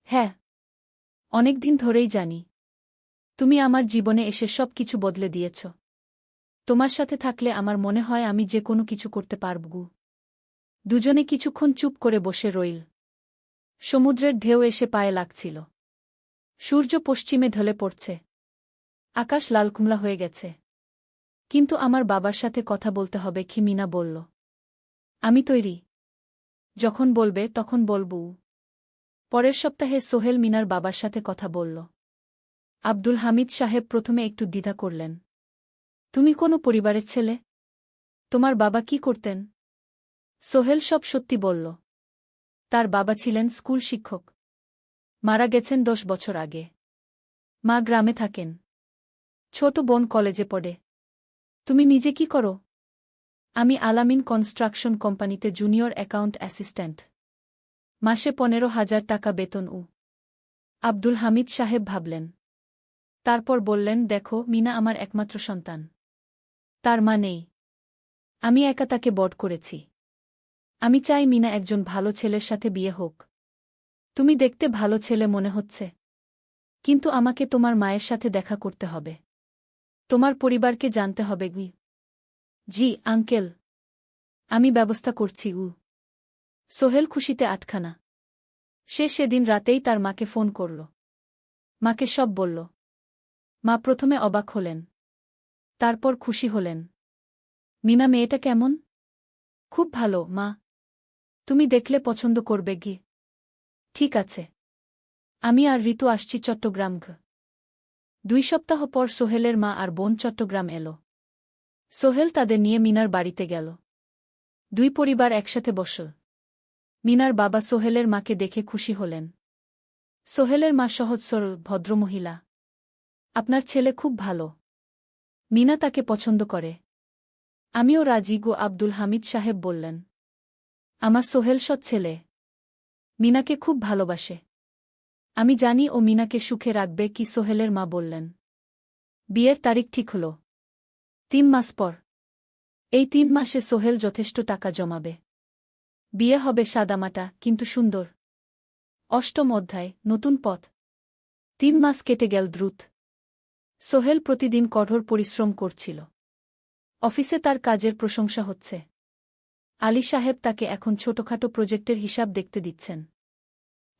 হ্যাঁ। অনেকদিন ধরেই জানি। তুমি আমার জীবনে এসে সব কিছু বদলে দিয়েছ। তোমার সাথে থাকলে আমার মনে হয় আমি যে কোনো কিছু করতে পারব। দুজনে কিছুক্ষণ চুপ করে বসে রইল। সমুদ্রের ঢেউ এসে পায়ে লাগছিল। সূর্য পশ্চিমে ঢলে পড়ছে। আকাশ লালকুমলা হয়ে গেছে। কিন্তু আমার বাবার সাথে কথা বলতে হবে, কি মিনা বলল। আমি তৈরি। যখন বলবে তখন বলব। পরের সপ্তাহে সোহেল মিনার বাবার সাথে কথা বলল। আব্দুল হামিদ সাহেব প্রথমে একটু দ্বিধা করলেন। তুমি কোনো পরিবারের ছেলে? তোমার বাবা কি করতেন? সোহেল সব সত্যি বলল। তার বাবা ছিলেন স্কুল শিক্ষক। মারা গেছেন 10 বছর আগে। মা গ্রামে থাকেন। ছোট বোন কলেজে পড়ে। তুমি নিজে কি করো? আমি আলামিন কনস্ট্রাকশন কোম্পানিতে জুনিয়র অ্যাকাউন্ট অ্যাসিস্ট্যান্ট। মাসে 15,000 টাকা বেতন। আব্দুল হামিদ সাহেব ভাবলেন। তারপর বললেন, দেখো, মিনা আমার একমাত্র সন্তান। তার মা নেই। আমি একা তাকে বড় করেছি। আমি চাই মিনা একজন ভালো ছেলের সাথে বিয়ে হোক। তুমি দেখতে ভালো ছেলে মনে হচ্ছে। কিন্তু আমাকে তোমার মায়ের সাথে দেখা করতে হবে। তোমার পরিবারকে জানতে হবে। জি আঙ্কেল। আমি ব্যবস্থা করছি। সোহেল খুশিতে আটখানা। সে সেদিন রাতেই তার মাকে ফোন করল। মাকে সব বলল। মা প্রথমে অবাক হলেন। তারপর খুশি হলেন। মিনা মেয়েটা কেমন? খুব ভালো মা। তুমি দেখলে পছন্দ করবে। ঠিক আছে। আমি আর ঋতু আসছি চট্টগ্রাম। 2 সপ্তাহ পর সোহেলের মা আর বোন চট্টগ্রাম এলো। সোহেল তাদের নিয়ে মিনার বাড়িতে গেল। 2 পরিবার একসাথে বসল। মিনার বাবা সোহেলের মাকে দেখে খুশি হলেন। সোহেলের মা সহজ সরল ভদ্রমহিলা। আপনার ছেলে খুব ভালো। মিনা তাকে পছন্দ করে। আমিও রাজি। আব্দুল হামিদ সাহেব বললেন। আমার সোহেল সৎ ছেলে। মিনাকে খুব ভালোবাসে। আমি জানি ও মিনাকে সুখে রাখবে। কি সোহেলের মা বললেন। বিয়ের তারিখ ঠিক হল 3 মাস পর। এই 3 মাসে সোহেল যথেষ্ট টাকা জমাবে। বিয়ে হবে সাদামাটা কিন্তু সুন্দর। 8ম অধ্যায়, নতুন পথ। 3 মাস কেটে গেল দ্রুত। সোহেল প্রতিদিন কঠোর পরিশ্রম করছিল। অফিসে তার কাজের প্রশংসা হচ্ছে। আলী সাহেব তাকে এখন ছোটখাটো প্রজেক্টের হিসাব দেখতে দিচ্ছেন।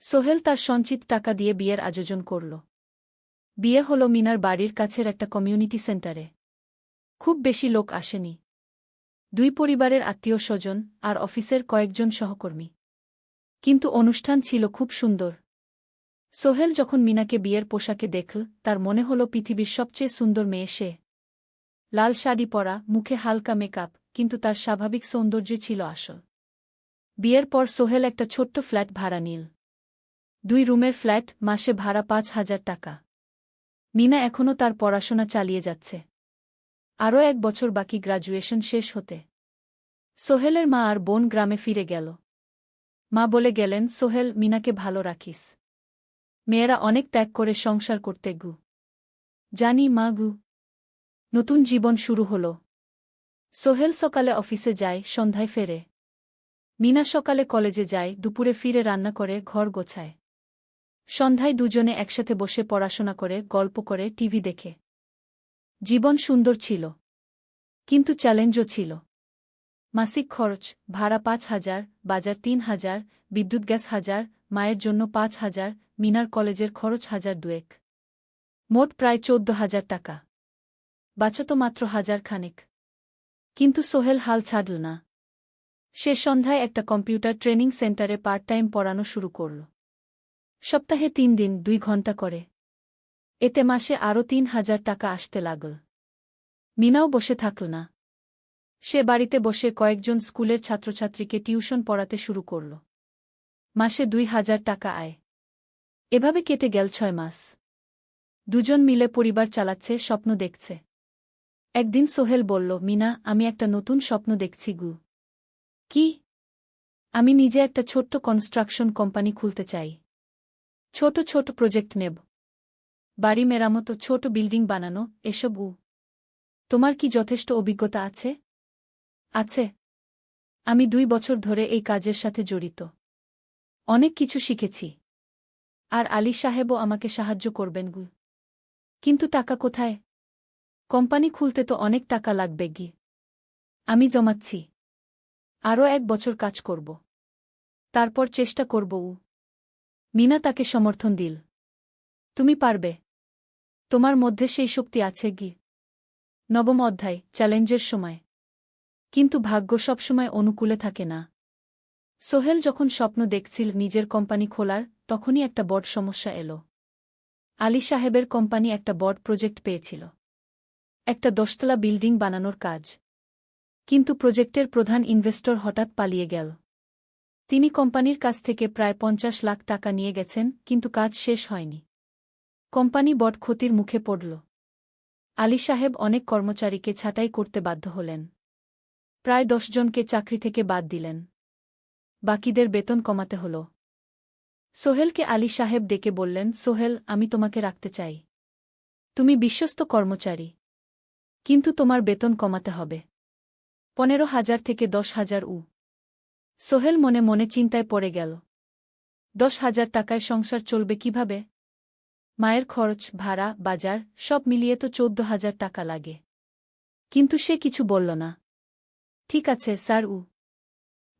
সোহেল তার সঞ্চিত টাকা দিয়ে বিয়ের আয়োজন করল। বিয়ে হল মিনার বাড়ির কাছের একটা কমিউনিটি সেন্টারে। খুব বেশি লোক আসেনি। 2 পরিবারের আত্মীয় স্বজন আর অফিসের কয়েকজন সহকর্মী। কিন্তু অনুষ্ঠান ছিল খুব সুন্দর। সোহেল যখন মিনাকে বিয়ের পোশাকে দেখল, তার মনে হল পৃথিবীর সবচেয়ে সুন্দর মেয়ে সে। লাল শাড়ি পরা, মুখে হালকা মেকআপ, কিন্তু তার স্বাভাবিক সৌন্দর্য ছিল আসল। বিয়ের পর সোহেল একটা ছোট্ট ফ্ল্যাট ভাড়া নিল। 2 রুমের ফ্ল্যাট, মাসে ভাড়া 5,000 টাকা। মিনা এখনও তার পড়াশোনা চালিয়ে যাচ্ছে। আরও 1 বছর বাকি গ্র্যাজুয়েশন শেষ হতে। সোহেলের মা আর বোন গ্রামে ফিরে গেল। মা বলে গেলেন, সোহেল, মিনাকে ভালো রাখিস। মেয়েরা অনেক ত্যাগ করে সংসার করতে। জানি মা। নতুন জীবন শুরু হল। সোহেল সকালে অফিসে যায়, সন্ধ্যায় ফেরে। মিনা সকালে কলেজে যায়, দুপুরে ফিরে রান্না করে, ঘর গোছায়। সন্ধ্যায় দুজনে একসাথে বসে পড়াশোনা করে, গল্প করে, টিভি দেখে। জীবন সুন্দর ছিল, কিন্তু চ্যালেঞ্জও ছিল। মাসিক খরচ, ভাড়া ৫,০০০, বাজার ৩,০০০, বিদ্যুৎ গ্যাস ১,০০০, মায়ের জন্য ৫,০০০, মিনার কলেজের খরচ ১,০০০-২,১। মোট প্রায় ১৪,০০০ টাকা। বাঁচত মাত্র ১,০০০ খানেক। কিন্তু সোহেল হাল ছাড়ল না। সে সন্ধ্যায় একটা কম্পিউটার ট্রেনিং সেন্টারে পার্ট টাইম পড়ানো শুরু করল। সপ্তাহে ৩ দিন ২ ঘণ্টা করে। এতে মাসে আরও ৩,০০০ টাকা আসতে লাগল। মিনাও বসে থাকল না। সে বাড়িতে বসে কয়েকজন স্কুলের ছাত্রছাত্রীকে টিউশন পড়াতে শুরু করল। মাসে ২,০০০ টাকা আয়। এভাবে কেটে গেল ৬ মাস। দুজন মিলে পরিবার চালাচ্ছে, স্বপ্ন দেখছে। একদিন সোহেল বলল, মিনা, আমি একটা নতুন স্বপ্ন দেখছি গু। কি? আমি নিজে একটা ছোট্ট কনস্ট্রাকশন কোম্পানি খুলতে চাই। ছোট ছোট প্রজেক্ট নেব। বাড়ি মেরামত, ছোট বিল্ডিং বানানো, এসব। তোমার কি যথেষ্ট অভিজ্ঞতা আছে? আছে। আমি ২ বছর ধরে এই কাজের সাথে জড়িত। অনেক কিছু শিখেছি। আর আলী সাহেবও আমাকে সাহায্য করবেন গু। কিন্তু টাকা কোথায়? কোম্পানি খুলতে তো অনেক টাকা লাগবে গি। আমি জমাচ্ছি। আরও ১ বছর কাজ করব। তারপর চেষ্টা করব। মিনা তাকে সমর্থন দিল। তুমি পারবে। তোমার মধ্যে সেই শক্তি আছে গি। নবম অধ্যায়, চ্যালেঞ্জের সময়। কিন্তু ভাগ্য সবসময় অনুকূলে থাকে না। সোহেল যখন স্বপ্ন দেখছিল নিজের কোম্পানি খোলার, তখনই একটা বড় সমস্যা এলো। আলী সাহেবের কোম্পানি একটা বড় প্রজেক্ট পেয়েছিল। একটা ১০তলা বিল্ডিং বানানোর কাজ। কিন্তু প্রজেক্টের প্রধান ইনভেস্টর হঠাৎ পালিয়ে গেল। তিনি কোম্পানির কাছ থেকে প্রায় ৫০ লাখ টাকা নিয়ে গেছেন, কিন্তু কাজ শেষ হয়নি। কোম্পানি বড় ক্ষতির মুখে পড়ল। আলী সাহেব অনেক কর্মচারীকে ছাঁটাই করতে বাধ্য হলেন। প্রায় ১০ জনকে চাকরি থেকে বাদ দিলেন। বাকিদের বেতন কমাতে হল। সোহেলকে আলী সাহেব ডেকে বললেন, সোহেল, আমি তোমাকে রাখতে চাই। তুমি বিশ্বস্ত কর্মচারী। কিন্তু তোমার বেতন কমাতে হবে। ১৫,০০০ থেকে ১০,০০০। সোহেল মনে মনে চিন্তায় পড়ে গেল। ১০,০০০ টাকায় সংসার চলবে কিভাবে? মায়ের খরচ, ভাড়া, বাজার সব মিলিয়ে তো ১৪,০০০ টাকা লাগে। কিন্তু সে কিছু বলল না। ঠিক আছে স্যার।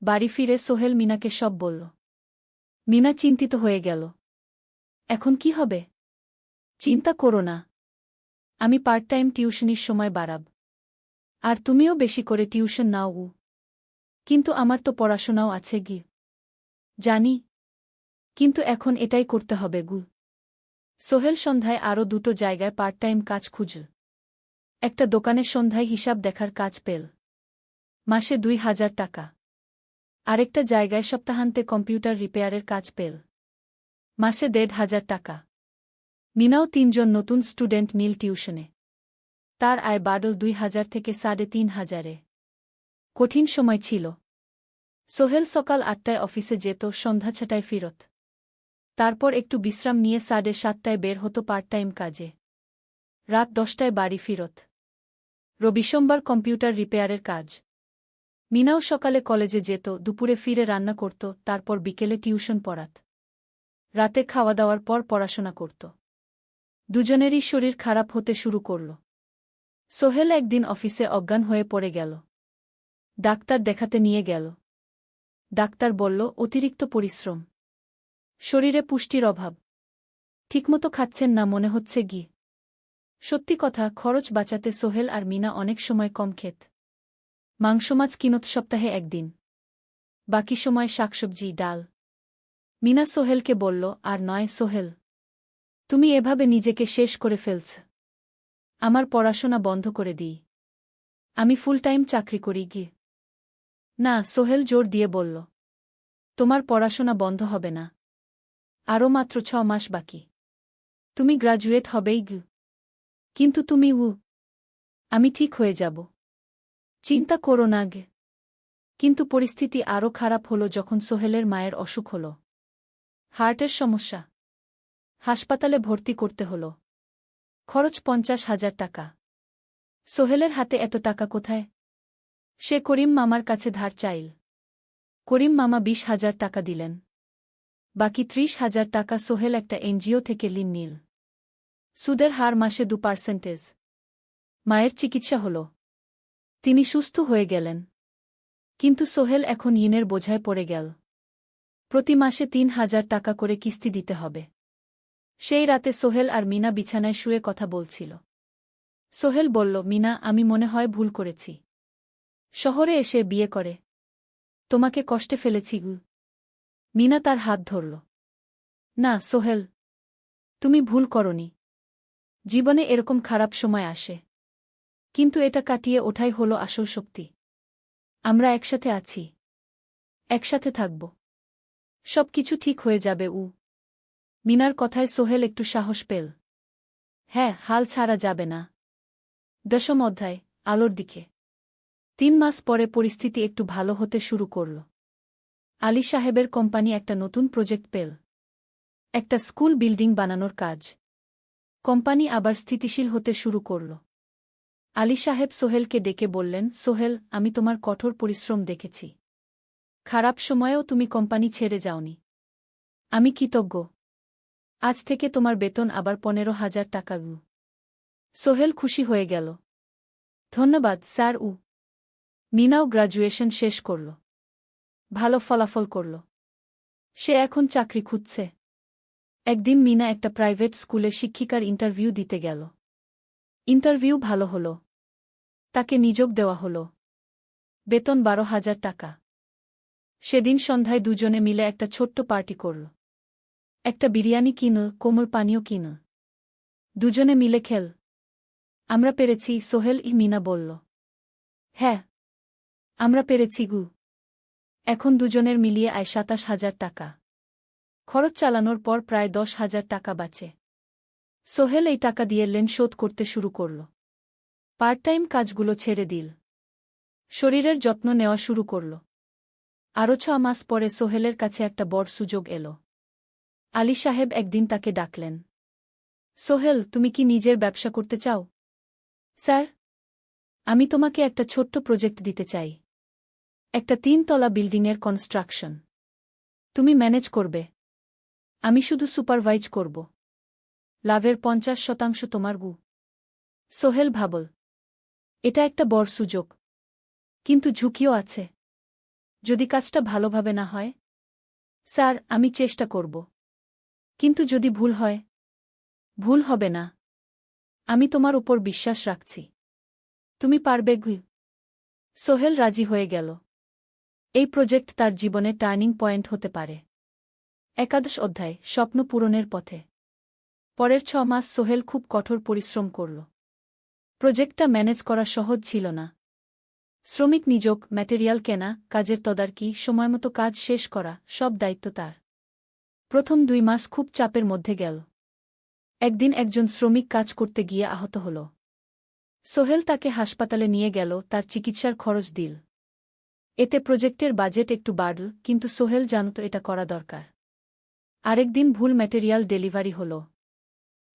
বাড়ি ফিরে সোহেল মিনাকে সব বলল। মিনা চিন্তিত হয়ে গেল। এখন কি হবে? চিন্তা করো না। আমি পার্ট টাইম টিউশনির সময় বাড়াব। আর তুমিও বেশি করে টিউশন নাও। কিন্তু আমার তো পড়াশোনাও আছে গি। জানি। কিন্তু এখন এটাই করতে হবে গু। সোহেল সন্ধ্যায় আরও ২টো জায়গায় পার্ট টাইম কাজ খুঁজল। একটা দোকানের সন্ধ্যায় হিসাব দেখার কাজ পেল। মাসে ২,০০০ টাকা। আরেকটা জায়গায় সপ্তাহান্তে কম্পিউটার রিপেয়ারের কাজ পেল। মাসে ১,৫০০ টাকা। মিনাও ৩ জন নতুন স্টুডেন্ট নিল টিউশনে। তার আয় বাড়ল ২,০০০ থেকে ৩,৫০০। কঠিন সময় ছিল। সোহেল সকাল ৮টায় অফিসে যেত, সন্ধ্যা ৬টায় ফিরত। তারপর একটু বিশ্রাম নিয়ে ৭:৩০টায় বের হতো পার্ট টাইম কাজে। রাত ১০টায় বাড়ি ফিরত। রবি-সোমবার কম্পিউটার রিপেয়ারের কাজ। মিনাও সকালে কলেজে যেত, দুপুরে ফিরে রান্না করত, তারপর বিকেলে টিউশন পড়াত। রাতে খাওয়া দাওয়ার পর পড়াশোনা করত। দুজনেরই শরীর খারাপ হতে শুরু করল। সোহেল একদিন অফিসে অজ্ঞান হয়ে পড়ে গেল। ডাক্তার দেখাতে নিয়ে গেল। ডাক্তার বলল, অতিরিক্ত পরিশ্রম। শরীরে পুষ্টির অভাব। ঠিকমতো খাচ্ছেন না মনে হচ্ছে গি। সত্যি কথা, খরচ বাঁচাতে সোহেল আর মিনা অনেক সময় কম খেত। মাংস মাছ কিনত সপ্তাহে ১ দিন। বাকি সময় শাকসবজি, ডাল। মিনা সোহেলকে বলল, আর নয় সোহেল। তুমি এভাবে নিজেকে শেষ করে ফেলছ। আমার পড়াশোনা বন্ধ করে দিই। আমি ফুল টাইম চাকরি করি গি। না, সোহেল জোর দিয়ে বলল। তোমার পড়াশোনা বন্ধ হবে না। আরও মাত্র ৬ মাস বাকি। তুমি গ্রাজুয়েট হবেই গি। কিন্তু তুমি। আমি ঠিক হয়ে যাব। চিন্তা করো না গে। কিন্তু পরিস্থিতি আরও খারাপ হলো যখন সোহেলের মায়ের অসুখ হল। হার্টের সমস্যা। হাসপাতালে ভর্তি করতে হল। খরচ ৫০,০০০ টাকা। সোহেলের হাতে এত টাকা কোথায়? সে করিম মামার কাছে ধার চাইল। করিম মামা 20,000 টাকা দিলেন। বাকি 30,000 টাকা সোহেল একটা এনজিও থেকে ঋণ নিল। সুদের হার মাসে 2%। মায়ের চিকিৎসা হল। তিনি সুস্থ হয়ে গেলেন। কিন্তু সোহেল এখন ঋণের বোঝায় পড়ে গেল। প্রতি মাসে 3,000 টাকা করে কিস্তি দিতে হবে। সেই রাতে সোহেল আর মিনা বিছানায় শুয়ে কথা বলছিল। সোহেল বলল, মিনা, আমি মনে হয় ভুল করেছি। শহরে এসে বিয়ে করে তোমাকে কষ্টে ফেলেছি গু। মিনা তার হাত ধরল। না সোহেল, তুমি ভুল করনি। জীবনে এরকম খারাপ সময় আসে, কিন্তু এটা কাটিয়ে ওঠাই হলো আসল শক্তি। আমরা একসাথে আছি, একসাথে থাকব। সবকিছু ঠিক হয়ে যাবে। মিনার কথায় সোহেল একটু সাহস পেল। হ্যাঁ, হাল ছাড়া যাবে না। 10ম অধ্যায়, আলোর দিকে। 3 মাস পরে পরিস্থিতি একটু ভালো হতে শুরু করল। আলী সাহেবের কোম্পানি একটা নতুন প্রজেক্ট পেল। একটা স্কুল বিল্ডিং বানানোর কাজ। কোম্পানি আবার স্থিতিশীল হতে শুরু করল। আলী সাহেব সোহেলকে ডেকে বললেন, সোহেল, আমি তোমার কঠোর পরিশ্রম দেখেছি। খারাপ সময়েও তুমি কোম্পানি ছেড়ে যাওনি। আমি কৃতজ্ঞ। আজ থেকে তোমার বেতন আবার 15,000 টাকা। সোহেল খুশি হয়ে গেল। ধন্যবাদ স্যার। মিনাও গ্র্যাজুয়েশন শেষ করল। ভালো ফলাফল করল। সে এখন চাকরি খুঁজছে। একদিন মিনা একটা প্রাইভেট স্কুলে শিক্ষিকার ইন্টারভিউ দিতে গেল। ইন্টারভিউ ভালো হল। তাকে নিযোগ দেওয়া হল। বেতন 12,000 টাকা। সেদিন সন্ধ্যায় দুজনে মিলে একটা ছোট্ট পার্টি করল। একটা বিরিয়ানি কিনল, কোমল পানীয় কিনল। দুজনে মিলে খেল। আমরা পেরেছি, সোহেল মিনা বলল। হ্যাঁ, আমরা পেরেছি গু। এখন দুজনের মিলিয়ে আয় 27,000 টাকা। খরচ চালানোর পর প্রায় 10,000 টাকা বাঁচে। সোহেল এই টাকা দিয়ে লোন শোধ করতে শুরু করল। পার্ট টাইম কাজগুলো ছেড়ে দিল। শরীরের যত্ন নেওয়া শুরু করল। আরও 6 মাস পরে সোহেলের কাছে একটা বড় সুযোগ এল। আলী সাহেব একদিন তাকে ডাকলেন। সোহেল, তুমি কি নিজের ব্যবসা করতে চাও? স্যার, আমি তোমাকে একটা ছোট্ট প্রজেক্ট দিতে চাই। একটা 3 তলা বিল্ডিংয়ের কনস্ট্রাকশন। তুমি ম্যানেজ করবে, আমি শুধু সুপারভাইজ করব। লাভের 50% তোমার গু। সোহেল ভাবল, এটা একটা বড় সুযোগ, কিন্তু ঝুঁকিও আছে। যদি কাজটা ভালোভাবে না হয়? স্যার, আমি চেষ্টা করব। কিন্তু যদি ভুল হয়? ভুল হবে না। আমি তোমার উপর বিশ্বাস রাখছি। তুমি পারবে গু। সোহেল রাজি হয়ে গেল। এই প্রজেক্ট তার জীবনে টার্নিং পয়েন্ট হতে পারে। 11 অধ্যায়, স্বপ্ন পূরণের পথে। পরের 6 মাস সোহেল খুব কঠোর পরিশ্রম করল। প্রজেক্টটা ম্যানেজ করা সহজ ছিল না। শ্রমিক নিযোগ, ম্যাটেরিয়াল কেনা, কাজের তদারকি, সময়মতো কাজ শেষ করা, সব দায়িত্ব তার। প্রথম 2 মাস খুব চাপের মধ্যে গেল। একদিন একজন শ্রমিক কাজ করতে গিয়ে আহত হল। সোহেল তাকে হাসপাতালে নিয়ে গেল, তার চিকিৎসার খরচ দিল। এতে প্রজেক্টের বাজেট একটু বাড়ল, কিন্তু সোহেল জানত এটা করা দরকার। আরেকদিন ভুল ম্যাটেরিয়াল ডেলিভারি হল।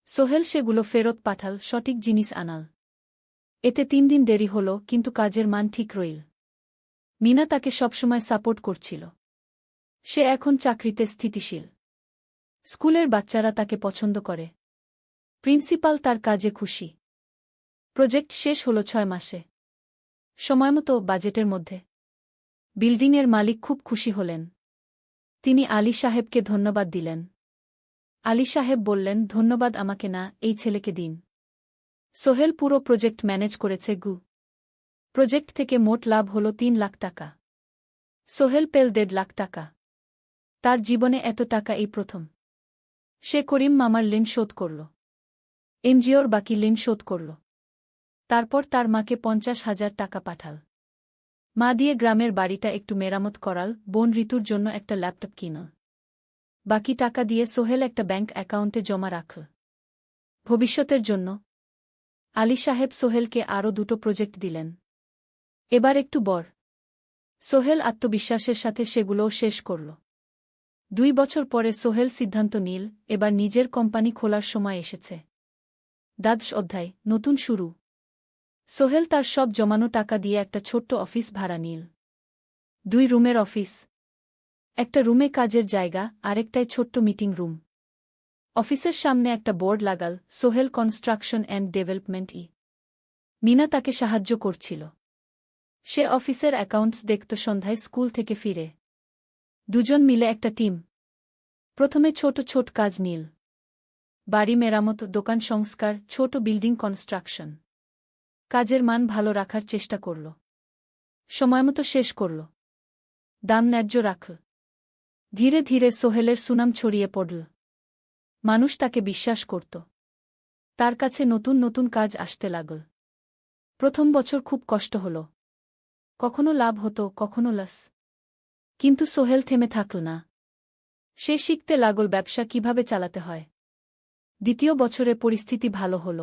সোহেল সেগুলো ফেরত পাঠাল, সঠিক জিনিস আনাল। এতে 3 দিন দেরি হল, কিন্তু কাজের মান ঠিক রইল। মিনা তাকে সবসময় সাপোর্ট করছিল। সে এখন চাকরিতে স্থিতিশীল। স্কুলের বাচ্চারা তাকে পছন্দ করে। প্রিন্সিপাল তার কাজে খুশি। প্রজেক্ট শেষ হল 6 মাসে। সময়মতো, বাজেটের মধ্যে। বিল্ডিংয়ের মালিক খুব খুশি হলেন। তিনি আলী সাহেবকে ধন্যবাদ দিলেন। আলী সাহেব বললেন, ধন্যবাদ আমাকে না, এই ছেলেকে দিন। সোহেল পুরো প্রজেক্ট ম্যানেজ করেছে গু। প্রজেক্ট থেকে মোট লাভ হল 3 লাখ টাকা। সোহেল পেল 1.5 লাখ টাকা। তার জীবনে এত টাকা এই প্রথম। সে করিম মামার ঋণ শোধ করল। এনজিওর বাকি ঋণ শোধ করল। তারপর তার মাকে 50,000 টাকা পাঠাল। মা দিয়ে গ্রামের বাড়িটা একটু মেরামত করাল, বোন ঋতুর জন্য একটা ল্যাপটপ কিনল। বাকি টাকা দিয়ে সোহেল একটা ব্যাংক অ্যাকাউন্টে জমা রাখল ভবিষ্যতের জন্য। আলী সাহেব সোহেলকে আরও 2টো প্রজেক্ট দিলেন। এবার একটু বড়। সোহেল আত্মবিশ্বাসের সাথে সেগুলোও শেষ করল। 2 বছর পরে সোহেল সিদ্ধান্ত নিল, এবার নিজের কোম্পানি খোলার সময় এসেছে। 10 অধ্যায়, নতুন শুরু। সোহেল তার সব জমানো টাকা দিয়ে একটা ছোট্ট অফিস ভাড়া নিল। 2 রুমের অফিস। একটা রুমে কাজের জায়গা, আরেকটায় ছোট্ট মিটিং রুম। অফিসের সামনে একটা বোর্ড লাগাল, Sohel construction and development Mina তাকে সাহায্য করছিল। সে অফিসের অ্যাকাউন্টস দেখত সন্ধ্যায় স্কুল থেকে ফিরে। দুজন মিলে একটা টিম। প্রথমে ছোট ছোট কাজ নীল। বাড়ি মেরামত, দোকান সংস্কার, ছোট বিল্ডিং কনস্ট্রাকশন। কাজের মান ভালো রাখার চেষ্টা করল। সময়মতো শেষ করল। দাম ন্যায্য রাখল। ধীরে ধীরে সোহেলের সুনাম ছড়িয়ে পড়ল। মানুষ তাকে বিশ্বাস করত। তার কাছে নতুন নতুন কাজ আসতে লাগল। প্রথম বছর খুব কষ্ট হল। কখনো লাভ হতো, কখনো লস। কিন্তু সোহেল থেমে থাকল না। সে শিখতে লাগল ব্যবসা কিভাবে চালাতে হয়। দ্বিতীয় বছরে পরিস্থিতি ভালো হল।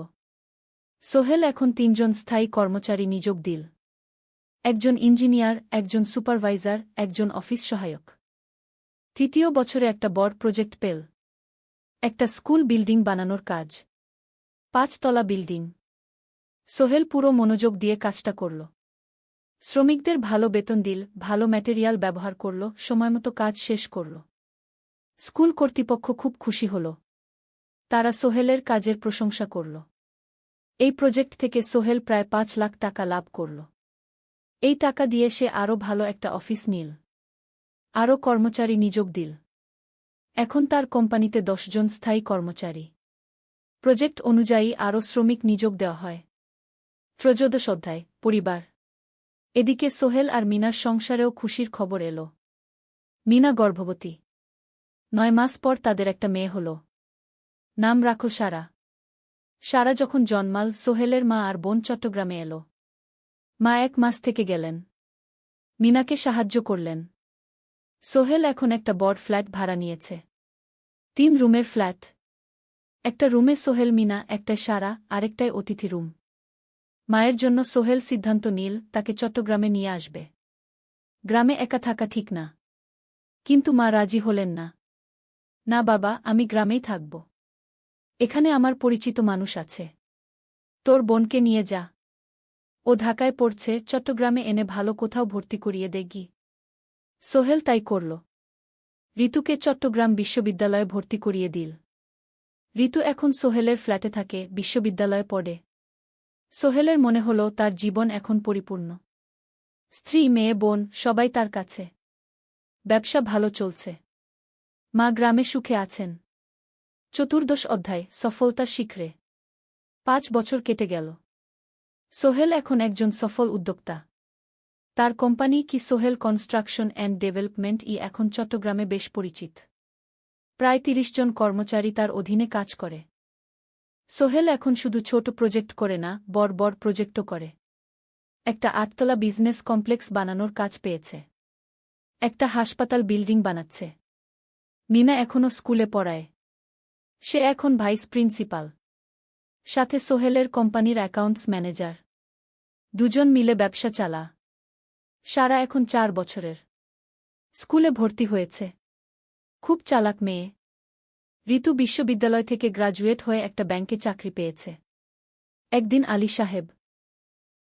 সোহেল এখন ৩ জন স্থায়ী কর্মচারী নিয়োগ দিল। একজন ইঞ্জিনিয়ার, একজন সুপারভাইজার, একজন অফিস সহায়ক। তৃতীয় বছরে একটা বড় প্রজেক্ট পেল। একটা স্কুল বিল্ডিং বানানোর কাজ। ৫ তলা বিল্ডিং। সোহেল পুরো মনোযোগ দিয়ে কাজটা করল। শ্রমিকদের ভালো বেতন দিল, ভালো ম্যাটেরিয়াল ব্যবহার করল, সময়মতো কাজ শেষ করল। স্কুল কর্তৃপক্ষ খুব খুশি হল। তারা সোহেলের কাজের প্রশংসা করল। এই প্রজেক্ট থেকে সোহেল প্রায় ৫ লাখ টাকা লাভ করল। এই টাকা দিয়ে সে আরও ভালো একটা অফিস নিল। আরও কর্মচারী নিয়োগ দিল। এখন তার কোম্পানিতে ১০ জন স্থায়ী কর্মচারী। প্রজেক্ট অনুযায়ী আরও শ্রমিক নিয়োগ দেওয়া হয়। ১৩ অধ্যায়, পরিবার। এদিকে সোহেল আর মিনার সংসারেও খুশির খবর এল। মিনা গর্ভবতী। ৯ মাস পর তাদের একটা মেয়ে হল। নাম রাখল সারা। সারা যখন জন্মাল, সোহেলের মা আর বোন চট্টগ্রামে এল। মা ১ মাস থেকে গেলেন। মিনাকে সাহায্য করলেন। সোহেল এখন একটা বড় ফ্ল্যাট ভাড়া নিয়েছে। ৩ রুমের ফ্ল্যাট। একটা রুমে সোহেল, মিনা, একটায় সারা, আরেকটায় অতিথি রুম। মায়ের জন্য সোহেল সিদ্ধান্ত নিল তাকে চট্টগ্রামে নিয়ে আসবে। গ্রামে একা থাকা ঠিক না। কিন্তু মা রাজি হলেন না। না বাবা, আমি গ্রামেই থাকব। এখানে আমার পরিচিত মানুষ আছে। তোর বোনকে নিয়ে যা। ও ঢাকায় পড়ছে, চট্টগ্রামে এনে ভালো কোথাও ভর্তি করিয়ে দেগি। সোহেল তাই করল। ঋতুকে চট্টগ্রাম বিশ্ববিদ্যালয়ে ভর্তি করিয়ে দিল। ঋতু এখন সোহেলের ফ্ল্যাটে থাকে, বিশ্ববিদ্যালয়ে পড়ে। সোহেলের মনে হল তার জীবন এখন পরিপূর্ণ। স্ত্রী, মেয়ে, বোন সবাই তার কাছে। ব্যবসা ভালো চলছে। মা গ্রামে সুখে আছেন। ১৪ অধ্যায়, সফলতার শিখরে। ৫ বছর কেটে গেল। সোহেল এখন একজন সফল উদ্যোক্তা। তার কোম্পানি কি সোহেল কনস্ট্রাকশন অ্যান্ড ডেভেলপমেন্ট এখন চট্টগ্রামে বেশ পরিচিত। প্রায় ৩০ জন কর্মচারী তার অধীনে কাজ করে। সোহেল এখন শুধু ছোট প্রজেক্ট করে না, বড় বড় প্রজেক্টও করে। একটা ৮ তলা বিজনেস কমপ্লেক্স বানানোর কাজ পেয়েছে। একটা হাসপাতাল বিল্ডিং বানাচ্ছে। মিনা এখনও স্কুলে পড়ায়। সে এখন ভাইস প্রিন্সিপাল। সাথে সোহেলের কোম্পানির অ্যাকাউন্টস ম্যানেজার। দুজন মিলে ব্যবসা চালা। সারা এখন ৪ বছরের। স্কুলে ভর্তি হয়েছে। খুব চালাক মেয়ে। ঋতু বিশ্ববিদ্যালয় থেকে গ্রাজুয়েট হয়ে একটা ব্যাংকে চাকরি পেয়েছে। একদিন আলী সাহেব